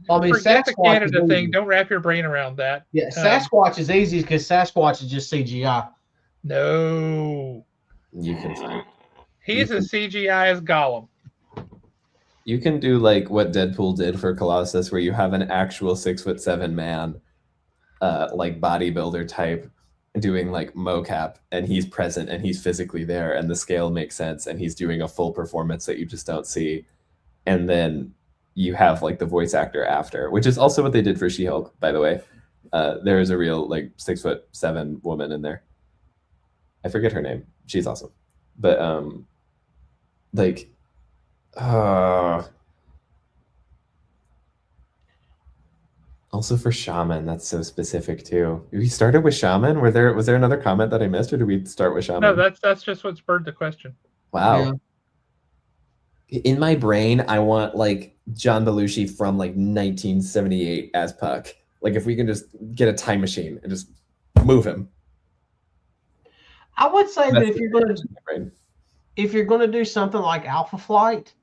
I mean, Forget the Sasquatch Canada is thing. easy. Don't wrap your brain around that. Yeah, Sasquatch is easy because Sasquatch is just CGI. No, You can find. he's as CGI as Gollum. You can do like what Deadpool did for Colossus, where you have an actual 6'7" man, like bodybuilder type, doing like mocap, and he's present and he's physically there, and the scale makes sense, and he's doing a full performance that you just don't see, and then you have like the voice actor after, which is also what they did for She-Hulk, by the way. There is a real like 6'7" woman in there. I forget her name. She's awesome, but like. Also for Shaman, that's so specific too. We started with Shaman. Was there another comment that I missed, or did we start with Shaman? No, that's just what spurred the question. Wow. Yeah. In my brain, I want like John Belushi from like 1978 as Puck. Like if we can just get a time machine and just move him. I would say that if you're going to do something like Alpha Flight,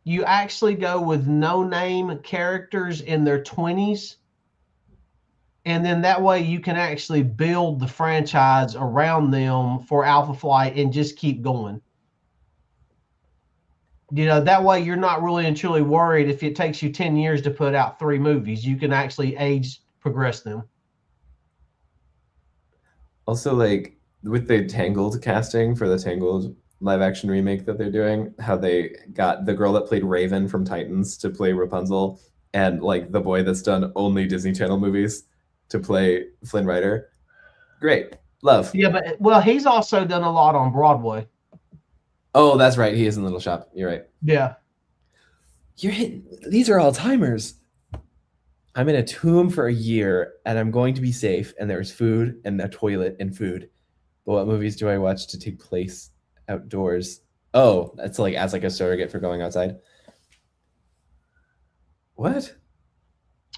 you actually go with no-name characters in their 20s and then that way you can actually build the franchise around them for Alpha Flight and just keep going. That way you're not really and truly worried if it takes you 10 years to put out 3 movies. You can actually progress them. Also, like with the Tangled casting for the Tangled live action remake that they're doing, how they got the girl that played Raven from Titans to play Rapunzel, and like the boy that's done only Disney Channel movies to play Flynn Rider. Great. Love. Yeah, but he's also done a lot on Broadway. Oh, that's right. He is in Little Shop. You're right. Yeah. You're hitting. These are all timers. I'm in a tomb for a year and I'm going to be safe and there's food and a toilet and food. But what movies do I watch to take place outdoors? Oh, that's like as like a surrogate for going outside. What?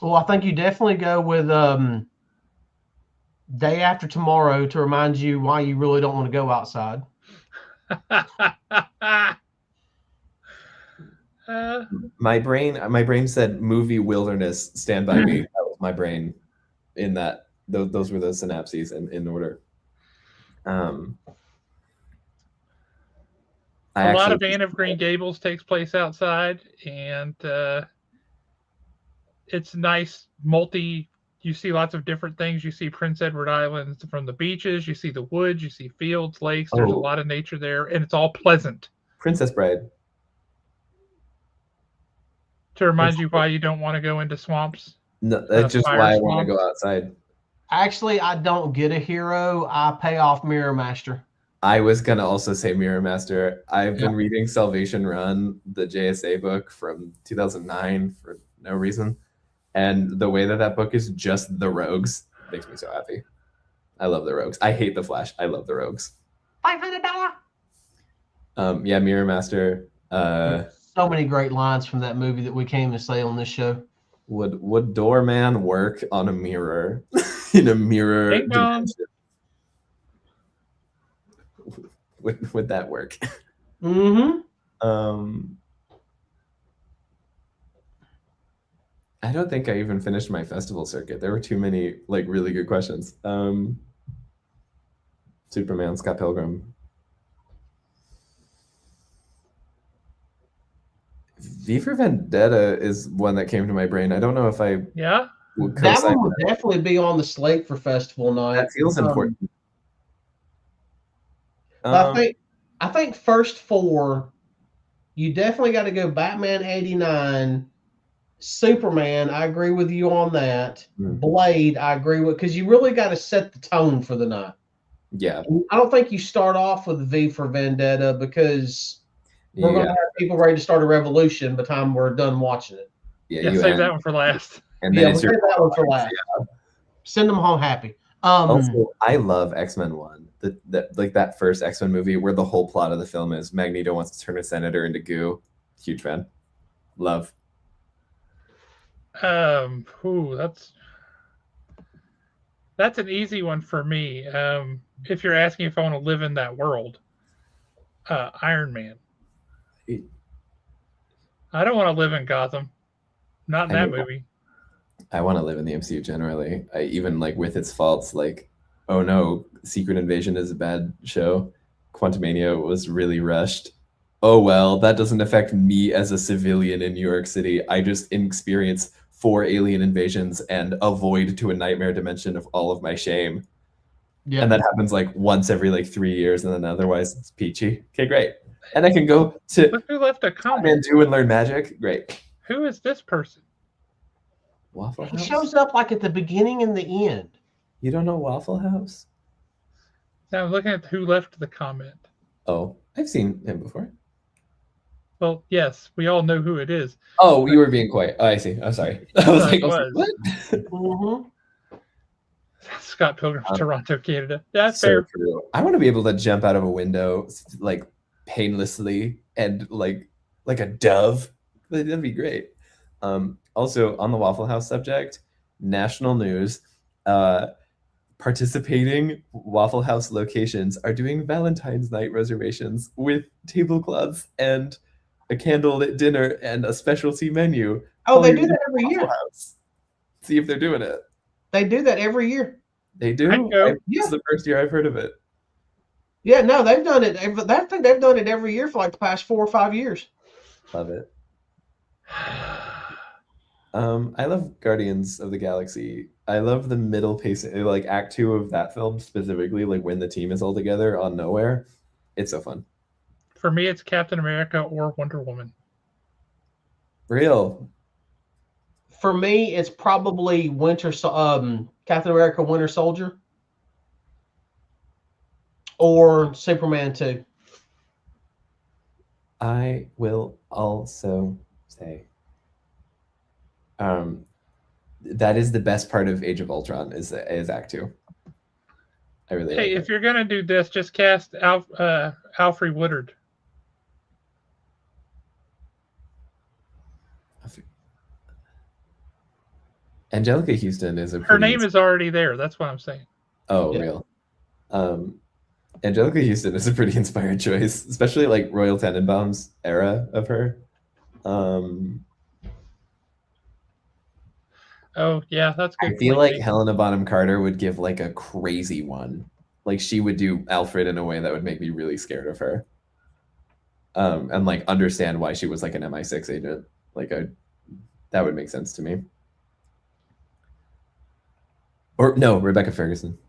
Well, I think you definitely go with Day After Tomorrow to remind you why you really don't want to go outside. My brain said movie wilderness, Stand By Me. That was my brain in that. Those were the synapses in order. A lot of Anne of Green Gables takes place outside, and it's nice you see lots of different things. You see Prince Edward Island from the beaches, you see the woods, you see fields, lakes. There's a lot of nature there, and it's all pleasant. Princess Bride. To remind you why you don't want to go into swamps. No, that's just why I want to go outside. Actually, I don't get a hero. I pay off Mirror Master. I was going to also say Mirror Master. I've been reading Salvation Run, the JSA book from 2009 for no reason. And the way that book is just the rogues makes me so happy. I love the rogues. I hate the Flash. I love the rogues. $500. Yeah, Mirror Master. So many great lines from that movie that we came to say on this show. Would Doorman work on a mirror in a mirror dimension? Would that work? Mm-hmm. I don't think I even finished my festival circuit. There were too many like really good questions. Superman, Scott Pilgrim. V for Vendetta is one that came to my brain. I don't know if I that one would definitely be on the slate for festival night. That feels important. I think first 4, you definitely got to go Batman 89, Superman. I agree with you on that. Blade, I agree with, because you really got to set the tone for the night. Yeah, I don't think you start off with V for Vendetta because we're going to have people ready to start a revolution by the time we're done watching it. Yeah, save that one for last. And then we'll save that one for last. Yeah. Send them home happy. Also, I love X-Men 1. That first X-Men movie where the whole plot of the film is Magneto wants to turn a senator into goo. Huge fan. Love. That's an easy one for me. If you're asking if I want to live in that world, Iron Man. I don't want to live in Gotham. Not in that movie. I want to live in the MCU generally. Even like with its faults, like, oh no, Secret Invasion is a bad show. Quantumania was really rushed. Oh well, that doesn't affect me as a civilian in New York City. I just experience 4 alien invasions and avoid to a nightmare dimension of all of my shame. Yeah. And that happens like once every like 3 years, and then otherwise it's peachy. Okay, great. And I can go to Look who left a comment. Do and learn magic. Great. Who is this person? Waffle House? He shows up like at the beginning and the end. You don't know Waffle House? Now I'm looking at who left the comment. Oh, I've seen him before. Well, yes, we all know who it is. Oh, you were being quiet. Oh, I see. I'm sorry. I was like, what? Mm-hmm. Scott Pilgrim, Toronto, Canada. That's so fair. True. I want to be able to jump out of a window like painlessly and like a dove. That'd be great. Also, on the Waffle House subject, national news, participating Waffle House locations are doing Valentine's night reservations with tablecloths and a candlelit dinner and a specialty menu. Oh, they do that every year. House. See if they're doing it. They do that every year. They do. I'd go. This is the first year I've heard of it. Yeah, no, they've done it. I think they've done it every year for like the past 4 or 5 years. Love it. I love Guardians of the Galaxy. I love the middle pace, like Act 2 of that film specifically, like when the team is all together on Nowhere. It's so fun. For me, it's Captain America or Wonder Woman. Real. For me, it's probably Captain America Winter Soldier or Superman 2. I will also say that is the best part of Age of Ultron is Act 2. I really like if you're gonna do this, just cast Alfre Woodard. Angelica Houston is her name is already there. That's what I'm saying. Oh, yeah. Real. Angelica Houston is a pretty inspired choice, especially like Royal Tenenbaum's era of her. Oh yeah, that's good. I feel like Helena Bonham Carter would give like a crazy one. Like she would do Alfred in a way that would make me really scared of her. And like understand why she was like an MI6 agent. Like that would make sense to me. Or no, Rebecca Ferguson.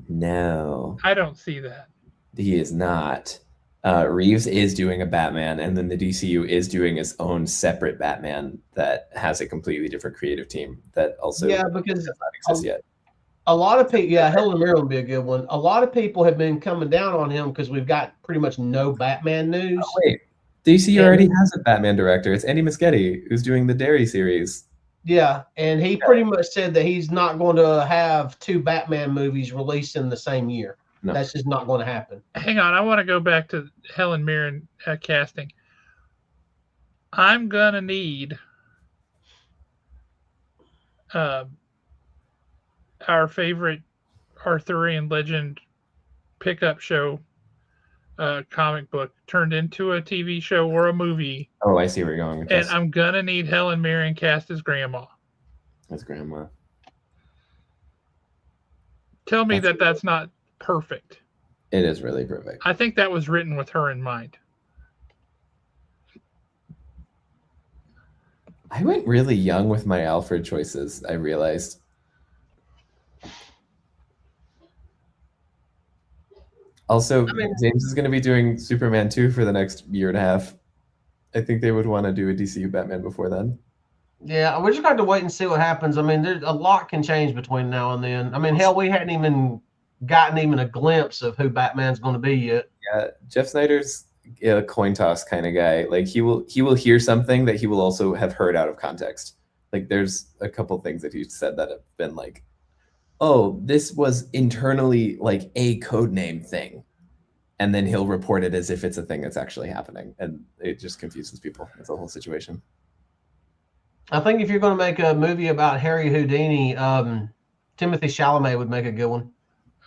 No. I don't see that. He is not. Reeves is doing a Batman, and then the DCU is doing its own separate Batman that has a completely different creative team that also because does not exist yet. A lot of people, Helen Mirren would be a good one. A lot of people have been coming down on him because we've got pretty much no Batman news. Oh, wait, DC already has a Batman director. It's Andy Muschietti, who's doing the Derry series. Yeah, and he pretty much said that he's not going to have 2 Batman movies released in the same year. No. That's just not going to happen. Hang on, I want to go back to Helen Mirren casting. I'm gonna need our favorite Arthurian legend pickup show comic book turned into a TV show or a movie. Oh, I see where you're going with this. And I'm gonna need Helen Mirren cast as grandma. As grandma. Tell me that's not perfect. It is really perfect. I think that was written with her in mind. I went really young with my Alfred choices, I realized. Also, James is going to be doing Superman 2 for the next year and a half. I think they would want to do a DCU Batman before then. Yeah, we're just going to wait and see what happens. I mean, there's a lot can change between now and then. I mean, hell, we hadn't even gotten a glimpse of who Batman's going to be yet. Yeah, Jeff Snyder's a coin toss kind of guy. Like he will hear something that he will also have heard out of context. Like there's a couple things that he said that have been like, oh, this was internally like a code name thing. And then he'll report it as if it's a thing that's actually happening. And it just confuses people. It's a whole situation. I think if you're going to make a movie about Harry Houdini, Timothy Chalamet would make a good one.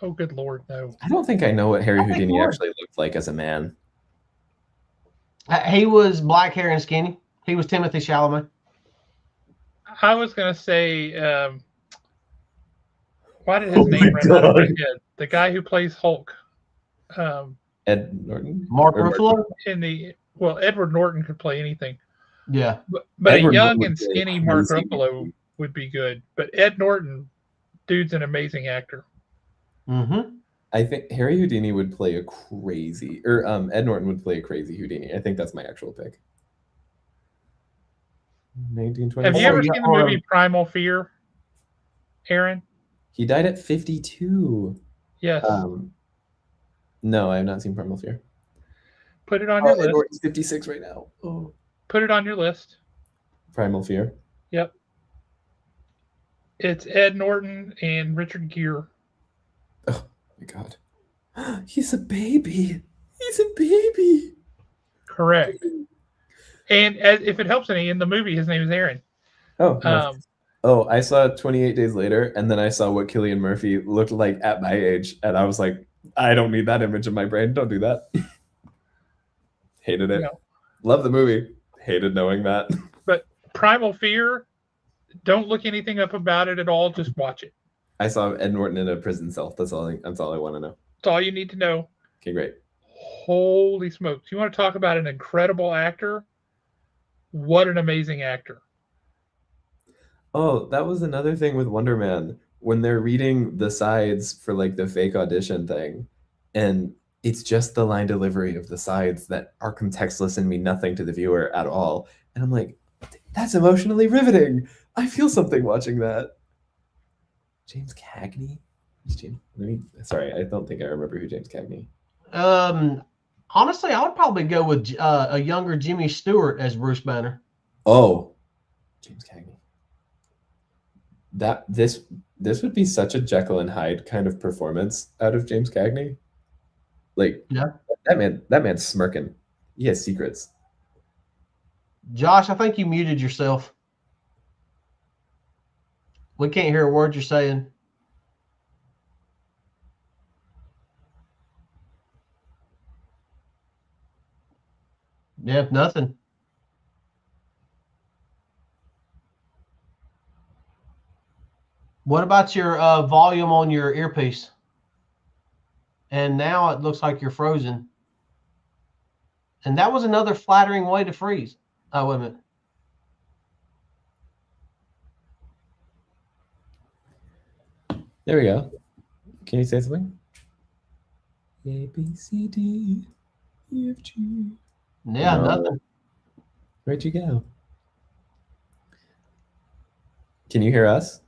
Oh, good Lord, no. I don't think I know what Harry Houdini actually looked like as a man. He was black hair and skinny. He was Timothy Chalamet. I was going to say, why did his name run out of my head? The guy who plays Hulk. Ed Norton? Mark Ruffalo? Edward Norton could play anything. Yeah. But a young and skinny Mark Ruffalo would be good. But Ed Norton, dude's an amazing actor. Mm-hmm. I think Harry Houdini would play a crazy, or Ed Norton would play a crazy Houdini. I think that's my actual pick. 1920. Have you ever seen the movie Primal Fear, Aaron? He died at 52. Yes. No, I have not seen Primal Fear. Put it on your list. Norton's 56 right now. Oh. Put it on your list. Primal Fear. Yep. It's Ed Norton and Richard Gere. Oh my God. He's a baby. He's a baby. Correct. And if it helps any, in the movie, his name is Aaron. Oh, I saw 28 Days Later, and then I saw what Cillian Murphy looked like at my age, and I was like, I don't need that image in my brain. Don't do that. Hated it. No. Love the movie. Hated knowing that. But Primal Fear. Don't look anything up about it at all. Just watch it. I saw Ed Norton in a prison cell. That's all I want to know. That's all you need to know. Okay, great. Holy smokes. You want to talk about an incredible actor? What an amazing actor. Oh, that was another thing with Wonder Man. When they're reading the sides for like the fake audition thing, and it's just the line delivery of the sides that are contextless and mean nothing to the viewer at all. And I'm like, that's emotionally riveting. I feel something watching that. James Cagney? Sorry, I don't think I remember who James Cagney. Honestly, I would probably go with a younger Jimmy Stewart as Bruce Banner. Oh, James Cagney. This would be such a Jekyll and Hyde kind of performance out of James Cagney. Like, yeah, that man's smirking. He has secrets. Josh, I think you muted yourself. We can't hear a word you're saying. Yeah, nothing. What about your volume on your earpiece? And now it looks like you're frozen. And that was another flattering way to freeze. Oh, wait a minute. There we go. Can you say something? A, B, C, D, E, F, G. Yeah, No. nothing. Where'd you go? Can you hear us?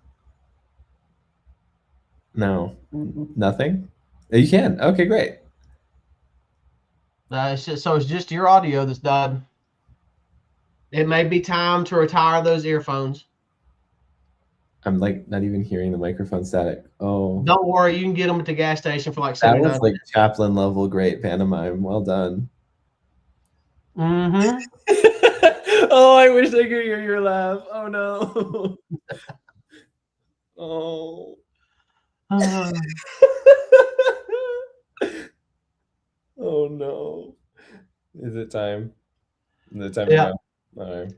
No. Nothing? You can. Okay, great. So it's just your audio that's died. It may be time to retire those earphones. I'm like not even hearing the microphone static. Oh, don't worry, you can get them at the gas station for like $79. That was like Chaplin level great pantomime. Well done. Mm-hmm. Oh, I wish I could hear your laugh. Oh no. Oh. Oh no. Is it time? Is it time to go? All right.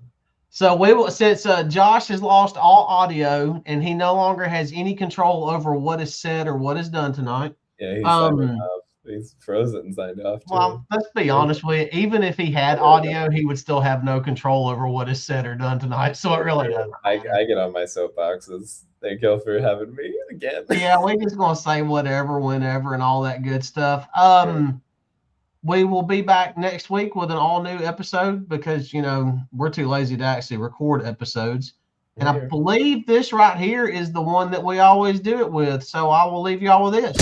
So we will, since Josh has lost all audio and he no longer has any control over what is said or what is done tonight. Yeah, he's signed off. He's frozen and signed off too. Well, let's be honest with you. Even if he had audio, he would still have no control over what is said or done tonight. So it really doesn't. I get on my soapboxes. Thank you for having me again. Yeah, we're just gonna say whatever, whenever, and all that good stuff. We will be back next week with an all-new episode because, we're too lazy to actually record episodes. And I believe this right here is the one that we always do it with. So I will leave y'all with this.